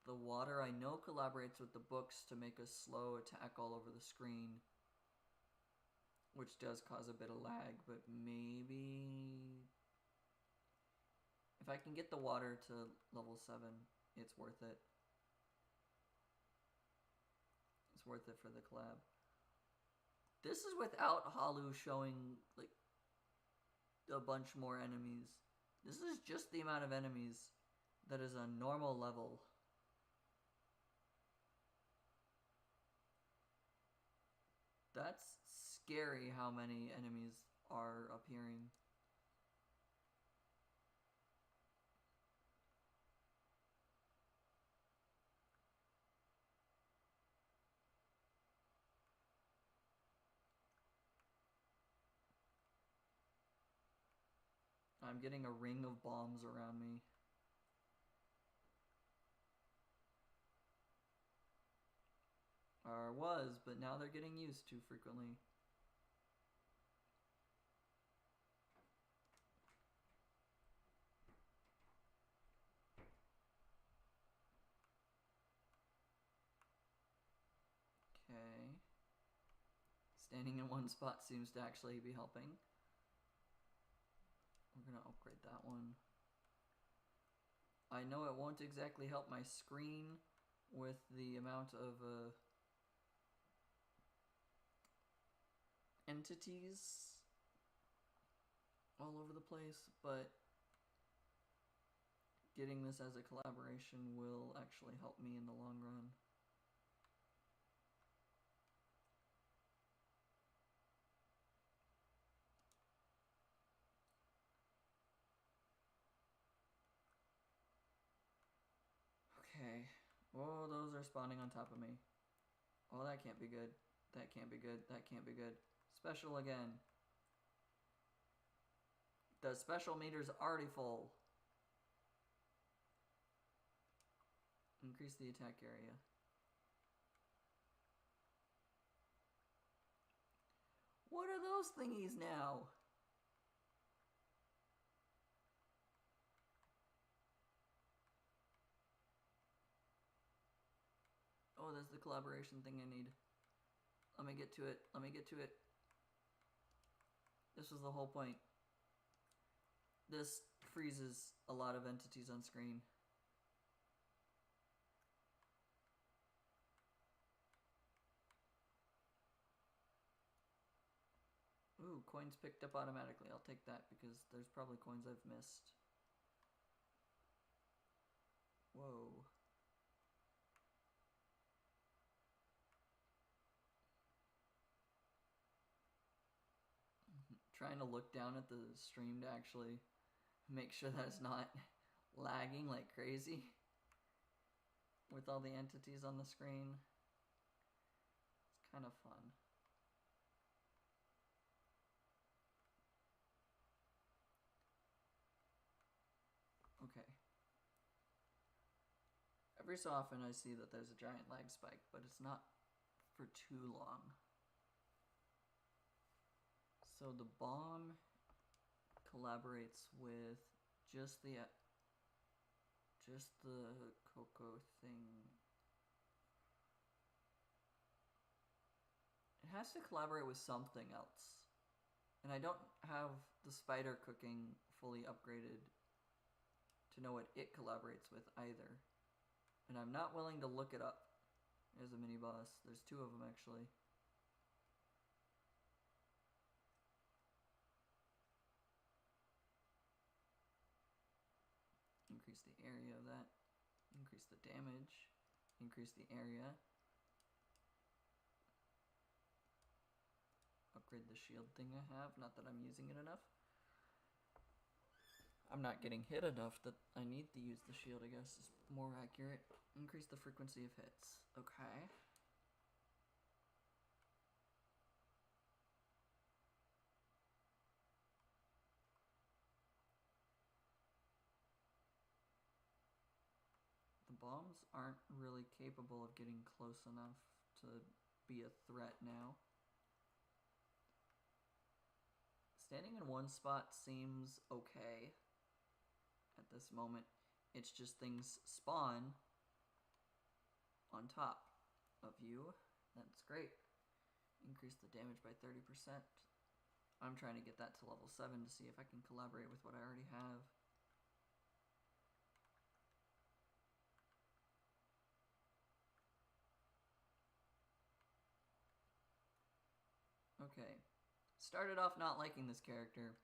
Speaker 1: The water I know collaborates with the books to make a slow attack all over the screen, which does cause a bit of lag, but maybe if I can get the water to level 7, it's worth it. It's worth it for the collab. This is without Holu showing like a bunch more enemies. This is just the amount of enemies that is a normal level. That's scary how many enemies are appearing. I'm getting a ring of bombs around me. Or was, but now they're getting used too frequently. Okay. Standing in one spot seems to actually be helping. We're gonna upgrade that one. I know it won't exactly help my screen with the amount of entities all over the place, but getting this as a collaboration will actually help me in the long run. Okay. Oh, those are spawning on top of me. Oh, that can't be good. That can't be good. That can't be good. Special again. The special meter's already full. Increase the attack area. What are those thingies now? Oh, that's the collaboration thing I need. Let me get to it. Let me get to it. This was the whole point. This freezes a lot of entities on screen. Ooh, coins picked up automatically. I'll take that because there's probably coins I've missed. Whoa. Trying to look down at the stream to actually make sure that it's not lagging like crazy with all the entities on the screen. It's kind of fun. Okay. Every so often I see that there's a giant lag spike, but it's not for too long. So the bomb collaborates with just the cocoa thing. It has to collaborate with something else. And I don't have the spider cooking fully upgraded to know what it collaborates with either. And I'm not willing to look it up as a mini boss. There's two of them actually. Increase the area of that. Increase the damage. Increase the area. Upgrade the shield thing I have. Not that I'm using it enough. I'm not getting hit enough that I need to use the shield, I guess, is more accurate. Increase the frequency of hits. Okay. The bombs aren't really capable of getting close enough to be a threat now. Standing in one spot seems okay at this moment. It's just things spawn on top of you. That's great. Increase the damage by 30%. I'm trying to get that to level 7 to see if I can collaborate with what I already have. Okay. Started off not liking this character.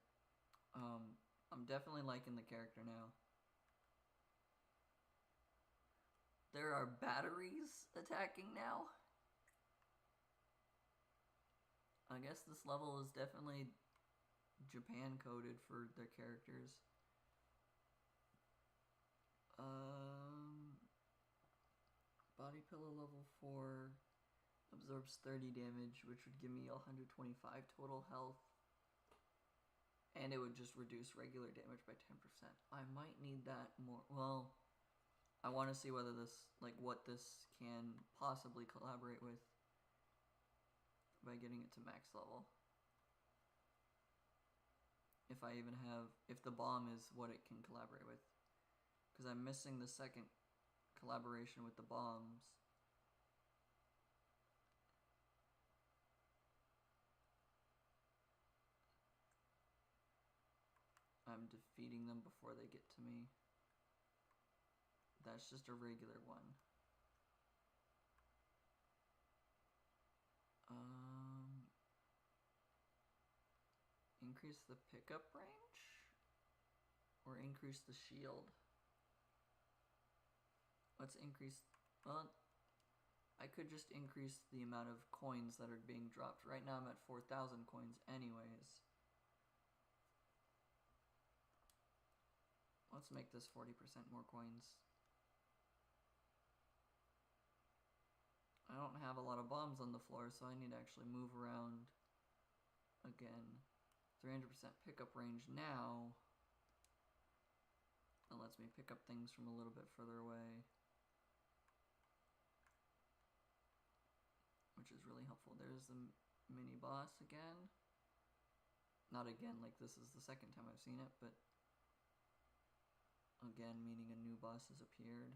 Speaker 1: I'm definitely liking the character now. There are batteries attacking now. I guess this level is definitely Japan coded for their characters. Body pillow level 4 absorbs 30 damage, which would give me 125 total health. And it would just reduce regular damage by 10%. I might need that more. Well, I want to see whether this, like, what this can possibly collaborate with by getting it to max level. If I even have, if the bomb is what it can collaborate with. Because I'm missing the second collaboration with the bombs. I'm defeating them before they get to me. That's just a regular one. Increase the pickup range? Or increase the shield? Let's increase, well, I could just increase the amount of coins that are being dropped. Right now I'm at 4,000 coins anyways. Let's make this 40% more coins. I don't have a lot of bombs on the floor, so I need to actually move around again. 300% pickup range now. That lets me pick up things from a little bit further away, which is really helpful. There's the mini boss again. Not again, like this is the second time I've seen it, but again, meaning a new boss has appeared.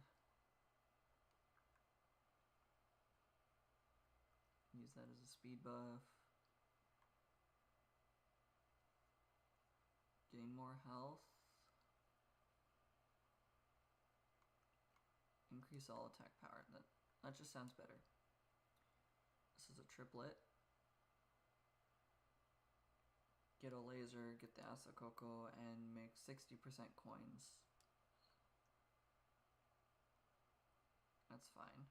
Speaker 1: Use that as a speed buff. Gain more health. Increase all attack power. That just sounds better. This is a triplet. Get a laser, get the Asakoko, and make 60% coins. That's fine.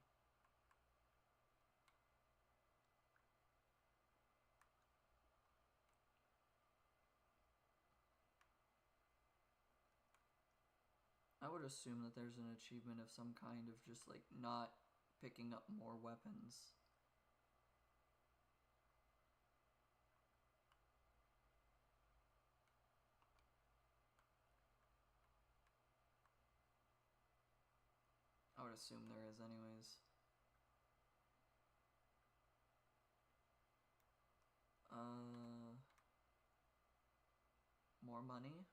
Speaker 1: I would assume that there's an achievement of some kind of just like not picking up more weapons. I would assume there is anyways. More money?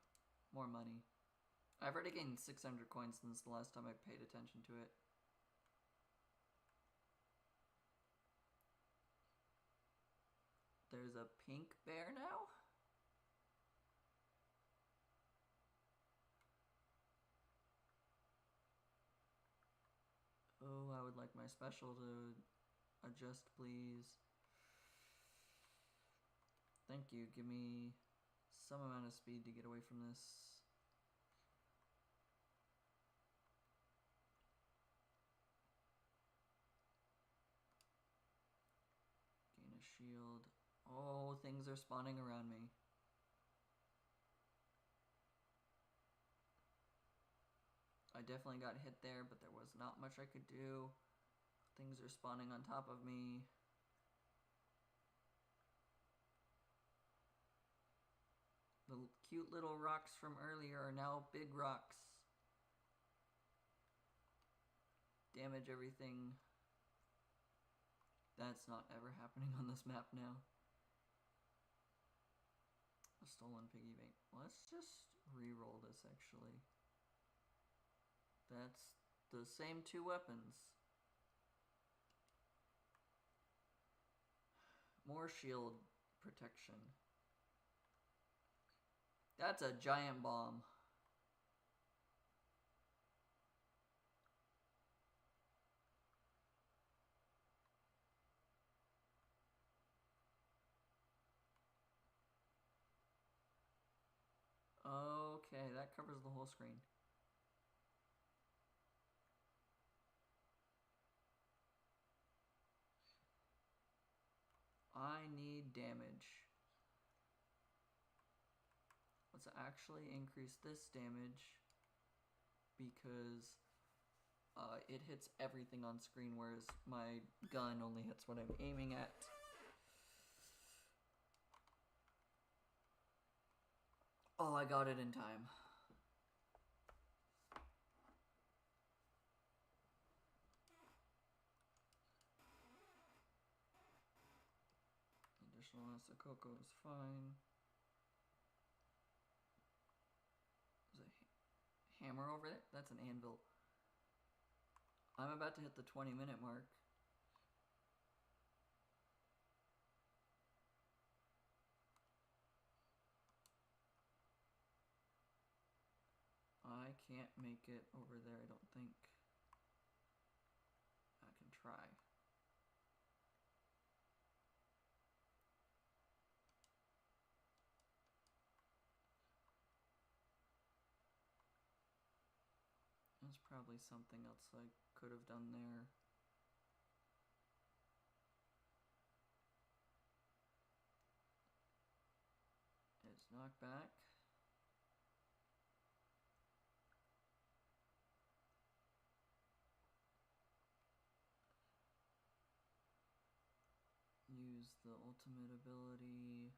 Speaker 1: More money. I've already gained 600 coins since the last time I paid attention to it. There's a pink bear now? Oh, I would like my special to adjust, please. Thank you. Give me some amount of speed to get away from this. Gain a shield. Oh, things are spawning around me. I definitely got hit there, but there was not much I could do. Things are spawning on top of me. The cute little rocks from earlier are now big rocks. Damage everything. That's not ever happening on this map now. A stolen piggy bank. Let's just re-roll this actually. That's the same two weapons. More shield protection. That's a giant bomb. Okay, that covers the whole screen. I need damage. Let's actually increase this damage because it hits everything on screen, whereas my gun only hits what I'm aiming at. Oh, I got it in time. Additional Asakoko is fine. There's a hammer over there? That's an anvil. I'm about to hit the 20-minute mark. I can't make it over there, I don't think. I can try. There's probably something else I could have done there. It's knockback. Use the ultimate ability.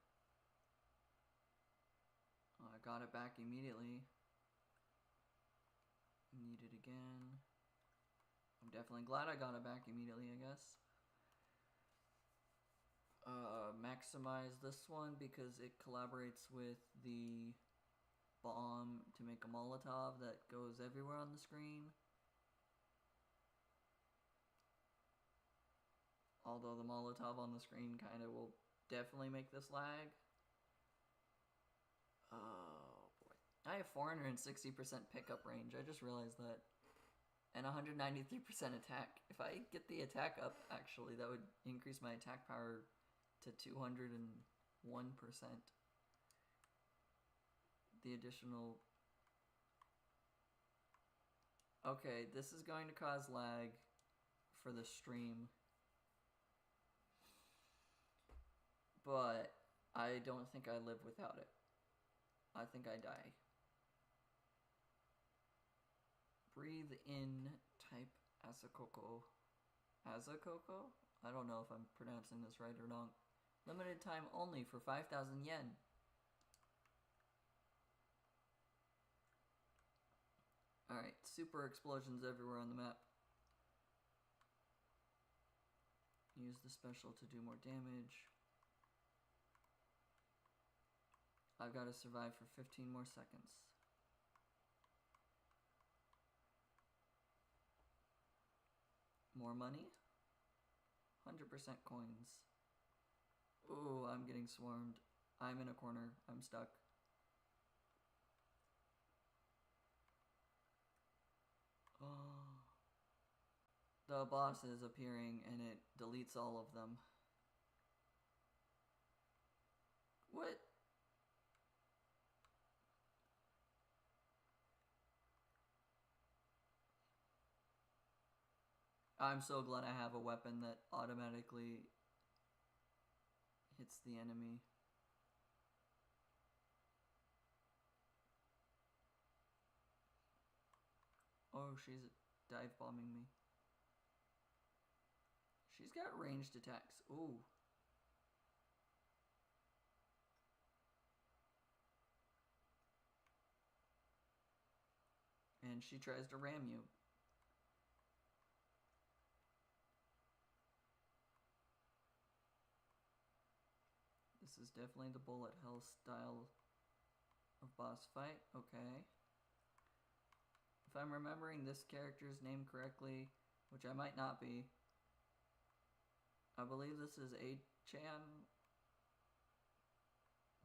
Speaker 1: Oh, I got it back immediately. Need it again. I'm definitely glad I got it back immediately, I guess. Maximize this one because it collaborates with the bomb to make a Molotov that goes everywhere on the screen. Although the Molotov on the screen kind of will definitely make this lag. Oh boy. I have 460% pickup range. I just realized that. And 193% attack. If I get the attack up, actually, that would increase my attack power to 201%. The additional... Okay, this is going to cause lag for the stream. But I don't think I live without it. I think I die. Breathe in, type Asakoko. Asakoko? I don't know if I'm pronouncing this right or not. Limited time only for 5,000 yen. Alright, super explosions everywhere on the map. Use the special to do more damage. I've got to survive for 15 more seconds. More money? 100% coins. Ooh, I'm getting swarmed. I'm in a corner. I'm stuck. Oh. The boss is appearing and it deletes all of them. What? I'm so glad I have a weapon that automatically hits the enemy. Oh, she's dive bombing me. She's got ranged attacks. Ooh. And she tries to ram you. This is definitely the bullet hell style of boss fight. Okay. If I'm remembering this character's name correctly, which I might not be, I believe this is A-chan,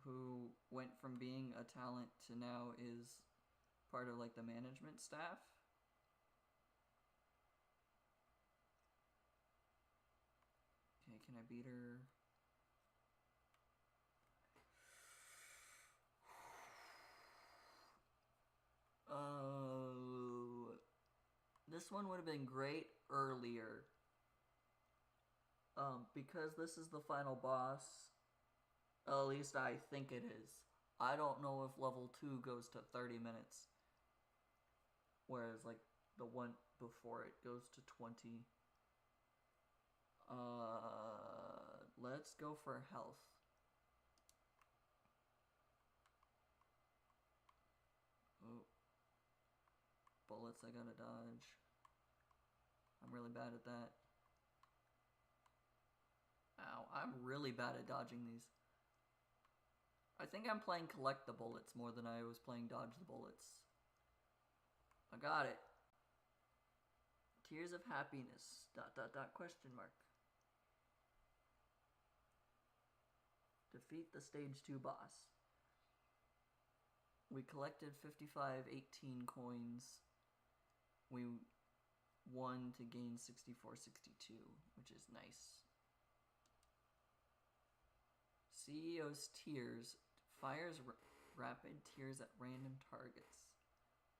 Speaker 1: who went from being a talent to now is part of like the management staff. Okay, can I beat her? This one would have been great earlier. Because this is the final boss, at least I think it is. I don't know if level 2 goes to 30 minutes. Whereas, like, the one before it goes to 20. Let's go for health. bullets I gotta dodge. I'm really bad at that. Ow, I'm really bad at dodging these. I think I'm playing collect the bullets more than I was playing dodge the bullets. I got it. Tears of happiness, ... question mark. Defeat the stage 2 boss. We collected 5518 coins. We won to gain 6462, which is nice. CEO's Tears fires rapid tears at random targets.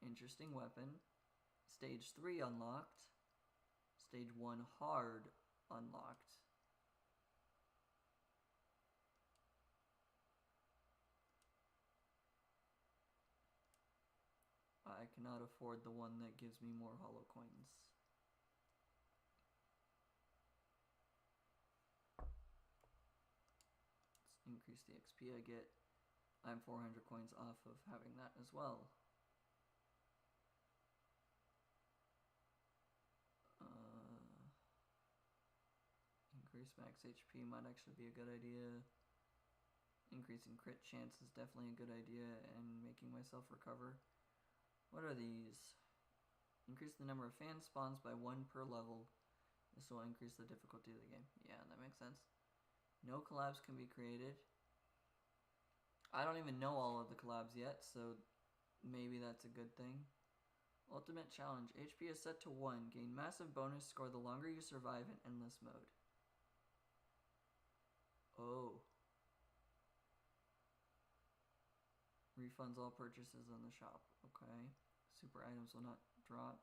Speaker 1: Interesting weapon. Stage 3 unlocked. Stage 1 hard unlocked. I cannot afford the one that gives me more holo coins. Let's increase the XP I get. I'm 400 coins off of having that as well. Increase max HP might actually be a good idea. Increasing crit chance is definitely a good idea, and making myself recover. What are these? Increase the number of fan spawns by 1 per level. This will increase the difficulty of the game. Yeah, that makes sense. No collabs can be created. I don't even know all of the collabs yet, so maybe that's a good thing. Ultimate challenge. HP is set to 1. Gain massive bonus score the longer you survive in endless mode. Oh. Refunds all purchases in the shop. Okay. Super items will not drop.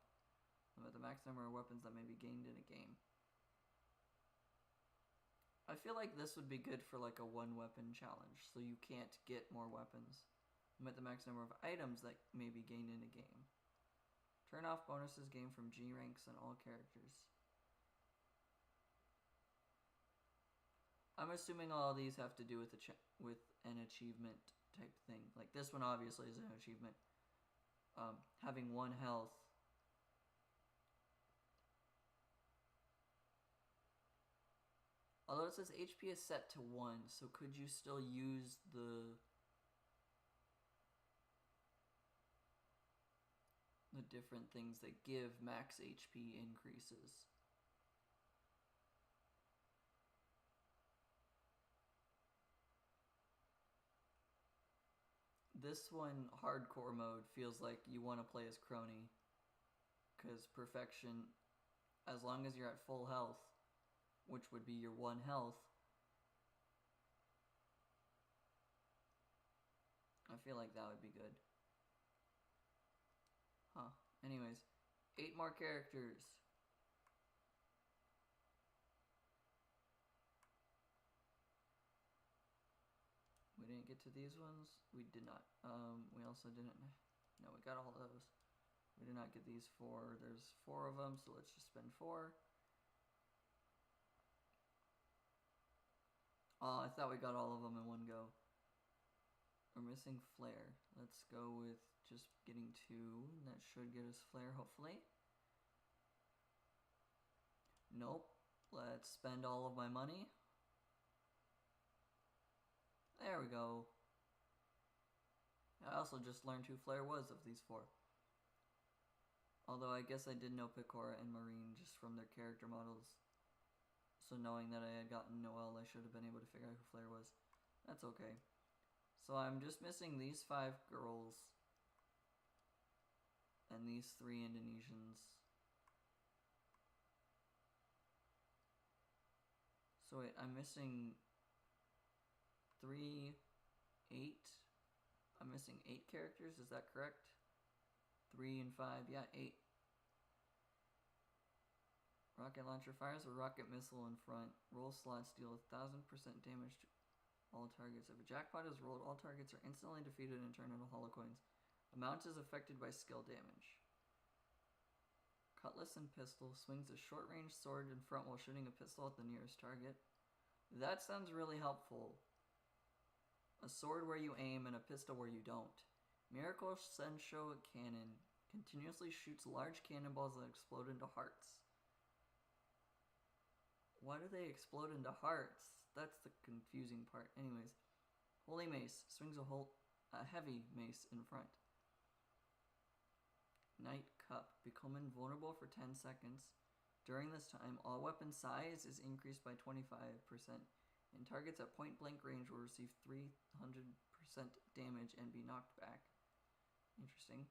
Speaker 1: Limit the max number of weapons that may be gained in a game. I feel like this would be good for like a 1 weapon challenge, so you can't get more weapons. Limit the max number of items that may be gained in a game. Turn off bonuses gained from G ranks and all characters. I'm assuming all of these have to do with an achievement type thing. Like this one obviously is an achievement. Having 1 health. Although it says HP is set to 1, so could you still use the different things that give max HP increases? This one, hardcore mode, feels like you want to play as Crony. Because perfection, as long as you're at full health, which would be your 1 health, I feel like that would be good. Huh. Anyways, 8 more characters. We didn't get to these ones? We did not. We also didn't... No, we got all those. We did not get these 4. There's 4 of them, so let's just spend 4. Oh, I thought we got all of them in one go. We're missing Flare. Let's go with just getting 2. That should get us Flare, hopefully. Nope. Let's spend all of my money. There we go. I also just learned who Flare was of these 4. Although I guess I did know Picora and Marine just from their character models. So knowing that I had gotten Noelle, I should have been able to figure out who Flare was. That's okay. So I'm just missing these 5 girls. And these 3 Indonesians. So wait, I'm missing 3, 8. I'm missing 8 characters, is that correct? 3 and 5, yeah, 8. Rocket launcher fires a rocket missile in front. Roll slots deal 1000% damage to all targets. If a jackpot is rolled, all targets are instantly defeated and turned into holo coins. Amount is affected by skill damage. Cutlass and pistol. Swings a short-range sword in front while shooting a pistol at the nearest target. That sounds really helpful. A sword where you aim and a pistol where you don't. Miracle Sensho Cannon. Continuously shoots large cannonballs that explode into hearts. Why do they explode into hearts? That's the confusing part. Anyways, Holy Mace swings a heavy mace in front. Night Cup, become invulnerable for 10 seconds. During this time, all weapon size is increased by 25%, and targets at point blank range will receive 300% damage and be knocked back. Interesting.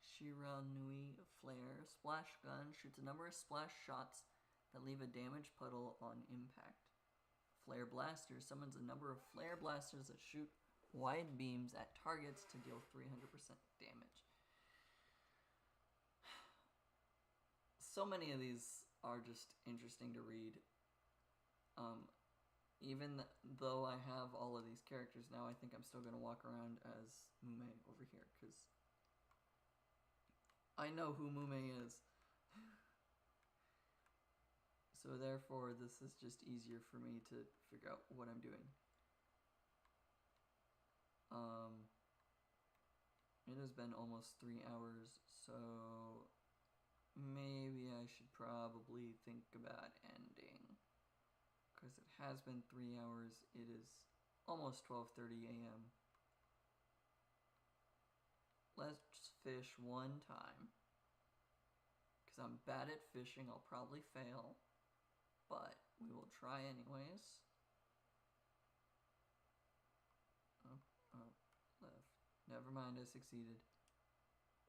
Speaker 1: Shiranui Flare. Splash Gun shoots a number of splash shots that leave a damaged puddle on impact. Flare Blaster summons a number of flare blasters that shoot wide beams at targets to deal 300% damage. So many of these are just interesting to read. Even though I have all of these characters now, I think I'm still going to walk around as Mume over here, because I know who Mume is. So therefore, this is just easier for me to figure out what I'm doing. It has been almost 3 hours, so maybe I should probably think about ending. Because it has been 3 hours, it is almost 12:30 a.m. Let's fish one time. Because I'm bad at fishing, I'll probably fail. But we will try anyways. Up, left. Never mind, I succeeded.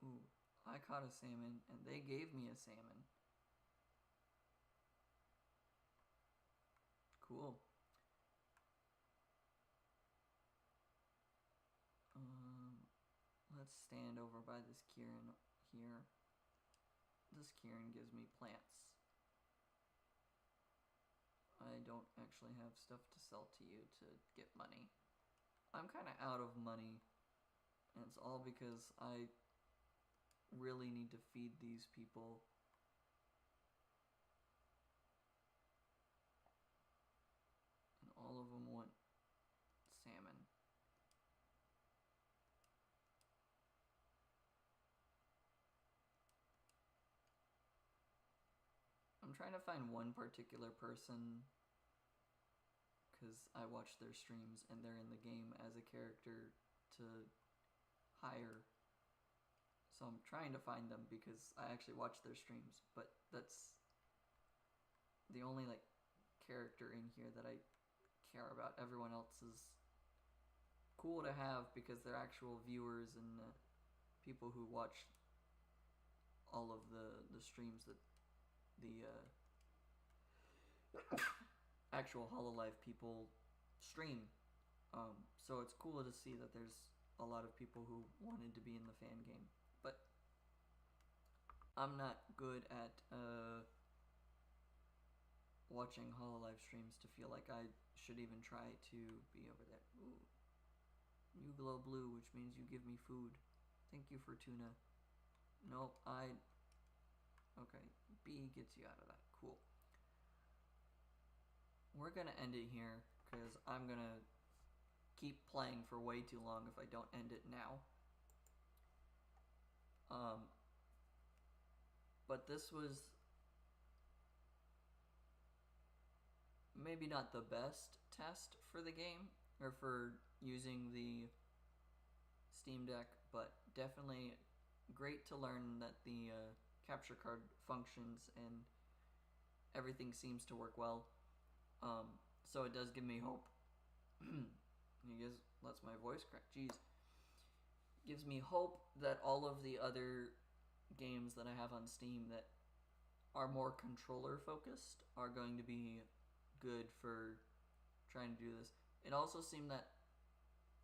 Speaker 1: Ooh, I caught a salmon, and they gave me a salmon. Cool. Let's stand over by this cairn here. This cairn gives me plants. I don't actually have stuff to sell to you to get money. I'm kind of out of money, and it's all because I really need to feed these people. And all of them want salmon. I'm trying to find one particular person because I watch their streams and they're in the game as a character to hire. So I'm trying to find them because I actually watch their streams, but that's the only like character in here that I care about. Everyone else is cool to have because they're actual viewers and people who watch all of the streams that the actual Hololive people stream. So it's cool to see that there's a lot of people who wanted to be in the fan game. But I'm not good at watching Hololive streams to feel like I should even try to be over there. Ooh. You glow blue, which means you give me food. Thank you for tuna. Nope, okay, B gets you out of that. Cool. We're gonna end it here, because I'm gonna keep playing for way too long if I don't end it now. But this was maybe not the best test for the game, or for using the Steam Deck, but definitely great to learn that the capture card functions and everything seems to work well. So it does give me hope. You guys, lets my voice crack. Jeez. Gives me hope that all of the other games that I have on Steam that are more controller focused are going to be good for trying to do this. It also seemed that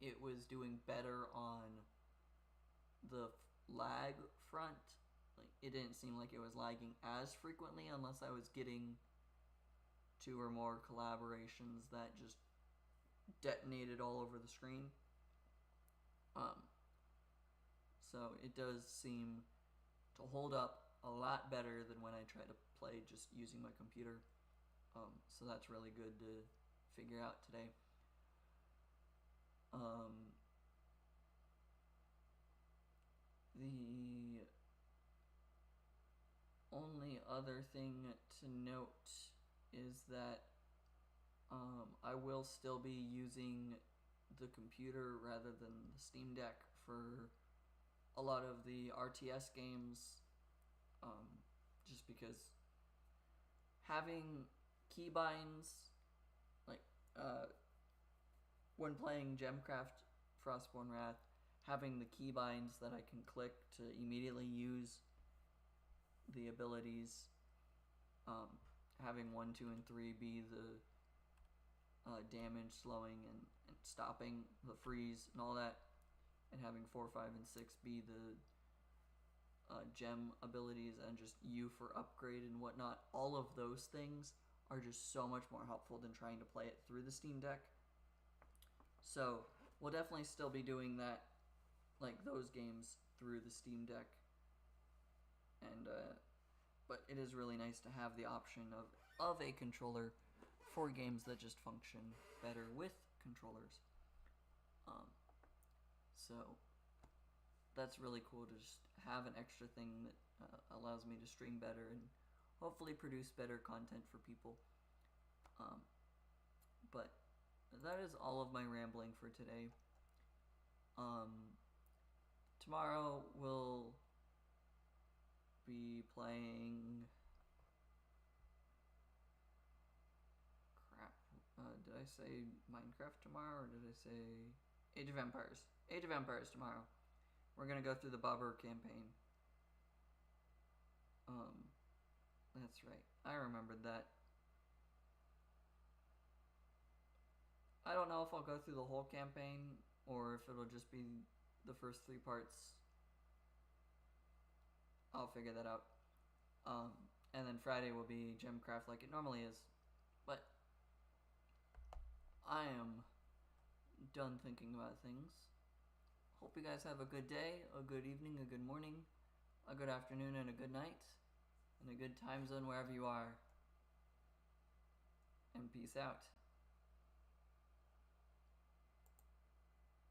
Speaker 1: it was doing better on the lag front. Like, it didn't seem like it was lagging as frequently unless I was getting 2 or more collaborations that just detonated all over the screen. So it does seem to hold up a lot better than when I try to play just using my computer. So that's really good to figure out today. other thing to note is that I will still be using the computer rather than the Steam Deck for a lot of the RTS games, just because having keybinds, like when playing Gemcraft Frostborn Wrath, having the keybinds that I can click to immediately use the abilities, having 1, 2, and 3 be the damage, slowing, and stopping, the freeze, and all that, and having 4, 5, and 6 be the gem abilities and just U for upgrade and whatnot. All of those things are just so much more helpful than trying to play it through the Steam Deck. So we'll definitely still be doing that, like those games, through the Steam Deck. And but it is really nice to have the option of a controller for games that just function better with controllers. So that's really cool to just have an extra thing that allows me to stream better and hopefully produce better content for people. But that is all of my rambling for today. Tomorrow we'll be playing... did I say Minecraft tomorrow, or did I say Age of Empires? Age of Empires tomorrow. We're gonna go through the Bobber campaign. That's right. I remembered that. I don't know if I'll go through the whole campaign, or if it'll just be the first 3 parts. I'll figure that out. And then Friday will be Gemcraft like it normally is. But I am done thinking about things. Hope you guys have a good day, a good evening, a good morning, a good afternoon, and a good night, and a good time zone wherever you are. And peace out.